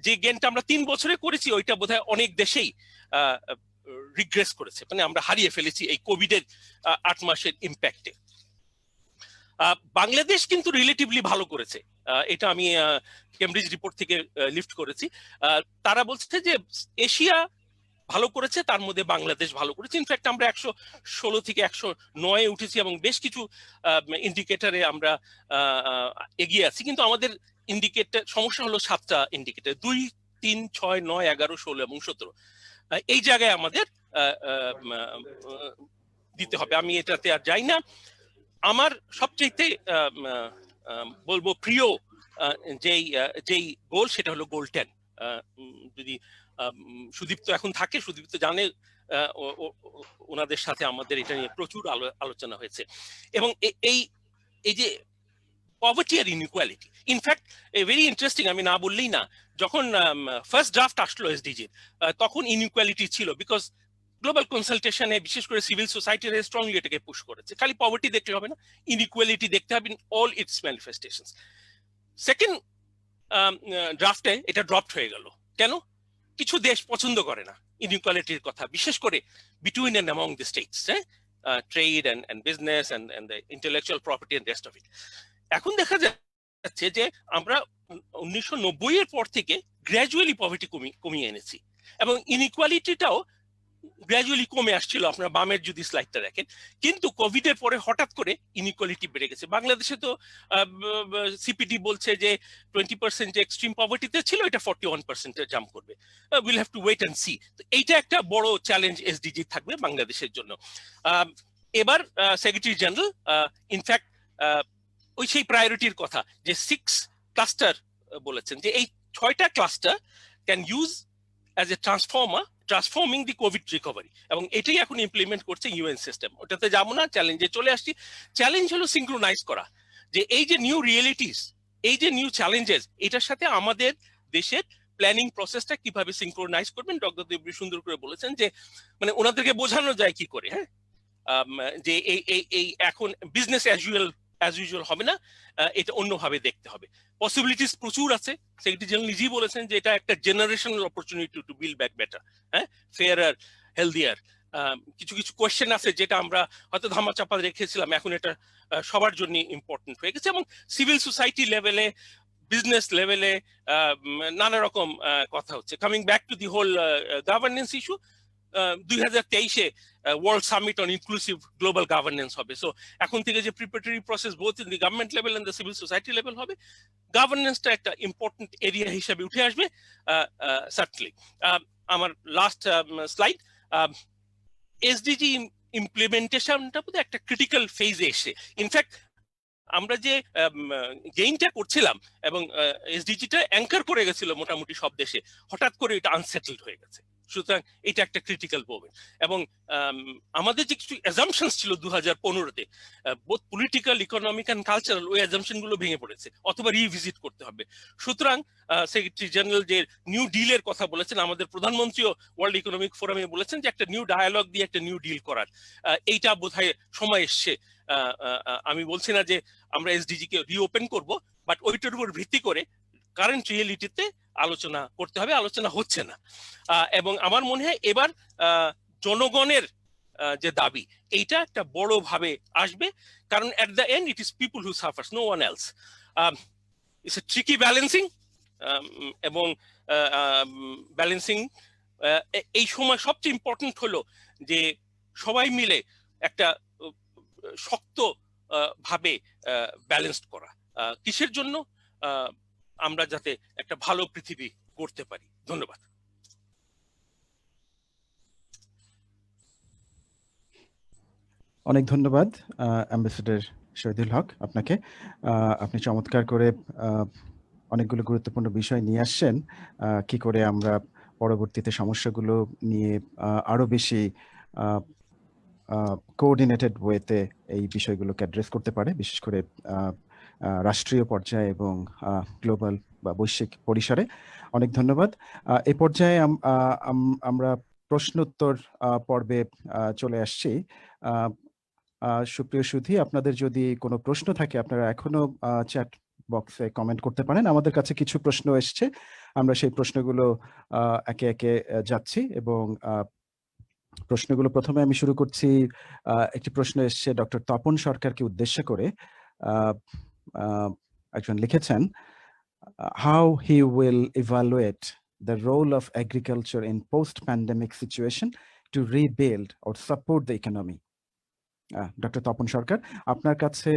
Speaker 9: যে গেনটা আমরা 3 বছরে করেছি ওইটা বোধহয় অনেক দেশেই রিগ্রেস করেছে, মানে আমরা হারিয়ে ফেলেছি এই কোভিডের 8 মাসের ইম্প্যাক্টে। বাংলাদেশ কিন্তু রিলেটিভলি ভালো করেছে, এটা আমি কেমব্রিজ রিপোর্ট থেকে লিফট করেছি। তারা বলছে যে এশিয়া ভালো করেছে, তার মধ্যে বাংলাদেশ ভালো করেছে। ইনফ্যাক্ট আমরা 116 থেকে 109 উঠেছি এবং বেশ কিছু ইন্ডিকেটরে আমরা এগিয়ে আছি। কিন্তু আমাদের ইন্ডিকেটর সমস্যা হলো 7টা ইন্ডিকেটর, 2, 3, 6, 9, 11, 16 এবং 17। এই জায়গায় আমাদের দিতে হবে। আমি এটাতে আর যাই না। আমার সবচেয়ে বলবো প্রিয় যেই গোল সেটা হলো গোল 10। যদি সুদীপ্ত এখন থাকে, সুদীপ্ত জানে ওনাদের সাথে আমাদের এটা নিয়ে প্রচুর আলোচনা হয়েছে। এবং এই যে পভার্টি আর ইনইকুয়ালিটি, ইনফ্যাক্ট ভেরি ইন্টারেস্টিং, আমি না বললেই না, যখন ফার্স্ট ড্রাফট আসলো এসডিজির তখন ইনইকুয়ালিটি ছিল, বিকজ গ্লোবাল কনসালটেশনে বিশেষ করে সিভিল সোসাইটির স্ট্রংলি এটাকে পুশ করেছে। খালি পভার্টি দেখলে হবে না, ইনইকুয়ালিটি দেখতে হবে in all its manifestations. Second ড্রাফটে এটা ড্রপড হয়ে গেল কেন? কিছু দেশ পছন্দ করে না ইনইকুয়ালিটির কথা, বিশেষ করে between and among the states, trade and business and the intellectual property and rest of it. এখন দেখা যাচ্ছে যে আমরা 1990 এর পর থেকে গ্র্যাজুয়ালি পভার্টি কমিয়ে এনেছি এবং ইনইকুয়ালিটিটাও গ্র্যাজুয়ালি কমে আসছিল। আপনারা বামের যদি স্লাইডটা দেখেন, কিন্তু কোভিড এর পরে হঠাৎ করে ইনইকুয়ালিটি বেড়ে গেছে। বাংলাদেশে তো সিপিডি বলছে যে 20% যে এক্সট্রিম পভার্টিতে ছিল এটা 41% জাম্প করবে। Will have to wait and see. এইটা একটা বড় চ্যালেঞ্জ এসডিজি থাকবে বাংলাদেশের জন্য। এবার সেক্রেটারি জেনারেল ইনফ্যাক্ট ওই সেই প্রায়োরিটির কথা যে 6 ক্লাস্টার বলেছেন, যে এই 6টা cluster can use as a transforming the COVID recovery, এবং এটাই এখন ইমপ্লিমেন্ট করছে ইউএন সিস্টেম। ওটাতে যাবো না, চ্যালেঞ্জে চলে আসছি। চ্যালেঞ্জ হলো সিঙ্ক্রোনাইজ করা, যে এই যে নিউ রিয়েলিটিস, এই যে নিউ চ্যালেঞ্জেস, এটার সাথে আমাদের দেশের প্ল্যানিং প্রসেসটা কিভাবে সিঙ্ক্রোনাইজ করবেন। ডক্টর দেবী সুন্দর করে বলেছেন যে মানে ওনাদেরকে বোঝানো যায় কি করে, হ্যাঁ, যে এই এখন বিজনেস অ্যাজ ইউজুয়াল হবে না, এটা অন্যভাবে দেখতে হবে। পসিবিলিটিস প্রচুর আছে। সেক্রেটারি জেনারেল নিজেই বলেছেন যে এটা একটা generational opportunity to build back better, হ্যাঁ, ফেয়ারার, হেলদিয়ার। কিছু কিছু কোয়েশ্চেন আছে যেটা আমরা হয়তো ধামাচাপা রেখেছিলাম, এখন এটা সবার জন্য ইম্পর্টেন্ট হয়ে গেছে। এবং সিভিল সোসাইটি লেভেলে, বিজনেস লেভেলে নানা রকম কথা হচ্ছে। Coming back to the whole governance issue, 2023-এ world summit on inclusive global governance হবে। সো এখন থেকে যে preparatory process both in the government level and the civil society level হবে, গভর্নেন্সটা একটা ইম্পর্টেন্ট এরিয়া হিসেবে উঠে আসবে সার্টনলি। আমার লাস্ট স্লাইড, এসডিজি ইমপ্লিমেন্টেশনটা বোধহয় একটা ক্রিটিক্যাল ফেজে এসে। ইনফ্যাক্ট আমরা যে গেইনটা করছিলাম এবং এসডিজিটা অ্যাঙ্কার করে গেছিল মোটামুটি সব দেশে, হঠাৎ করে এটা আনসেটেলড হয়ে গেছে। সুতরাং এটা একটা ক্রিটিক্যাল মোমেন্ট। এবং আমাদের যে কিছু অ্যাজাম্পশনস ছিল 2015-তে, both political, economic and cultural, ওই অ্যাজাম্পশন গুলো ভেঙে পড়েছে অথবা রিভিজিট করতে হবে। সুতরাং সেক্রেটারি জেনারেল যে নিউ ডিলের কথা বলেছেন, আমাদের প্রধানমন্ত্রীও ওয়ার্ল্ড ইকোনমিক ফোরামে বলেছেন যে একটা নিউ ডায়ালগ দিয়ে একটা নিউ ডিল করার, এইটা বোধহয় সময় এসছে। আমি বলছি না যে আমরা এসডিজি কে রিওপেন করব, বাট ওইটার উপর ভিত্তি করে কারেন্ট রিয়েলিটিতে আলোচনা করতে হবে, আলোচনা হচ্ছে না। এবং আমার মনে হয় এবার জনগণের যে দাবি, এইটা একটা বড় ভাবে আসবে, কারণ at the end it is people who suffers, no one else. It's a tricky balancing, এবং ব্যালেন্সিং এই সময় সবচেয়ে ইম্পর্টেন্ট হলো যে সবাই মিলে একটা শক্ত ভাবে ব্যালেন্সড করা। কিসের জন্য? আমরা যাতে একটা ভালো পৃথিবী করতে পারি। ধন্যবাদ।
Speaker 1: অনেক ধন্যবাদ অ্যাম্বাসেডর শহীদুল হক আপনাকে। আপনি চমৎকার করে অনেকগুলো গুরুত্বপূর্ণ বিষয় নিয়ে আসছেন, কি করে আমরা পরবর্তীতে সমস্যাগুলো নিয়ে আরো বেশি কোঅর্ডিনেটেড ওয়েতে এই বিষয়গুলোকে অ্যাড্রেস করতে পারে, বিশেষ করে রাষ্ট্রীয় পর্যায়ে এবং গ্লোবাল বা বৈশ্বিক পরিসরে। অনেক ধন্যবাদ। এই পর্যায়ে আমরা প্রশ্নোত্তর পর্বে চলে আসছি। সুপ্রিয় সুধী, আপনাদের যদি কোনো প্রশ্ন থাকে আপনারা এখনো চ্যাট বক্সে কমেন্ট করতে পারেন। আমাদের কাছে কিছু প্রশ্ন এসছে, আমরা সেই প্রশ্নগুলো একে একে যাচ্ছি এবং প্রশ্নগুলো প্রথমে আমি শুরু করছি। একটি প্রশ্ন এসছে ডক্টর তপন সরকারকে উদ্দেশ্য করে। একজন লিখেছেন, how he will evaluate the role of agriculture in post-pandemic situation to rebuild or support the economy. Doctor Tapan Sarkar, আপনার কাছে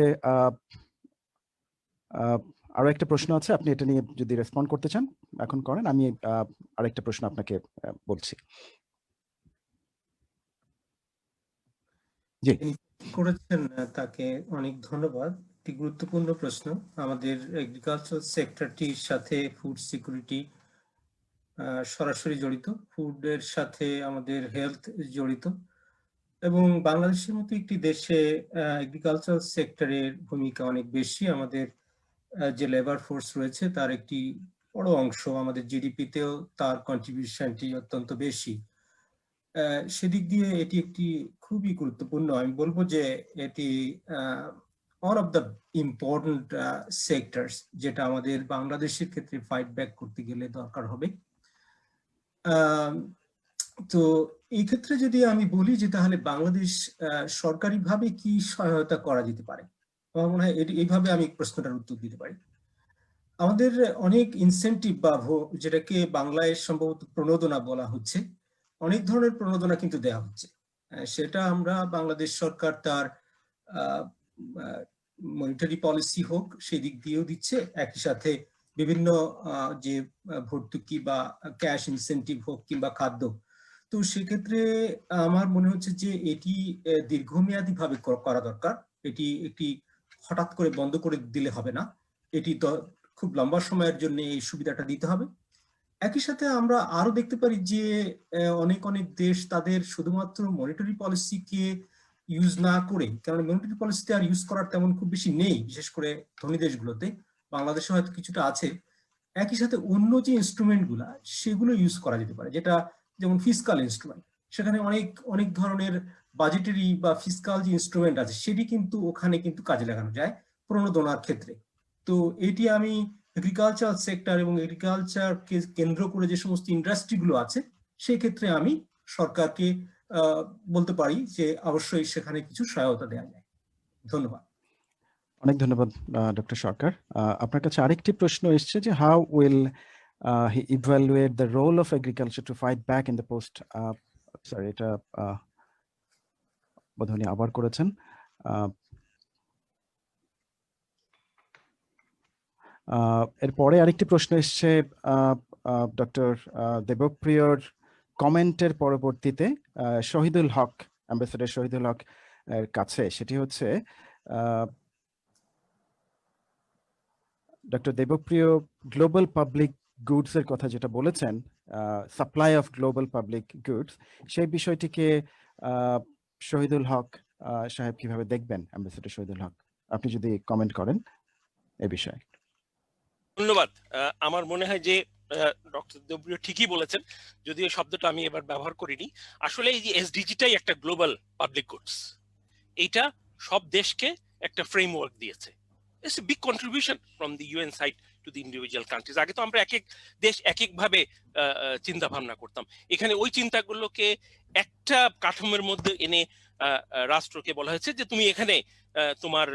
Speaker 1: আরো একটা প্রশ্ন আছে, আপনি এটা নিয়ে যদি রেসপন্ড করতে চান এখন করেন, আমি আরেকটা প্রশ্ন আপনাকে বলছি। জি,
Speaker 3: করেছেন, তাকে অনেক ধন্যবাদ। একটি গুরুত্বপূর্ণ প্রশ্ন। আমাদের এগ্রিকালচার সেক্টরটির সাথে ফুড সিকিউরিটি সরাসরি জড়িত, ফুডের সাথে আমাদের হেলথ জড়িত, এবং বাংলাদেশের মতো একটি দেশে এগ্রিকালচার সেক্টরের ভূমিকা অনেক বেশি। আমাদের যে লেবার ফোর্স রয়েছে তার একটি বড় অংশ, আমাদের জিডিপিতেও তার কন্ট্রিবিউশনটি অত্যন্ত বেশি। সেদিক দিয়ে এটি একটি খুবই গুরুত্বপূর্ণ, আমি বলবো যে এটি one of the important sectors, যেটা আমাদের বাংলাদেশের ক্ষেত্রে ফাইট ব্যাক করতে গেলে দরকার হবে। তো এই ক্ষেত্রে যদি আমি বলি যে তাহলে বাংলাদেশ সরকারিভাবে কি সহায়তা করা যেতে পারে, আমার মনে হয় এইভাবে আমি প্রশ্নটার উত্তর দিতে পারি। আমাদের অনেক ইনসেন্টিভ বা যেটাকে বাংলায় সম্ভবত প্রণোদনা বলা হচ্ছে, অনেক ধরনের প্রণোদনা কিন্তু দেওয়া হচ্ছে। সেটা আমরা বাংলাদেশ সরকার তার মনিটারি পলিসি হোক সেদিক দিয়েও দিচ্ছে, একই সাথে বিভিন্ন যে ভর্তুকি বা ক্যাশ ইনসেন্টিভ হোক কিংবা খাদ্য। তো সেক্ষেত্রে আমার মনে হচ্ছে যে এটি দীর্ঘমেয়াদী ভাবে করা দরকার। এটি একটি হঠাৎ করে বন্ধ করে দিলে হবে না, এটি খুব লম্বা সময়ের জন্য এই সুবিধাটা দিতে হবে। একই সাথে আমরা আরো দেখতে পারি যে অনেক দেশ তাদের শুধুমাত্র মনিটারি পলিসিকে ইউজ না করে, কারণ মনিটারি পলিসিতে আর ইউজ করার তেমন খুব বেশি নেই, বিশেষ করে ধনী দেশগুলোতে, বাংলাদেশে হয়তো কিছুটা আছে। একই সাথে অন্য যে ইনস্ট্রুমেন্ট গুলা সেগুলো ইউজ করা যেতে পারে, যেটা যেমন ফিসকাল ইনস্ট্রুমেন্ট, সেখানে অনেক ধরনের বাজেটারি বা ফিসকাল যে ইনস্ট্রুমেন্ট আছে সেটি কিন্তু ওখানে কিন্তু কাজে লাগানো যায় প্রণোদনার ক্ষেত্রে। তো এটি আমি এগ্রিকালচার সেক্টর এবং এগ্রিকালচারকে কেন্দ্র করে যে সমস্ত ইন্ডাস্ট্রি গুলো আছে সেই ক্ষেত্রে আমি সরকারকে বলতে পারি যে অবশ্যই সেখানে কিছু সহায়তা দেওয়া যায়। ধন্যবাদ।
Speaker 1: অনেক ধন্যবাদ ডক্টর সরকার। আপনার কাছে আরেকটি প্রশ্ন এসছে যে how will he evaluate the role of agriculture to fight back in the post, sorry এটা বোধহয় আবার করেছেন। এরপরে আরেকটি প্রশ্ন এসছে ডক্টর দেবপ্রিয়র কমেন্টের পরবর্তীতে শহীদুল হক, অ্যাম্বাসেডর শহীদুল হক এর কাছে, সেটি হচ্ছে doctor Debapriya global public goods এর কথা যেটা বলেছেন, supply of global public goods, সেই বিষয়টিকে শহীদুল হক সাহেব কিভাবে দেখবেন? অ্যাম্বাসেডর শহীদুল হক, আপনি যদি কমেন্ট করেন এ বিষয়ে।
Speaker 9: ধন্যবাদ। আমার মনে হয় যে ডক্টর দেবপ্রিয় ঠিকই বলেছেন, যদিও শব্দটা আমি এবার ব্যবহার করিনি। আসলে এই যে এসডিজিটাই একটা গ্লোবাল পাবলিক গুডস, এইটা সব দেশকে একটা ফ্রেমওয়ার্ক দিয়েছে। It's a big contribution from the UN side to the individual countries. আগে তো আমরা এক এক দেশ এক এক ভাবে চিন্তা ভাবনা করতাম, এখানে ওই চিন্তাগুলোকে একটা কাঠামোর মধ্যে এনে রাষ্ট্রকে বলা হয়েছে যে তুমি এখানে তোমার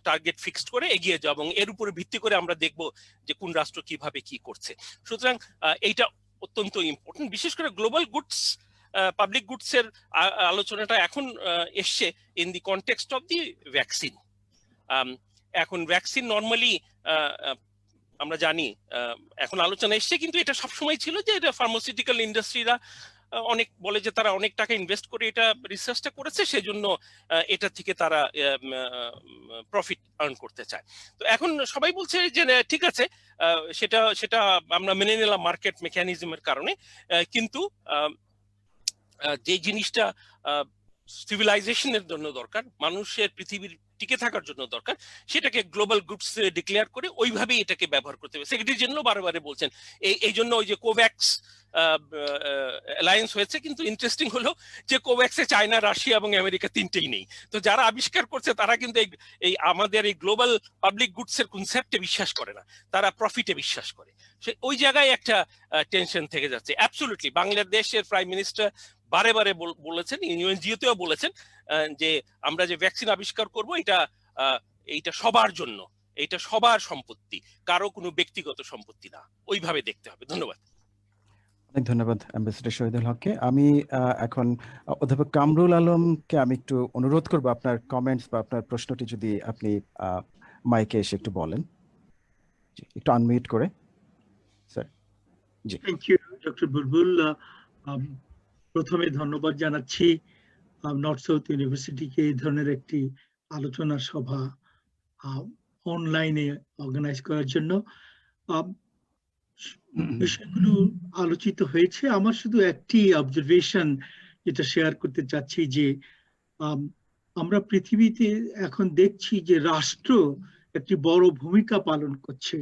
Speaker 9: টার্গেট ফিক্সড করে এগিয়ে যাও, এবং এর উপরে ভিত্তি করে আমরা দেখব যে কোন রাষ্ট্র কিভাবে কি করছে। সুতরাং এইটা অত্যন্ত ইম্পর্টেন্ট। বিশেষ করে গ্লোবাল গুডস, পাবলিক গুডস এর আলোচনাটা এখন এসছে in the context of the vaccine. এখন ভ্যাকসিন নর্মালি আমরা জানি এখন আলোচনা এসছে, কিন্তু এটা সবসময় ছিল যে এটা ফার্মাসিউটিক্যাল ইন্ডাস্ট্রিরা অনেক বলে যে তারা অনেক টাকা ইনভেস্ট করে এটা রিসার্চটা করেছে, সেজন্য এটা থেকে তারা প্রফিট আর্ন করতে চায়। তো এখন সবাই বলছে যে ঠিক আছে, সেটা আমরা মেনে নিলাম মার্কেট মেকানিজমের কারণে, কিন্তু যে জিনিসটা সিভিলাইজেশনের জন্য দরকার, মানুষের পৃথিবীর টিকে থাকার জন্য দরকার, সেটাকে গ্লোবাল গুডস ডিক্লেয়ার করে ওইভাবেই এটাকে ব্যবহার করতে হবে। সেক্রেটারি জেনারেল বারে বলছেন এই জন্য ওই যে কোভ্যাক্স অ্যালায়েন্স হয়েছে, কিন্তু ইন্টারেস্টিং হলো যে কোভ্যাক্সে চায়না, রাশিয়া এবং আমেরিকা তিনটেই নেই। তো যারা আবিষ্কার করছে তারা কিন্তু এই আমাদের এই গ্লোবাল পাবলিক গুডস এর কনসেপ্টে বিশ্বাস করে না, তারা প্রফিটে বিশ্বাস করে। ওই জায়গায় একটা টেনশন থেকে যাচ্ছে। অ্যাবসলিউটলি বাংলাদেশের প্রাইম মিনিস্টার বারে বলেছেন, ইউএনজিওতেও বলেছেন যে আমরা যে ভ্যাকসিন আবিষ্কার করব এইটা সবার জন্য, এইটা সবার সম্পত্তি, কারো কোনো ব্যক্তিগত সম্পত্তি না, ওইভাবে দেখতে হবে। ধন্যবাদ।
Speaker 1: অনেক ধন্যবাদ অ্যাম্বাসেডর শহীদুল হককে। আমি এখন অধ্যাপক কামরুল আলমকে আমি একটু অনুরোধ করবো আপনার কমেন্টস বা আপনার প্রশ্নটি যদি আপনি মাইকে এসে একটু বলেন, একটু আনমিউট করে। স্যার। জি,
Speaker 10: থ্যাংক ইউ ডক্টর বুলবুল। প্রথমে ধন্যবাদ জানাচ্ছি নর্থ সাউথ ইউনিভার্সিটিকে এই ধরনের একটি আলোচনা সভা অনলাইনে অর্গানাইজ করার জন্য। বিষয়গুলো আলোচিত হয়েছে, আমার শুধু একটি অবজারভেশন যেটা শেয়ার করতে চাচ্ছি যে আমরা পৃথিবীতে এখন দেখছি যে রাষ্ট্র একটি বড় ভূমিকা পালন করছে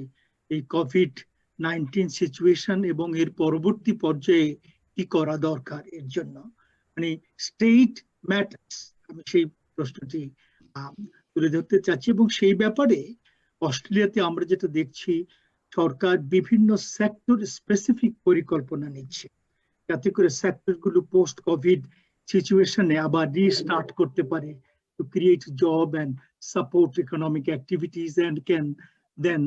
Speaker 10: এই কোভিড-19 সিচুয়েশন এবং এর পরবর্তী পর্যায়ে কি করা দরকার এর জন্য, মানে স্টেট ম্যাটার্স। আমি সেই প্রশ্নটি তুলে ধরতে চাচ্ছি, এবং সেই ব্যাপারে অস্ট্রেলিয়াতে আমরা যেটা দেখছি, সরকার বিভিন্ন সেক্টর স্পেসিফিক পরিকল্পনা নিচ্ছে যাতে করে সেক্টরগুলো পোস্ট কোভিড সিচুয়েশনে আবার রিস্টার্ট করতে পারে, to create job and support economic activities and can then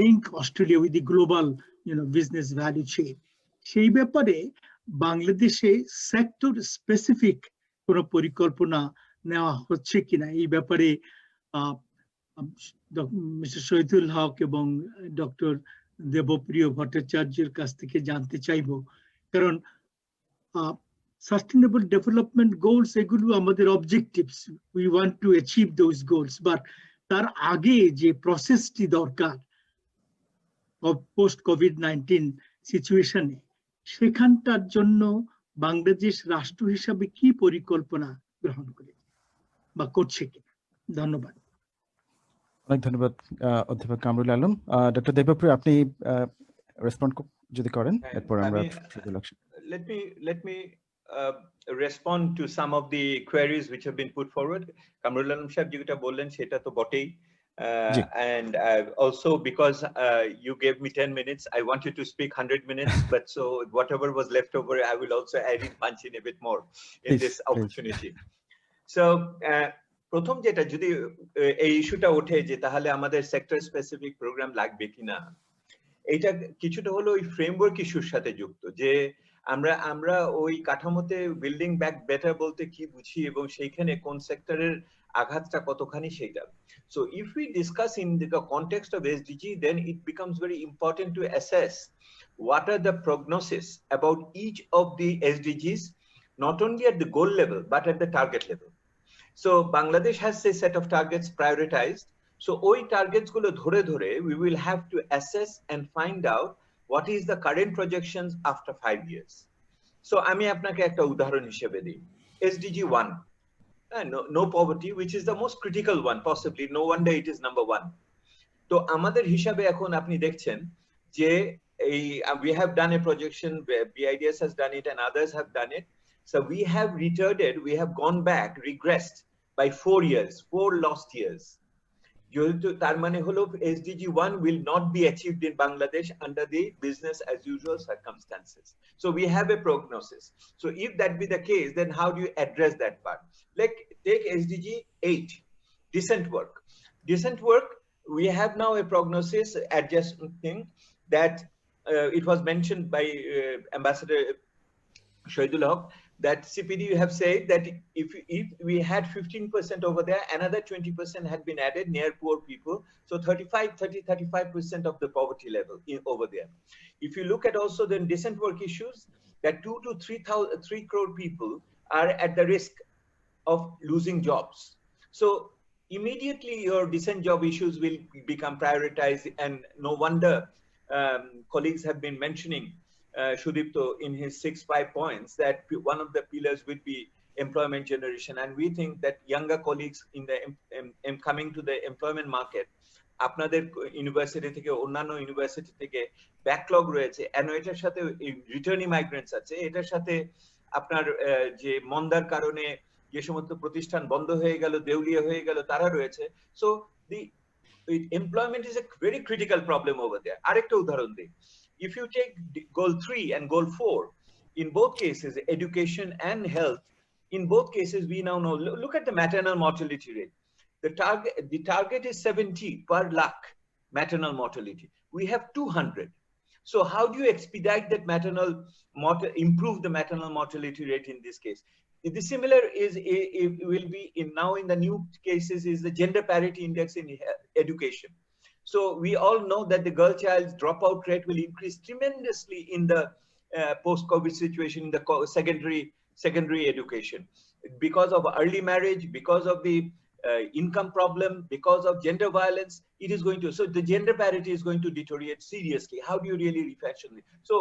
Speaker 10: link Australia with the global business value chain. সেই ব্যাপারে বাংলাদেশে সেক্টর স্পেসিফিক কোনো পরিকল্পনা নেওয়া হচ্ছে কিনা এই ব্যাপারে মিস্টার শহীদুল হক এবং ডক্টর দেবপ্রিয় ভট্টাচার্যের কাছ থেকে জানতে চাইব। কারণ সাস্টেনেবল ডেভেলপমেন্ট গোলস এগুলো আমাদের objectives, we want to achieve those goals, but তার আগে যে প্রসেসটি দরকার পোস্ট কোভিড-19 সিচুয়েশনে, সেখানটার জন্য বাংলাদেশ রাষ্ট্র হিসাবে কি পরিকল্পনা গ্রহণ করে বা করছে কিনা? ধন্যবাদ।
Speaker 1: অনেক ধন্যবাদ অধ্যাপক কামরুল আলম। ডক্টর দেবপ্রিয়, আপনি রেসপন্ড যদি করেন, এরপর আমরা
Speaker 8: let me respond to some of the queries which have been put forward. Kamrul Alam Saheb যেটা বললেন সেটা তো বটেই, and also because you gave me 10 minutes, I wanted to speak 100 minutes, but so whatever was left over, I will also add in, punch in a bit more in this opportunity. So প্রথম যেটা, যদি এই ইস্যুটা ওঠে যে তাহলে আমাদের sector specific programme লাগবে কিনা, এইটা কিছুটা হলো ওই ফ্রেমওয়ার্ক ইস্যুর সাথে যুক্ত, যে আমরা ওই কাঠামোতে বিল্ডিং ব্যাক বেটার বলতে কি বুঝি এবং সেইখানে কোন সেক্টরের আঘাতটা কতখানি সেটা। So if we discuss in the context of SDG, then it becomes very important to assess what are the prognosis about each of the SDGs, not only at the goal level but at the target level. So Bangladesh has a set of targets prioritized. So ওই targets গুলো ধরে we will have to assess and find out what is the current projections after 5 years. So আমি আপনাকে একটা উদাহরণ হিসেবে দিই, SDG 1, no poverty, which is the most critical one possibly, no wonder it is number 1. তো আমাদের হিসাবে এখন আপনি দেখছেন যে এই we have done a projection, BIDS has done it and others have done it. So we have retarded, we have gone back, regressed by 4 years, 4 lost years. তার মানে হলো SDG 1 will not be achieved in Bangladesh under the business as usual circumstances. So we have a prognosis. So if that be the case, then how do you address that part? Like take SDG 8, decent work. Decent work, we have now a prognosis adjusting that it was mentioned by Ambassador Shahidul Haq, that CPD have said that if we had 15% over there, another 20% had been added near poor people. So 35% of the poverty level over there. If you look at also the decent work issues, that 2 to 3 crore people are at the risk of losing jobs. So immediately your decent job issues will become prioritized, and no wonder colleagues have been mentioning Sudipto in his 6-5 points that one of the pillars would be employment generation, and we think that younger colleagues in the coming to the employment market, আপনাদের university থেকে অন্যান্য university থেকে backlog রয়েছে, and এটার সাথে returning migrants আছে, এটার সাথে আপনার যে মন্দার কারণে যে সমস্ত প্রতিষ্ঠান বন্ধ হয়ে গেল, দেউলিয়া হয়ে গেল, তারা রয়েছে. So the employment is a very critical problem over there. আরেকটা উদাহরণ দিই, if you take goal 3 and goal 4, in both cases, education and health, in both cases, we now know, look at the maternal mortality rate. The target is 70 per lakh maternal mortality. We have 200. So how do you expedite that improve the maternal mortality rate in this case? The similar will be now in the new cases is the gender parity index in education. So we all know that the girl child's dropout rate will increase tremendously in the post-COVID situation in the secondary education, because of early marriage, because of the income problem, because of gender violence. It is going to, so the gender parity is going to deteriorate seriously. How do you really refashion it? So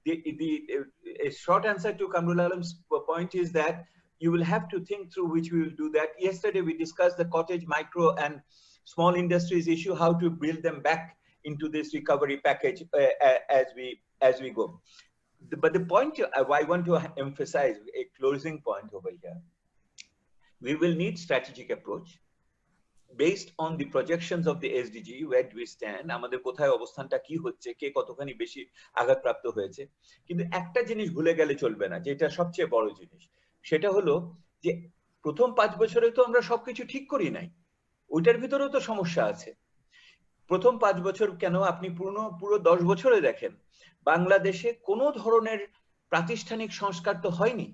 Speaker 8: a short answer to Kamrul Alam's point is that you will have to think through which we will do that. Yesterday we discussed the cottage, micro and small industries issue, how to build them back into this recovery package as we go. But the point I want to emphasize, a closing point over here, we will need strategic approach based on the projections of the SDG, where do we stand, আমাদের কোথায় অবস্থানটা কি হচ্ছে, কে কতখানি বেশি আঘাতপ্রাপ্ত হয়েছে. কিন্তু একটা জিনিস ভুলে গেলে চলবে না, যেটা সবচেয়ে বড় জিনিস, সেটা হলো যে প্রথম 5 বছরে তো আমরা সবকিছু ঠিক করি নাই, ওইটার ভিতরেও তো সমস্যা আছে. প্রথম 5 বছর কেন, আপনি পুরো 10 বছরে দেখেন বাংলাদেশে কোনো ধরনের প্রাতিষ্ঠানিক সংস্কার তো হয়নি.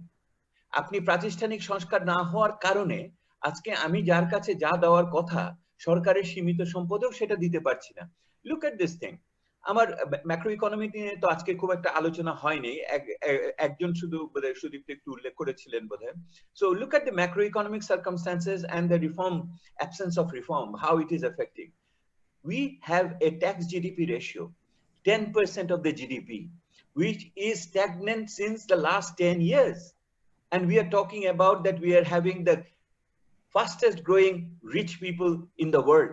Speaker 8: আপনি প্রাতিষ্ঠানিক সংস্কার না হওয়ার কারণে আজকে আমি যার কাছে যা দেওয়ার কথা সরকারের সীমিত সম্পদেও সেটা দিতে পারছি না. Look at this thing. আমার ম্যাক্রো ইকোনমি নিয়ে তো আজকে খুব একটা আলোচনা হয়নি, একজন শুধু বোধহয় সুদীপ্ত একটু উল্লেখ করেছিলেন বোধহয়. So look at the macro economic circumstances and the reform, absence of reform, how it is affecting. We have a tax GDP ratio, 10% of the GDP, which is stagnant since the last 10 years. And we are talking about that we are having the fastest growing rich people in the world.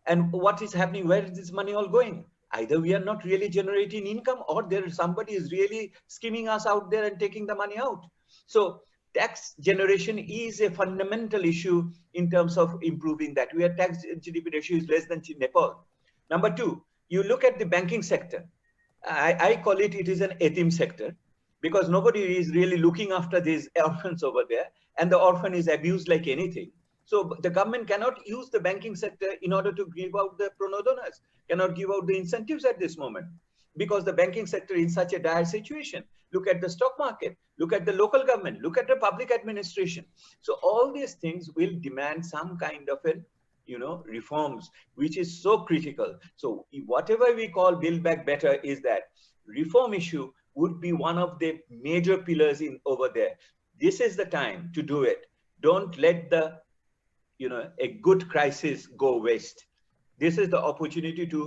Speaker 8: And what is happening? Where is this money all going? Either we are not really generating income, or somebody is really skimming us out there and taking the money out. So tax generation is a fundamental issue in terms of improving that. We are tax GDP ratio is less than Nepal. Number 2, you look at the banking sector. I call it is an etim sector, because nobody is really looking after these orphans over there, and the orphan is abused like anything. So the government cannot use the banking sector in order to give out the pronodonas, cannot give out the incentives at this moment, because the banking sector is in such a dire situation. Look at the stock market, look at the local government, look at the public administration. So all these things will demand some kind of an, reforms, which is so critical. So whatever we call Build Back Better is that reform issue would be one of the major pillars in over there. This is the time to do it. Don't let a good crisis go waste. This is the opportunity to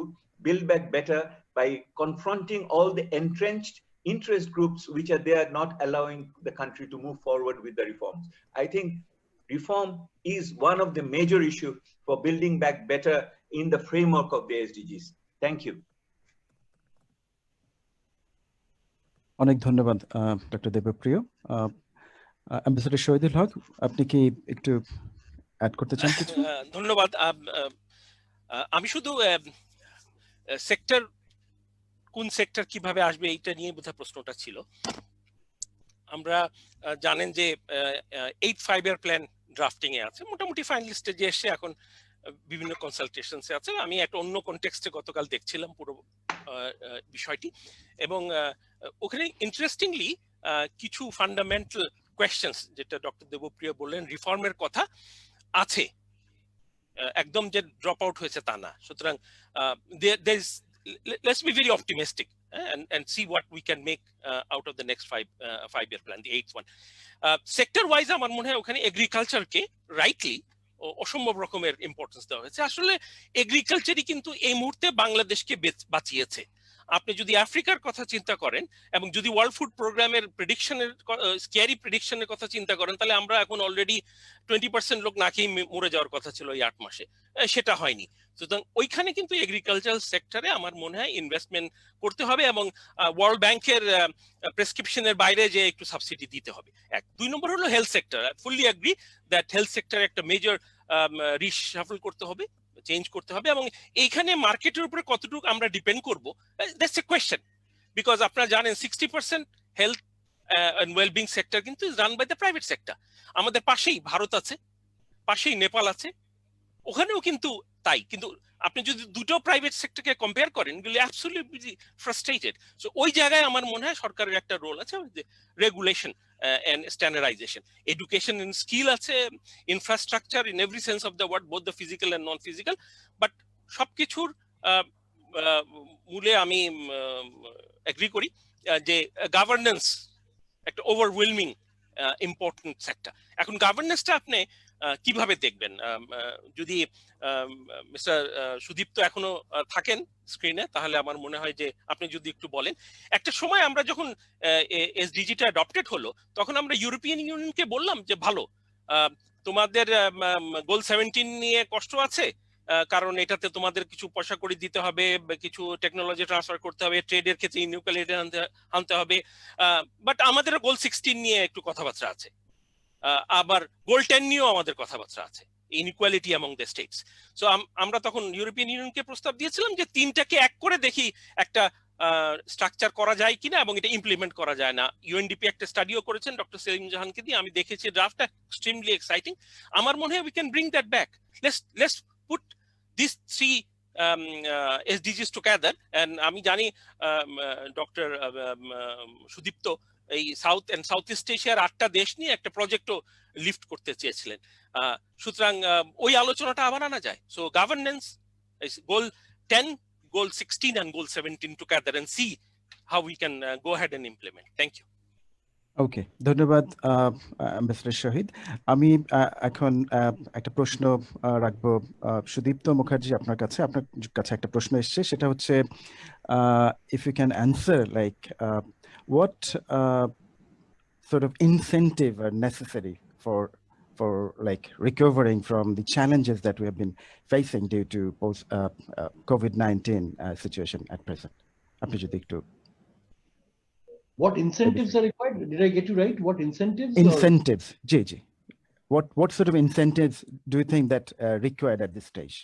Speaker 8: build back better, by confronting all the entrenched interest groups which are there not allowing the country to move forward with the reforms. I think reform is one of the major issues for building back better in the framework of the SDGs. Thank you.
Speaker 1: অনেক ধন্যবাদ doctor Debapriya. Ambassador Shahidul হক, আপনি কি একটু add করতে চান কিছু?
Speaker 9: ধন্যবাদ। আমি শুধু সেক্টর, কোন সেক্টর কিভাবে আসবে এইটা নিয়ে বোধহয় প্রশ্নটা ছিল। আমরা জানেন যে 8-5-year প্ল্যান ড্রাফটিং এ আছে, মোটামুটি ফাইনাল স্টেজে এসে এখন বিভিন্ন কনসালটেশনসে আছে। আমি একটা অন্য কনটেক্সটে গতকাল দেখছিলাম পুরো বিষয়টি, এবং ওখানে ইন্টারেস্টিংলি কিছু ফান্ডামেন্টাল কোয়েশ্চেনস, যেটা ডক্টর দেবপ্রিয় বললেন, রিফর্মের কথা আছে, একদম যে ড্রপ আউট হয়েছে তা না। সুতরাং let's be very optimistic and see what we can make out of the next five-year plan, the 8th one. Sector wise আমার মনে হয় ওখানে এগ্রিকালচারকে রাইটলি অসম্ভব রকমের ইম্পর্টেন্স দেওয়া হয়েছে। আসলে এগ্রিকালচারই কিন্তু এই মুহূর্তে বাংলাদেশকে বাঁচিয়েছে। আপনি যদি আফ্রিকার কথা চিন্তা করেন এবং যদি ওয়ার্ল্ড ফুড প্রোগ্রামের প্রেডিকশনের, স্ক্যারি প্রেডিকশনের কথা চিন্তা করেন, তাহলে আমরা এখন অলরেডি 20% লোক না খেয়ে মরে যাওয়ার কথা ছিল এই 8 মাসে, সেটা হয়নি। সুতরাং ওইখানে কিন্তু এগ্রিকালচারাল সেক্টরে আমার মনে হয় ইনভেস্টমেন্ট করতে হবে, এবং ওয়ার্ল্ড ব্যাংকের প্রেসক্রিপশনের বাইরে যে একটু সাবসিডি দিতে হবে। 2 নম্বর হলো health sector. Fully agri that health sector একটা মেজর রিশাফল করতে হবে, চেঞ্জ করতে হবে, এবং এইখানে মার্কেটের উপরে কতটুকু আমরা ডিপেন্ড করবো, দ্যাটস এ কোয়েশ্চেন। বিকজ আপনারা জানেন 60% হেলথ এন্ড ওয়েলবিং সেক্টর কিন্তু is run by the private sector. আমাদের পাশেই ভারত আছে, পাশেই নেপাল আছে, ওখানেও কিন্তু তাই। কিন্তু আপনি যদি দুটো প্রাইভেট সেক্টরকে কম্পেয়ার করেন, এগুলো অ্যাবসলিউটলি ফ্রাস্ট্রেটেড। সো ওই জায়গায় আমার মনে হয় সরকারের একটা রোল আছে, regulation and standardization. Education and skill আছে, infrastructure in every sense of the word, both the physical and non-physical. But সবকিছুর মূলে আমি এগ্রি করি যে গভর্নেন্স একটা ওভারওয়েলমিং ইম্পর্টেন্ট সেক্টর। এখন গভর্নেন্সটা আপনি কিভাবে দেখবেন? যদি মিস্টার সুদীপ্ত এখনো থাকেন স্ক্রিনে, তাহলে আমার মনে হয় যে আপনি যদি একটু বলেন। একটা সময় আমরা যখন এসডিজিটা অ্যাডপ্টেড হলো, তখন আমরা ইউরোপিয়ান ইউনিয়নকে বললাম যে ভালো, তোমাদের গোল 17 নিয়ে কষ্ট আছে, কারণ এটাতে তোমাদের কিছু পয়সা করে দিতে হবে, কিছু টেকনোলজি ট্রান্সফার করতে হবে, ট্রেডের ক্ষেত্রে ইনইকুয়ালিটি আনতে হবে, বাট আমাদের গোল 16 নিয়ে একটু কথাবার্তা আছে, আবার গোল 10 নিয়েও আমাদের কথাবার্তা আছে, inequality among the states. So আমরা তখন ইউরোপিয়ান ইউনিয়নকে প্রস্তাব দিয়েছিলাম যে 3টাকে এক করে দেখি একটা স্ট্রাকচার করা যায় কিনা, এবং এটা ইমপ্লিমেন্ট করা যায় না। ইউএনডিপি একটা স্টাডিও করেছেন ডক্টর সেলিম জাহানকে দিয়ে, আমি দেখেছি ড্রাফটটা এক্সট্রিমলি এক্সাইটিং। আমার মনে হয় we can bring that back. Let's put this 3 SDGs together, and আমি জানি ডক্টর সুদীপ্ত এই সাউথ এন্ড সাউথ ইস্ট এশিয়ার 8টা দেশ নিয়ে একটা প্রজেক্টও লিফট করতে চেয়েছিলেন। সুতরাং ওই আলোচনাটা আবার আনা যায়। So governance, goal 10, goal 16 and goal 17 together, and see how we can go ahead and implement. Thank you.
Speaker 1: ওকে, ধন্যবাদ অ্যাম্বাসেডর শহীদ। আমি এখন একটা প্রশ্ন রাখবো সুদীপ্ত মুখার্জি আপনার কাছে। আপনার কাছে একটা প্রশ্ন এসেছে, সেটা হচ্ছে if you can answer like what sort of incentive are necessary for like recovering from the challenges that we have been facing due to post COVID-19 situation at present. আপনি যদি একটু
Speaker 5: What incentives are required? Did I get you right? What incentives?
Speaker 1: Incentives, JJ. What sort of incentives do you think that required at this stage?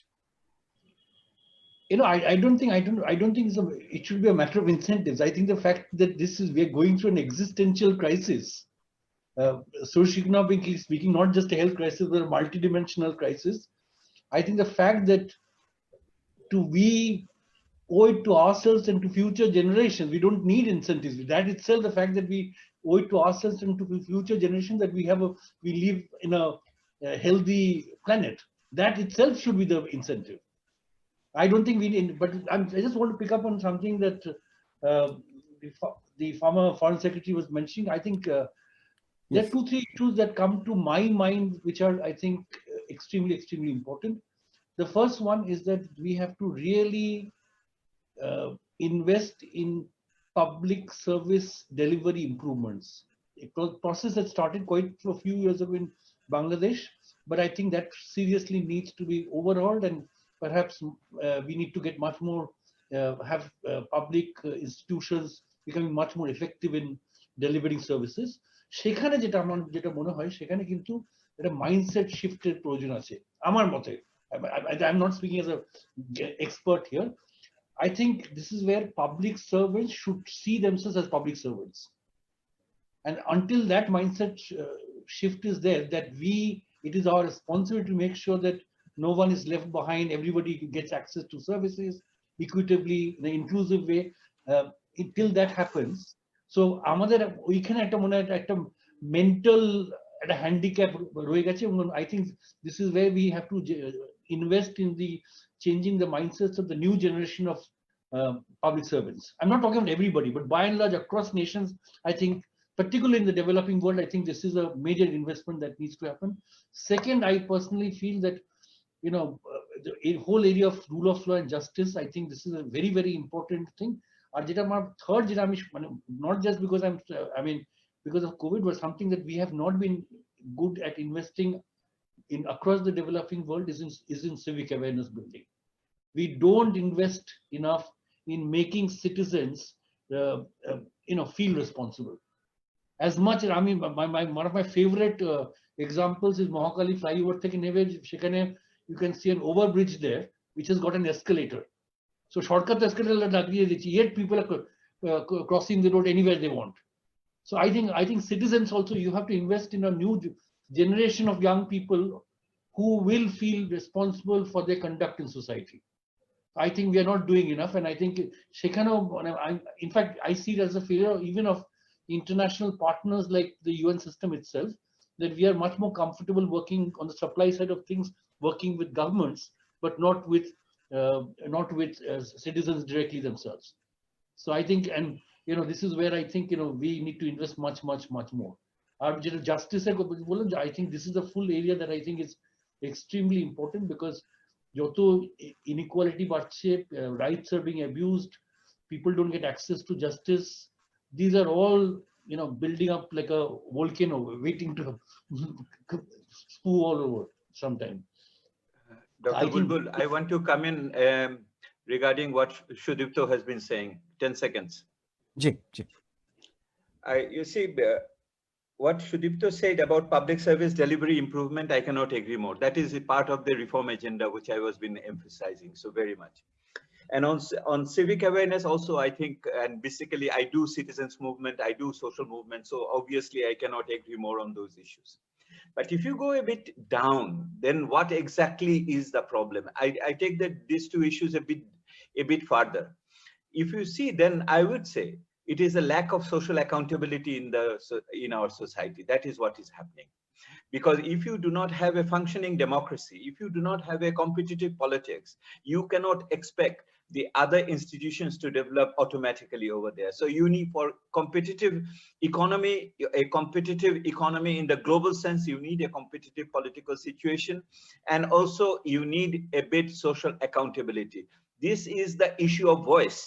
Speaker 5: You know, I don't think it should be a matter of incentives. I think the fact that we are going through an existential crisis, socio-economically speaking, not just a health crisis, but a multidimensional crisis. I think the fact that we owe it to ourselves and to future generations, we don't need incentives. That itself, the fact that we owe it to ourselves and to future generations that we live in a healthy planet, that itself should be the incentive. I don't think we need, but I just want to pick up on something that the former Foreign Secretary was mentioning. I think there are 2-3 issues that come to my mind, which are, I think, extremely, extremely important. The first one is that we have to really invest in public service delivery improvements. A process that started quite a few years ago in Bangladesh, but I think that seriously needs to be overhauled, and perhaps we need to get much more, have public institutions becoming much more effective in delivering services. সেখানে যেটা মনে হয় সেখানে কিন্তু একটা mindset শিফটের প্রয়োজন আছে আমার মতে। I'm not speaking as an expert here. I think this is where public servants should see themselves as public servants. And until that mindset shift is there, that it is our responsibility to make sure that no one is left behind, everybody gets access to services equitably, in an inclusive way. Until that happens, so আমাদের ওইখানে একটা mental handicap রয়ে গেছে। I think this is where we have to invest in the changing the mindsets of the new generation of public servants. I'm not talking about everybody, but by and large across nations, I think particularly in the developing world, I think this is a major investment that needs to happen. Second, I personally feel that, the whole area of rule of law and justice, I think this is a very, very important thing. And third, not just because because of COVID, was something that we have not been good at investing in across the developing world is in civic awareness building. We don't invest enough in making citizens, feel responsible. As much as one of my favorite examples is Mohakali flyover থেকে নেবে সেখানে you can see an overbridge there which has got an escalator. So shortcut escalator লাগিয়ে দিয়েছি, yet people are crossing the road anywhere they want. So I think citizens also, you have to invest in a new generation of young people who will feel responsible for their conduct in society. I think we are not doing enough, and I think in fact I see it as a failure even of international partners like the UN system itself, that we are much more comfortable working on the supply side of things, working with governments, but not with citizens directly themselves. So I think, and this is where I think we need to invest much more. Justice, I think this is a full area that I think is extremely important, because যত inequality বাড়ছে, rights are being abused, people don't get access to justice. These are all building up like a volcano waiting to spew all over sometime.
Speaker 8: Dr. Bulbul, I want to come in regarding what Sudipto has been saying. 10 seconds.
Speaker 1: Ji.
Speaker 8: You see, what Sudipto said about public service delivery improvement, I cannot agree more. That is a part of the reform agenda which I was been emphasizing so very much. And on civic awareness also, I think, and basically I do citizens movement, I do social movement, so obviously I cannot agree more on those issues. But if you go a bit down, then what exactly is the problem? I take that these two issues a bit further. If you see, then I would say it is a lack of social accountability in our society. That is what is happening. Because if you do not have a functioning democracy, if you do not have a competitive politics, you cannot expect the other institutions to develop automatically over there. So you need, for competitive economy, a competitive economy in the global sense, you need a competitive political situation, and also you need a bit social accountability. This is the issue of voice.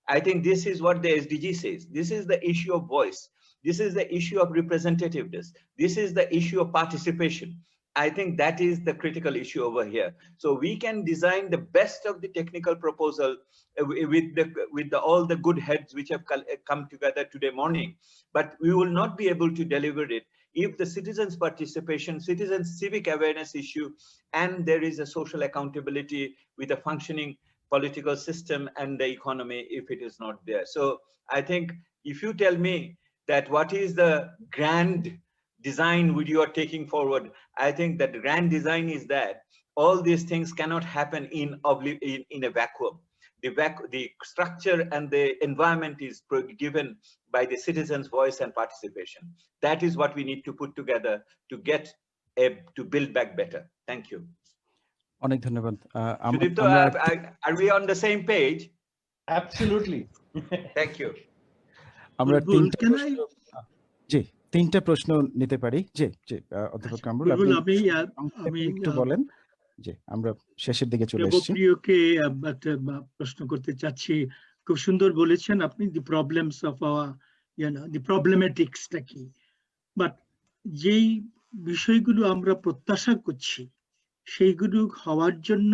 Speaker 8: I think this is what the SDG says. This is the issue of voice. This is the issue of representativeness. This is the issue of participation. I think that is the critical issue over here. So we can design the best of the technical proposal with all the good heads which have come together today morning, but we will not be able to deliver it if the citizens' participation, citizens' civic awareness issue, and there is a social accountability with a functioning political system and the economy, if it is not there. So I think if you tell me that what is the grand design which you are taking forward, I think that the grand design is that all these things cannot happen in a vacuum. The structure and the environment is given by the citizens' voice and participation. That is what we need to put together to build back better. Thank you.
Speaker 1: অনেক ধন্যবাদ।
Speaker 8: Sudipto, are we on the same page?
Speaker 5: Absolutely.
Speaker 8: Thank you.
Speaker 1: আমরা তিনটা প্রশ্ন নিতে পারি। জি অধ্যাপক কামরুল, আপনি একটু বলেন। জি, আমরা শেষের দিকে চলে এসেছি।
Speaker 10: প্রিয়কে একটা প্রশ্ন করতে চাচ্ছি। খুব সুন্দর বলেছেন আপনি, দি প্রবলেমস অফ আওয়ার দি প্রবলেমেটিক্সটা কি, বাট যেই বিষয়গুলো আমরা প্রত্যাশা করছি সেইগুলো হওয়ার জন্য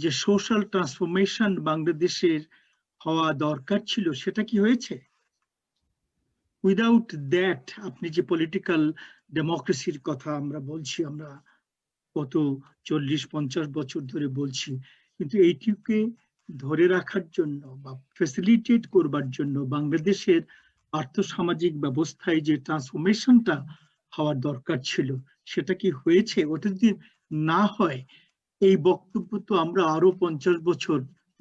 Speaker 10: যে সোশ্যাল ট্রান্সফরমেশন বাংলাদেশের হওয়া দরকার ছিল সেটা কি হয়েছে? উইদাউট দ্যাট, আপনি যে পলিটিক্যাল ডেমোক্রেসির কথা আমরা বলছি, আমরা কত 40-50 বছর ধরে বলছি, কিন্তু এইটিকে ধরে রাখার জন্য বা ফ্যাসিলিটেট করবার জন্য বাংলাদেশের আর্থসামাজিক ব্যবস্থায় যে ট্রান্সফরমেশনটা হওয়ার দরকার ছিল সেটা কি হয়েছে? ওটা যদি না হয় এই বক্তব্য তো আমরা আরো 50 বছর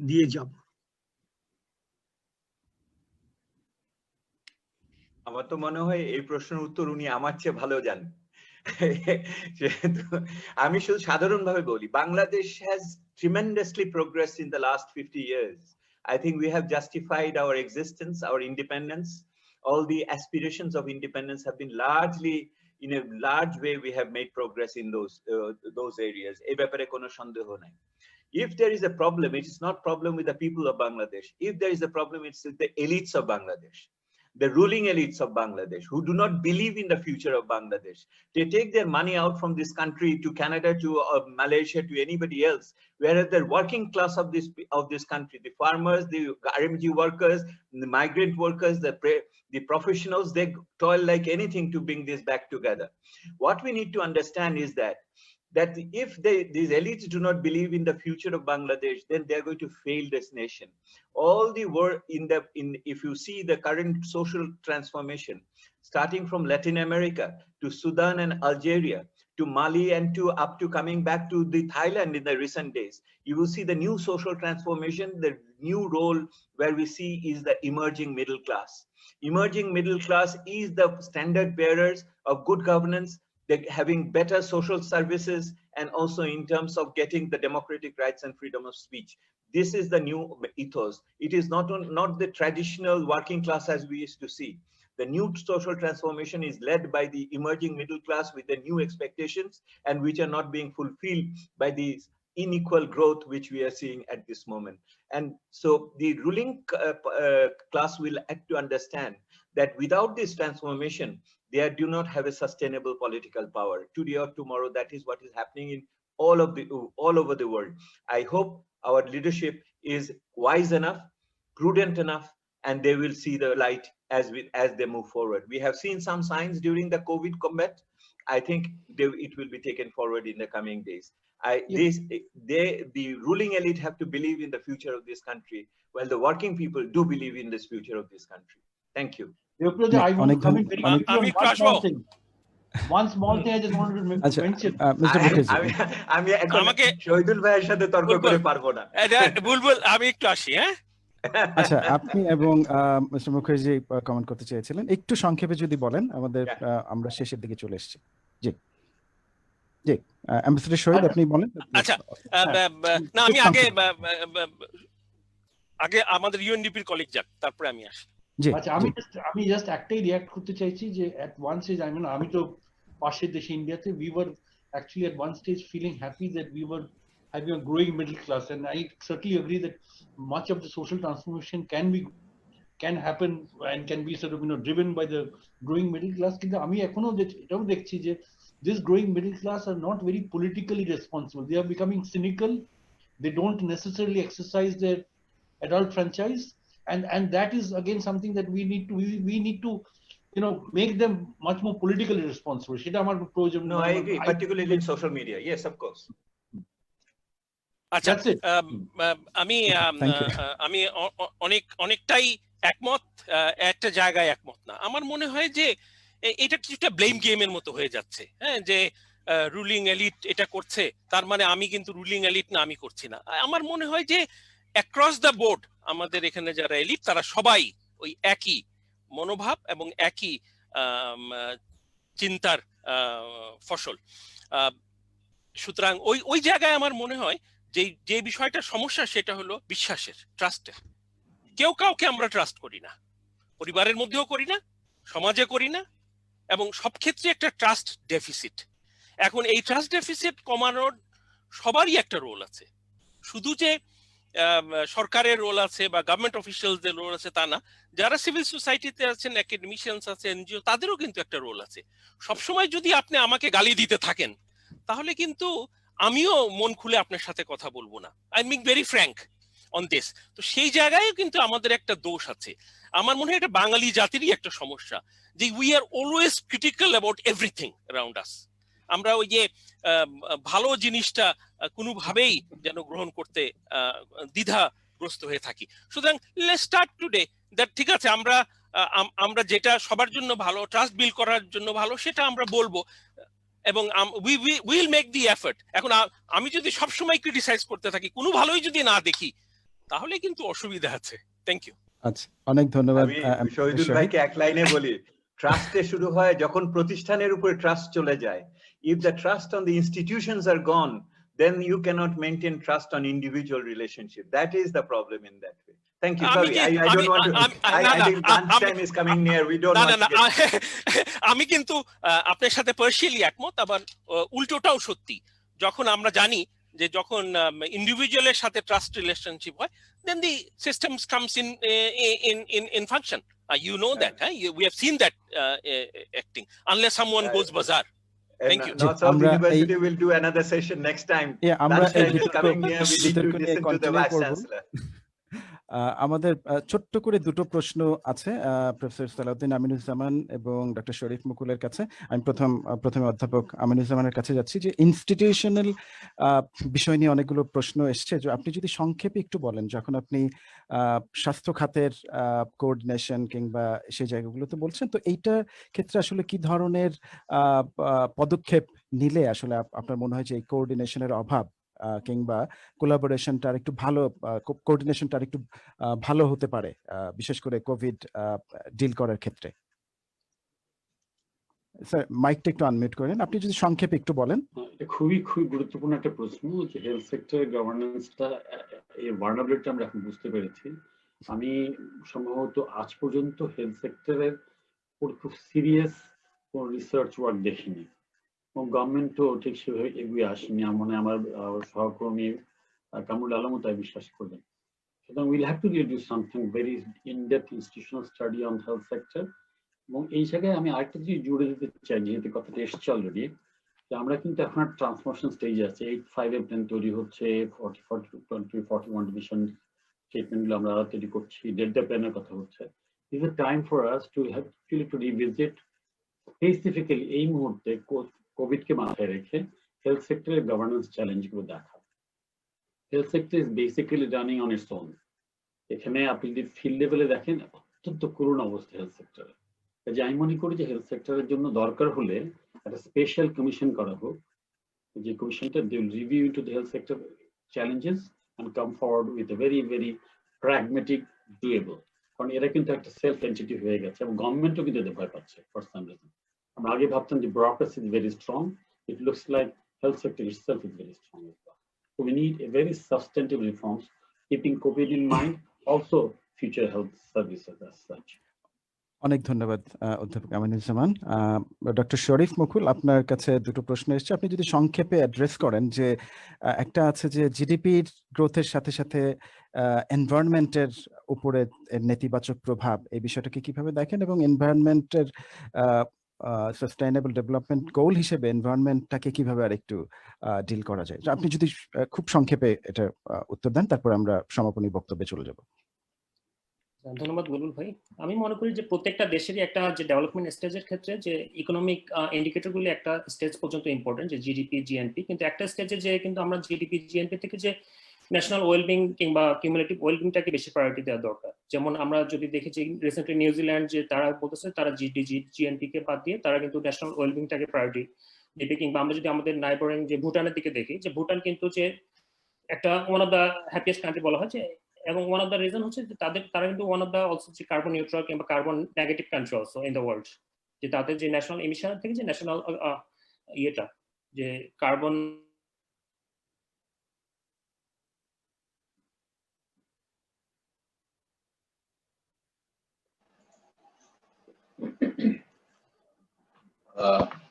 Speaker 10: দিয়ে যাব।
Speaker 8: আমার তো মনে হয় এই প্রশ্নের উত্তর উনি আমার চেয়ে ভালো জানেন। আমি শুধু সাধারণভাবে বলি, Bangladesh has tremendously progressed in the last 50 years. I think we have justified our existence, our independence. All the aspirations of independence have been largely, in a large way, we have made progress in those areas. এই ব্যাপারে কোনো সন্দেহ নাই। If there is a problem, it is not problem with the people of Bangladesh. If there is a problem, it's with the elites of Bangladesh. The ruling elites of Bangladesh, who do not believe in the future of Bangladesh. They take their money out from this country to Canada, to Malaysia, to anybody else, whereas the working class of this country, the farmers, the RMG workers, the migrant workers, the professionals, they toil like anything to bring this back together. What we need to understand is that if these elites do not believe in the future of Bangladesh, then they're going to fail this nation. All the work if you see the current social transformation, starting from Latin America to Sudan and Algeria, to Mali, and up to coming back to the Thailand in the recent days, you will see the new social transformation. The new role where we see is the emerging middle class. Emerging middle class is the standard bearers of good governance, having better social services, and also in terms of getting the democratic rights and freedom of speech. This is the new ethos. It is not the traditional working class as we used to see. The new social transformation is led by the emerging middle class with the new expectations, and which are not being fulfilled by the unequal growth which we are seeing at this moment. And so the ruling class will have to understand that without this transformation, they do not have a sustainable political power. Today or tomorrow, that is what is happening in all over the world. I hope our leadership is wise enough, prudent enough, and they will see the light as they move forward. We have seen some signs during the COVID combat. I think it will be taken forward in the coming days. The ruling elite have to believe in the future of this country, while the working people do believe in this future of this country. Thank you.
Speaker 5: I want to come in very quickly on one small thing. One small thing I just wanted to mention.
Speaker 1: Mr. Mukherjee,
Speaker 8: আমি আমাকে শহীদুল ভাইয়ের সাথে তর্ক করে পারবো না।
Speaker 9: বুলবুল, আমি একটু আসি। হ্যাঁ,
Speaker 1: আচ্ছা, আপনি এবং মিস্টার মুখার্জি কমেন্ট করতে চেয়েছিলেন, একটু সংক্ষেপে যদি বলেন, আমাদের আমরা শেষের দিকে চলে এসেছি। জি জি, অ্যাম্বাসেডর শহীদ, আপনি বলেন।
Speaker 9: আচ্ছা, না, আমি আগে আমাদের ইউএনডিপির কলিগ যাক, তারপরে আমি আসি।
Speaker 5: আচ্ছা, আমি জাস্ট একটাই রিঅ্যাক্ট করতে চাইছি যে at one stage, I mean, আমি তো পাশের দেশে ইন্ডিয়াতে, we were actually at one stage feeling happy that we were having a growing middle class, and I certainly agree that much of the social transformation can happen and can be sort of driven by the growing middle class. কিন্তু আমি এখনো এটাও দেখছি যে this growing middle class are not very politically responsible. They are becoming cynical. They don't necessarily exercise their adult franchise. And that is again something that we need to make them much more politically responsible.
Speaker 8: No, I agree, particularly in social media. Yes, of course.
Speaker 9: আচ্ছা, আমি অনেকটাই একমত, একটা জায়গায় একমত না। আমার মনে হয় যে এটা কিছুটা ব্লেম গেমের মতো হয়ে যাচ্ছে। হ্যাঁ, যে রুলিং এলিট এটা করছে, তার মানে আমি কিন্তু রুলিং এলিট না, আমি করছি না। আমার মনে হয় যে অ্যাক্রস দ্য বোর্ড আমাদের এখানে যারা এলিট, তারা সবাই ওই একই মনোভাব এবং একই চিন্তার ফসল। সুতরাং ওই জায়গায় আমার মনে হয় যে বিষয়টা সমস্যা, সেটা হলো বিশ্বাসের, ট্রাস্টের। কেউ কাউকে আমরা ট্রাস্ট করি না, পরিবারের মধ্যেও করি না, সমাজে করি না, এবং সব ক্ষেত্রে একটা ট্রাস্ট ডেফিসিট। এখন এই ট্রাস্ট ডেফিসিট কমানোর সবারই একটা রোল আছে। শুধু যে সরকারের রোল আছে বা গভর্নমেন্ট অফিসিয়ালসদের রোল আছে তা না, যারা সিভিল সোসাইটিতে আছেন, একাডেমিশিয়ানস আছে, এনজিও, তাদেরও কিন্তু একটা রোল আছে। সবসময় যদি আপনি আমাকে গালি দিতে থাকেন তাহলে কিন্তু আমিও মন খুলে আপনার সাথে কথা বলবো না। I am being very frank on this. তো সেই জায়গায় কিন্তু আমাদের একটা দোষ আছে। আমার মনে হয় এটা বাঙালি জাতিরই একটা সমস্যা, যে we are always critical about everything around us. আমরা ওই যে ভালো জিনিসটা কোনোভাবেই যেন গ্রহণ করতে দ্বিধাগ্রস্ত হয়ে থাকি। সুতরাং লেটস স্টার্ট টুডে দ্যাট ঠিক আছে, আমরা যেটা সবার জন্য ভালো, ট্রাস্ট বিল্ড করার জন্য ভালো, সেটা আমরা বলবো এবং we will make the effort. এখন আমি যদি সবসময় ক্রিটিসাইজ করতে থাকি, কোনো ভালোই যদি না দেখি, তাহলে কিন্তু অসুবিধা আছে। Thank you.
Speaker 1: আচ্ছা, অনেক ধন্যবাদ।
Speaker 8: আমি শহীদুল ভাইকে এক লাইনে বলি, ট্রাস্টে শুরু হয় যখন প্রতিষ্ঠানের উপরে ট্রাস্ট চলে যায়। If the trust on the institutions are gone, then you cannot maintain trust on individual relationship. That is the problem in that way. Thank you. Sorry, I don't want to. I think lunchtime is coming near. We don't want to get.
Speaker 9: আমি কিন্তু আপনার সাথে partially একমত, আবার উল্টোটাও সত্যি। যখন আমরা জানি যে যখন ইন্ডিভিজুয়ালের সাথে ট্রাস্ট রিলেশনশিপ হয়, then the systems comes in function. You know that, we have seen that acting, unless someone goes bazaar. Thank you.
Speaker 8: North South University will do another session next time. Lunchtime is coming near. We need to listen to the Vice Chancellor.
Speaker 1: আমাদের ছোট্ট করে দুটো প্রশ্ন আছে professor Salauddin Aminuzzaman এবং doctor শরীফ মুকুলের কাছে। আমি প্রথমে অধ্যাপক আমিনুজ্জামানের কাছে যাচ্ছি, যে ইনস্টিটিউশনাল বিষয় নিয়ে অনেকগুলো প্রশ্ন এসছে, যে আপনি যদি সংক্ষেপে একটু বলেন, যখন আপনি স্বাস্থ্য খাতের কোঅর্ডিনেশন কিংবা সেই জায়গাগুলোতে বলছেন, তো এইটার ক্ষেত্রে আসলে কি ধরনের পদক্ষেপ নিলে আসলে আপনার মনে হয় যে এই কোঅর্ডিনেশনের অভাব কিংবা কোলাবোরেশনটা আরেকটু ভালো, কোঅর্ডিনেশনটা আরেকটু ভালো হতে পারে, বিশেষ করে কোভিড ডিল করার ক্ষেত্রে? স্যার, মাইকটা একটু আনমিউট করেন, আপনি যদি সংক্ষেপে একটু বলেন।
Speaker 7: এটা খুবই গুরুত্বপূর্ণ একটা প্রশ্ন, যে হেলথ সেক্টরের গভর্নেন্সটা, এই ভালনারেবিলিটি আমরা এখন বুঝতে পেরেছি। আমি সম্ভবত আজ পর্যন্ত হেলথ সেক্টরের খুব সিরিয়াস কোন রিসার্চ ওয়ার্ক দেখিনি, এবং গভর্নমেন্টও ঠিক সেভাবে এগিয়ে আসেনি। আমার সহকর্মী কামরুল আলমও তাই বিশ্বাস করবেন। সুতরাং will have to do something very in-depth institutional study on health sector. এবং এই জায়গায় আমি আরেকটা জিনিস জুড়ে দিতে চাই, যেহেতু কথাটা এসছে অলরেডি, যে আমরা কিন্তু এখন ট্রান্সফরমেশন স্টেজে আছে। 8-5 প্ল্যান তৈরি হচ্ছে, 40-41 ডিভিশন স্টেটমেন্টগুলো আমরা তৈরি করছি, ডেল্টা প্ল্যানের কথা হচ্ছে। Is a time for us to have to revisit specifically এই মুহূর্তে কোভিডকে মাথায় রেখে হেলথ সেক্টরের গভর্নেন্স চ্যালেঞ্জগুলো দেখা। Health sector is basically running on its own. এখানে আপনি যদি ফিল্ড লেভেলে দেখেন, অত্যন্ত করুণ অবস্থা হেলথ সেক্টরে। যে আমি মনে করি যে হেলথ সেক্টরের জন্য দরকার হলে একটা স্পেশাল কমিশন করা হোক, যে কমিশনটা review into the health sector challenges and come forward with a very very pragmatic doable. কারণ এরা কিন্তু একটা সেলফ এন্টিটি হয়ে গেছে, এবং গভর্নমেন্টও কিন্তু এদের ভয় পাচ্ছে ফর সাম রিজন। আমরা আগে ভাবতাম যে bureaucracy is very strong. It looks like health sector itself is very strong as well. So we need a very substantive reforms, keeping COVID in mind, also future health services as such.
Speaker 1: অনেক ধন্যবাদ অধ্যাপক Aminuzzaman. Doctor শরীফ মুকুল, আপনার কাছে দুটো প্রশ্ন এসেছে, আপনি যদি সংক্ষেপে অ্যাড্রেস করেন। যে একটা আছে যে জিডিপির গ্রোথের সাথে সাথে এনভায়রনমেন্টের উপরে নেতিবাচক প্রভাব, এই বিষয়টাকে কিভাবে দেখেন, এবং এনভায়রনমেন্টের সাস্টেইনেবল ডেভেলপমেন্ট গোল হিসেবে এনভায়রনমেন্টটাকে কিভাবে আরেকটু ডিল করা যায়। আপনি যদি খুব সংক্ষেপে এটা উত্তর দেন, তারপর আমরা সমাপনী বক্তব্যে চলে যাব।
Speaker 4: ধন্যবাদ বুলবুল ভাই। আমি মনে করি যে প্রত্যেকটা দেশেরই একটা যে ডেভেলপমেন্ট স্টেজের ক্ষেত্রে যে ইকোনমিক ইন্ডিকেটরগুলি একটা স্টেজ পর্যন্ত ইম্পর্টেন্ট, যে জিডিপি, জিএনপি, কিন্তু একটা স্টেজে যে কিন্তু আমরা জিডিপি, জিএনপি থেকে যে ন্যাশনাল ওয়েলবিং কিংবা কিউমুলেটিভ ওয়েলবিংটাকে বেশি প্রায়োরিটি দেওয়া দরকার। যেমন আমরা যদি দেখি যে রিসেন্টলি নিউজিল্যান্ড যে তারা বলতেছে তারা জিএনপি কে বাদ দিয়ে তারা কিন্তু ন্যাশনাল ওয়েলবিংটাকে প্রায়োরিটি দেবে, কিংবা আমরা যদি আমাদের নাইবারিং যে ভুটানের দিকে দেখি, যে ভুটান কিন্তু যে একটা one of the happiest country বলা হয়, যে এবং ওয়ান অফ দ্য রিজন হচ্ছে যে তারা কিন্তু ওয়ান অফ দ্য অলসো যে কার্বন নিউট্রাল কিংবা carbon negative country also in the world, যে তাদের যে ন্যাশনাল এমিশন থেকে যে ন্যাশনাল ইয়েটা যে কার্বন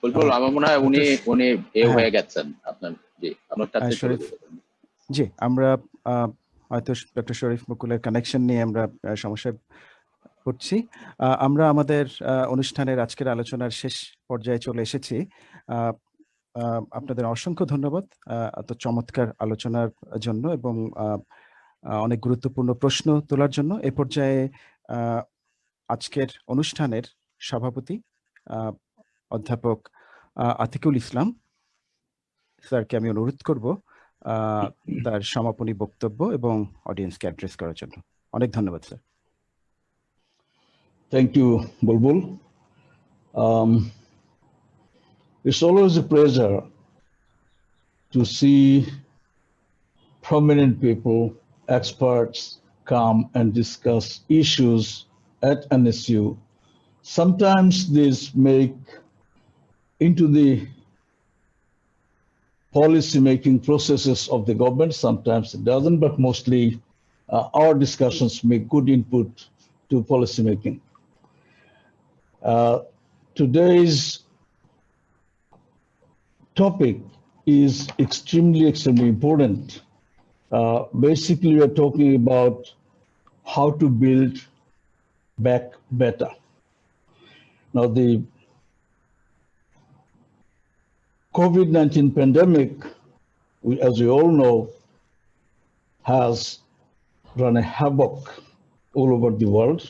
Speaker 6: বুলবুল, আমার মনে হয় উনি হয়ে গেছেন আপনার। জি, আপনার কাছে
Speaker 1: জি, আমরা হয়তো ডক্টর শরীফ মুকুলের কানেকশন নিয়ে আমরা সমস্যায় পড়ছি। আমরা আমাদের অনুষ্ঠানের আজকের আলোচনার শেষ পর্যায়ে চলে এসেছি। আপনাদের অসংখ্য ধন্যবাদ এত চমৎকার আলোচনার জন্য এবং অনেক গুরুত্বপূর্ণ প্রশ্ন তোলার জন্য। এ পর্যায়ে আজকের অনুষ্ঠানের সভাপতি অধ্যাপক আতিকুল ইসলাম স্যারকে আমি অনুরোধ করব তার সমাপনী বক্তব্য এবং অডিয়েন্সকে অ্যাড্রেস করার জন্য। অনেক ধন্যবাদ sir.
Speaker 5: Thank you, Bulbul. It's always a pleasure to see prominent people, experts come and discuss issues at NSU. Sometimes this make into the policy making processes of the government, sometimes it doesn't, but mostly our discussions make good input to policy making. Today's topic is extremely important. Basically, we are talking about how to build back better. Now, the COVID-19 pandemic, as we all know, has run a havoc all over the world.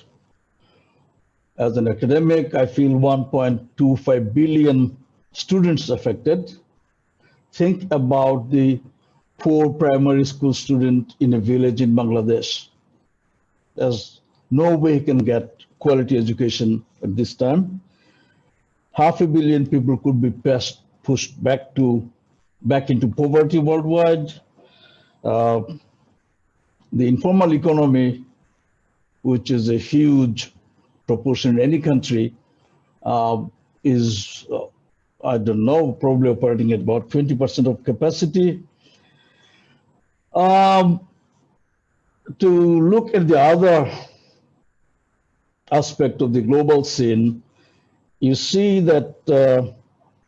Speaker 5: As an academic, I feel 1.25 billion students affected. Think about the poor primary school student in a village in Bangladesh. There's no way he can get quality education at this time. 500 million people could be pushed back into poverty worldwide. The informal economy, which is a huge proportion in any country, is, I don't know, probably operating at about 20% of capacity. To look at the other aspect of the global scene, you see that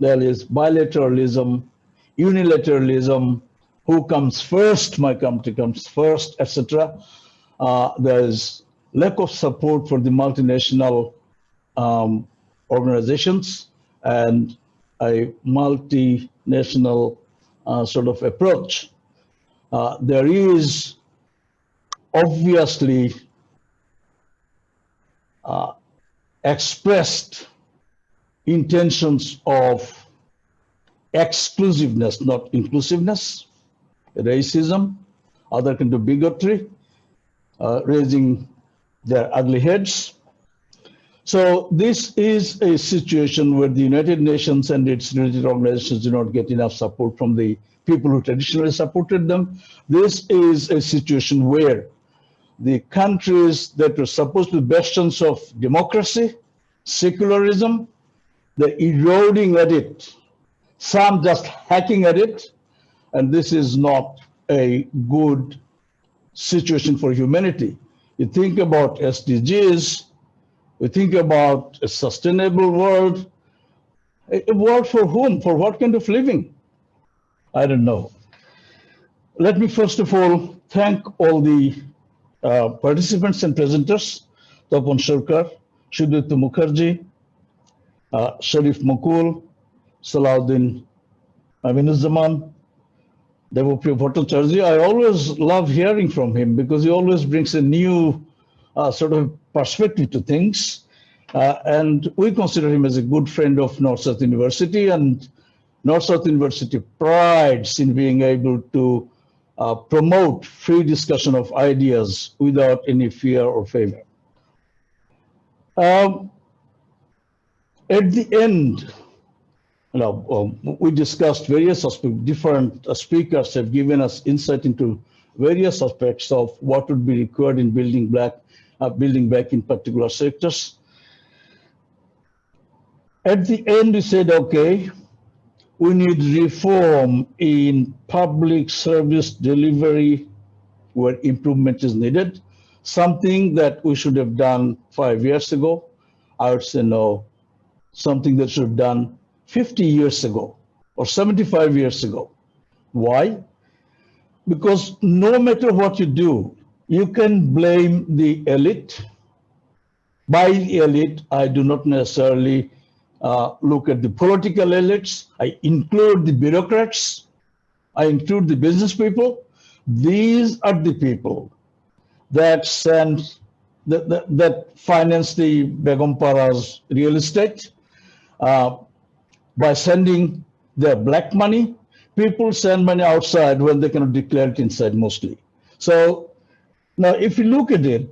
Speaker 5: there is bilateralism, unilateralism, who comes first, my country comes first, etc. There is lack of support for the multinational organizations and a multinational sort of approach. There is obviously expressed intentions of exclusiveness, not inclusiveness, racism, other kind of bigotry, raising their ugly heads. So this is a situation where the United Nations and its related organizations do not get enough support from the people who traditionally supported them. This is a situation where the countries that were supposed to be bastions of democracy, secularism, they're eroding at it, some just hacking at it, and this is not a good situation for humanity. You think about SDGs, we think about a sustainable world. A world for whom? For what kind of living? I don't know. Let me first of all thank all the participants and presenters, Tapan Sarkar, Sudipta Mukherjee, Sharif Mukul, Salahuddin Aminuzzzaman, Devopriya Bhattacharya. I always love hearing from him because he always brings a new sort of perspective to things. And we consider him as a good friend of North-South University, and North-South University prides in being able to promote free discussion of ideas without any fear or favor. At the end, we discussed various aspects. Different speakers have given us insight into various aspects of what would be required in building back in particular sectors. At the end, we said, okay, we need reform in public service delivery where improvement is needed, something that we should have done 5 years ago. I would say no, something that should have done 50 years ago or 75 years ago. Why? because no matter what you do, you can blame the elite. By the elite, I do not necessarily look at the political elites. I include the bureaucrats. I include the business people. These are the people that that finance the Begumpara's real estate by sending their black money. People send money outside when they cannot declare it inside mostly. So now if you look at it,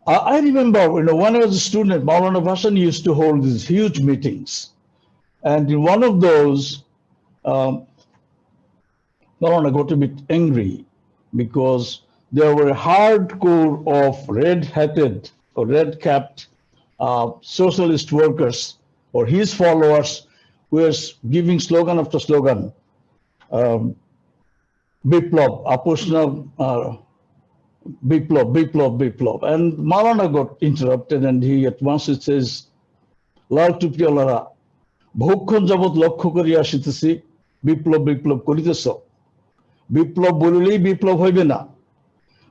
Speaker 5: I remember, when I was a student, Maulana Bhashan used to hold these huge meetings. And in one of those, Maulana got a bit angry because there were hardcore of red-hatted or red-capped socialist workers or his followers who were giving slogan after slogan, Biplab, Apushna, Biplab. And Maulana got interrupted and he at once it says, Lal Tupialara, Bhokkhon Jabot Lokkho Koriya Ashitesi, Biplab Korites. Biplab bolilei biplab hoibe na.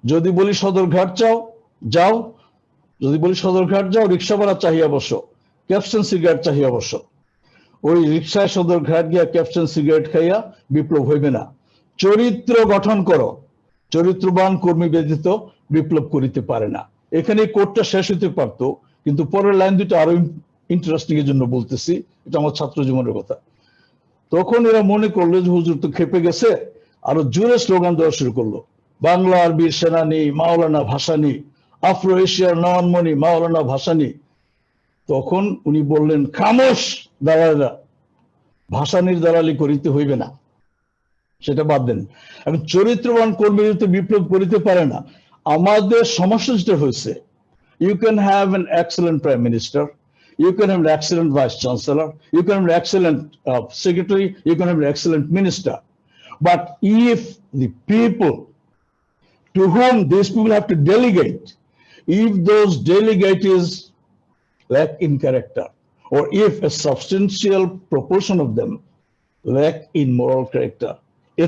Speaker 5: Jodi boli Sodorghat যাও, যদি বলি সদরঘাট যাও, রিক্সা ভাড়া চাহিয়া বসো, ক্যাপসন cigarette চাহিয়া বসো। ওই রিক্সায় সদরঘাট গিয়া ক্যাপসন সিগারেট খাইয়া বিপ্লব হইবে না। চরিত্র গঠন করো, চরিত্রবান কর্মী ব্যতীত বিপ্লব করিতে পারে না। এখানে কোটটা শেষ হইতে পারতো, কিন্তু পরের লাইন দুটো আরো ইন্টারেস্টিং এর জন্য বলতেছি, এটা আমার ছাত্র জীবনের কথা। তখন এরা মনে করলো যে হুজুর তো খেপে গেছে, আরো জোরে স্লোগান দেওয়া শুরু করলো, বাংলার বীর সেনানী মাওলানা ভাসানী, আফ্রো এশিয়ার নয়নমণি মাওলানা ভাসানী। তখন উনি বললেন, খামোশ দালালেরা, ভাসানীর দালালি করিতে হইবে না, সেটা বাদ দেন। এখন চরিত্রবান কর্মী যদি বিপ্লব করিতে পারে না, আমাদের সমস্যা যেটা হয়েছে, you can have an excellent prime minister, you can have an excellent vice chancellor, you can have an excellent secretary, you can have an excellent minister, but if the people to whom these people have to delegate, if those delegates lack in character, or if a substantial proportion of them lack in moral character,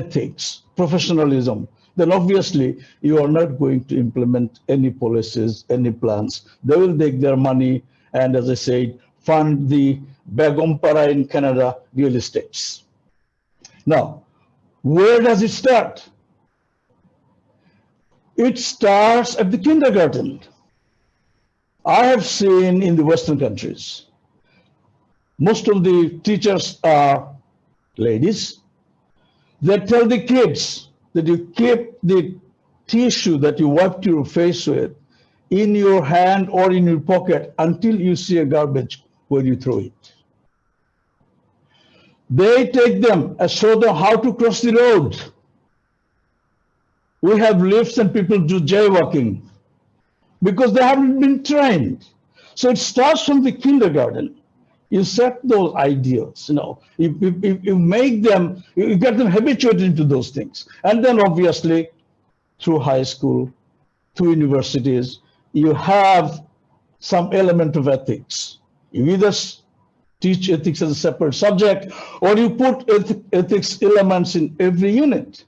Speaker 5: ethics, professionalism, then obviously you are not going to implement any policies, any plans. They will take their money and, as I said, fund the Begumpara in Canada real estates. Now, where does it start? It starts at the kindergarten. I have seen in the Western countries, most of the teachers are ladies. They tell the kids that you keep the tissue that you wiped your face with in your hand or in your pocket until you see a garbage where you throw it. They take them and show them how to cross the road. We have lifts and people do jaywalking because they haven't been trained. So it starts from the kindergarten. You set those ideals, you make them, you get them habituated into those things. And then obviously through high school, through universities, you have some element of ethics. You either teach ethics as a separate subject or you put ethics elements in every unit.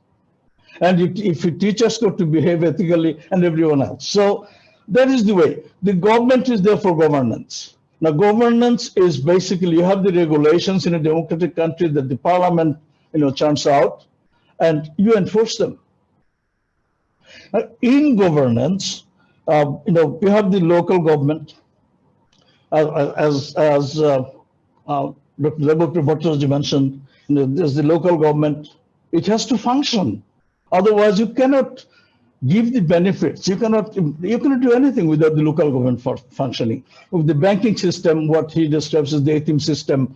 Speaker 5: And if your teachers got to behave ethically and everyone else. So that is the way. The government is there for governance. Now, governance is basically, you have the regulations in a democratic country that the parliament, churns out, and you enforce them. Now, in governance, you have the local government, as Dr. Lebopri Bhattacharya mentioned, there's the local government. It has to function. Otherwise, you cannot give the benefits. You cannot do anything without the local government functioning. With the banking system, what he describes as the ATM system,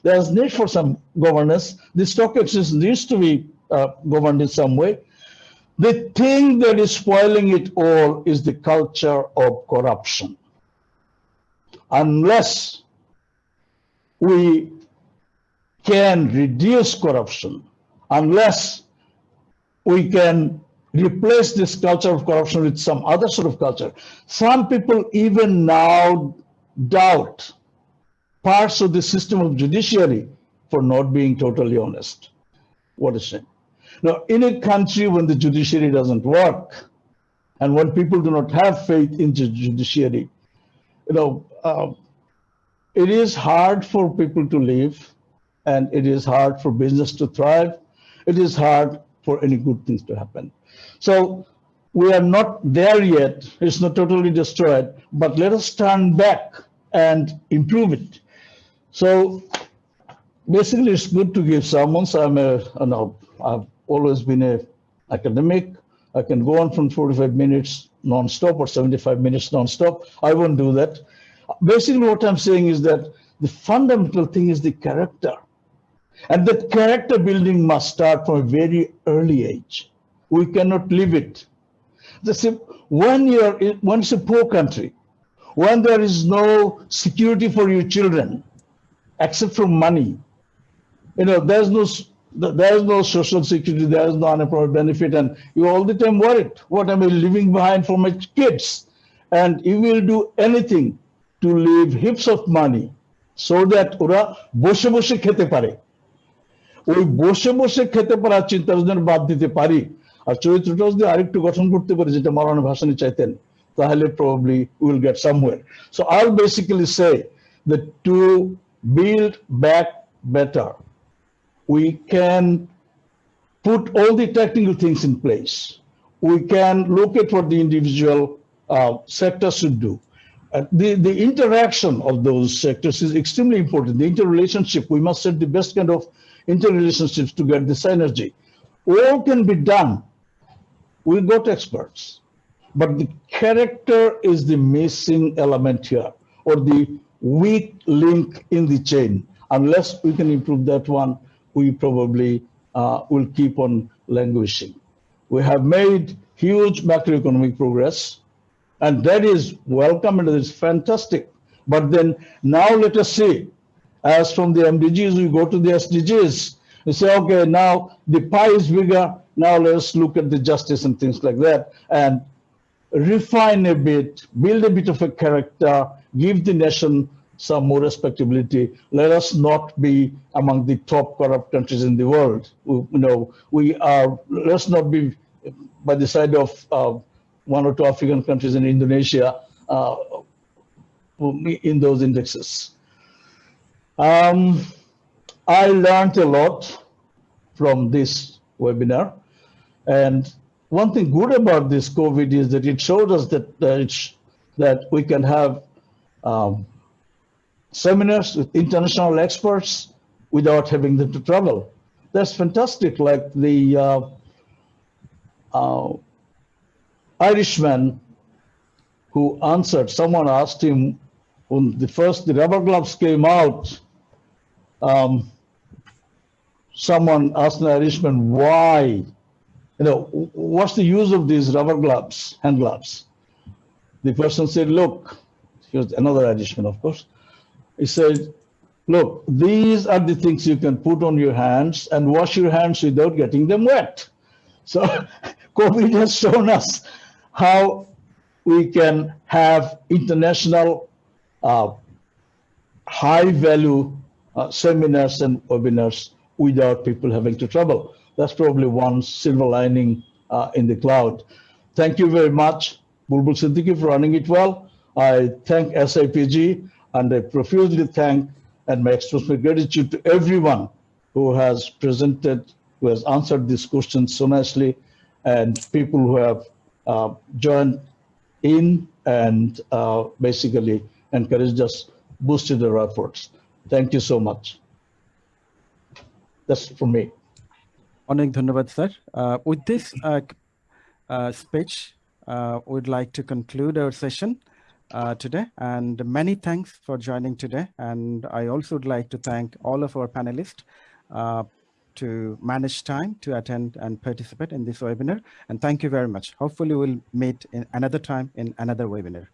Speaker 5: there's need for some governance. The stock exchange needs to be governed in some way. The thing that is spoiling it all is the culture of corruption. Unless we can reduce corruption, unless we can replace this culture of corruption with some other sort of culture. Some people even now doubt parts of the system of judiciary for not being totally honest. What a shame.
Speaker 11: Now, in a country when the judiciary doesn't work, and when people do not have faith in the judiciary, it is hard for people to live, and it is hard for business to thrive. It is hard for any good things to happen. So we are not there yet. It's not totally destroyed, but let us turn back and improve it. So basically, it's good to give sermons. I've always been an academic. I can go on from 45 minutes non-stop or 75 minutes non-stop. I won't do that. Basically, what I'm saying is that the fundamental thing is the character. And that character building must start from a very early age. We cannot leave it. When it's a poor country, when there is no security for your children, except for money, there's no social security, there is no unemployment benefit, and you're all the time worried. What am I leaving behind for my kids? And you will do anything to leave heaps of money so that ওরা বসে বসে খেতে পারে। ওই বসে বসে খেতে পারার চিন্তা যেন বাদ দিতে পারি, আর চরিত্রটাও যদি আরেকটু গঠন করতে পারি, যেটা মাওলানা ভাসানী চাইতেন, তাহলে probably we will get somewhere. So I'll basically say that to build back better, we can put all the technical things in place. We can look at what the individual sectors should do. The interaction of those sectors is extremely important. The interrelationship, we must set the best kind of interrelationships to get the synergy. All can be done. We've got experts, but the character is the missing element here, or the weak link in the chain. Unless we can improve that one, we probably will keep on languishing. We have made huge macroeconomic progress, and that is welcome and it is fantastic. But then now let us see, as from the MDGs, we go to the SDGs. We say, okay, now the pie is bigger. Now let's look at the justice and things like that, and refine a bit, build a bit of a character, give the nation some more respectability. Let us not be among the top corrupt countries in the world. Let's not be by the side of one or two African countries in Indonesia in those indexes. I learned a lot from this webinar, and one thing good about this COVID is that it showed us that we can have seminars with international experts without having them to travel. That's fantastic. Like the Irishman who answered, someone asked him when the rubber gloves came out, someone asked an Irishman why, what's the use of these rubber gloves, hand gloves? The person said, look, here's another Irishman, of course. He said, look, these are the things you can put on your hands and wash your hands without getting them wet. So COVID has shown us how we can have international high value seminars and webinars without people having to travel. That's probably one silver lining in the cloud. Thank you very much, Bulbul Siddiqui, for running it well. I thank SIPG, and I profusely thank and express my gratitude to everyone who has presented, who has answered these questions so nicely, and people who have joined in and basically encouraged us, boosted our efforts. Thank you so much. That's from me.
Speaker 1: অনেক ধন্যবাদ sir. With this speech, we'd like to conclude our session today, and many thanks for joining today. And I also would like to thank all of our panelists to manage time to attend and participate in this webinar. And thank you very much. Hopefully we'll meet in another time in another webinar.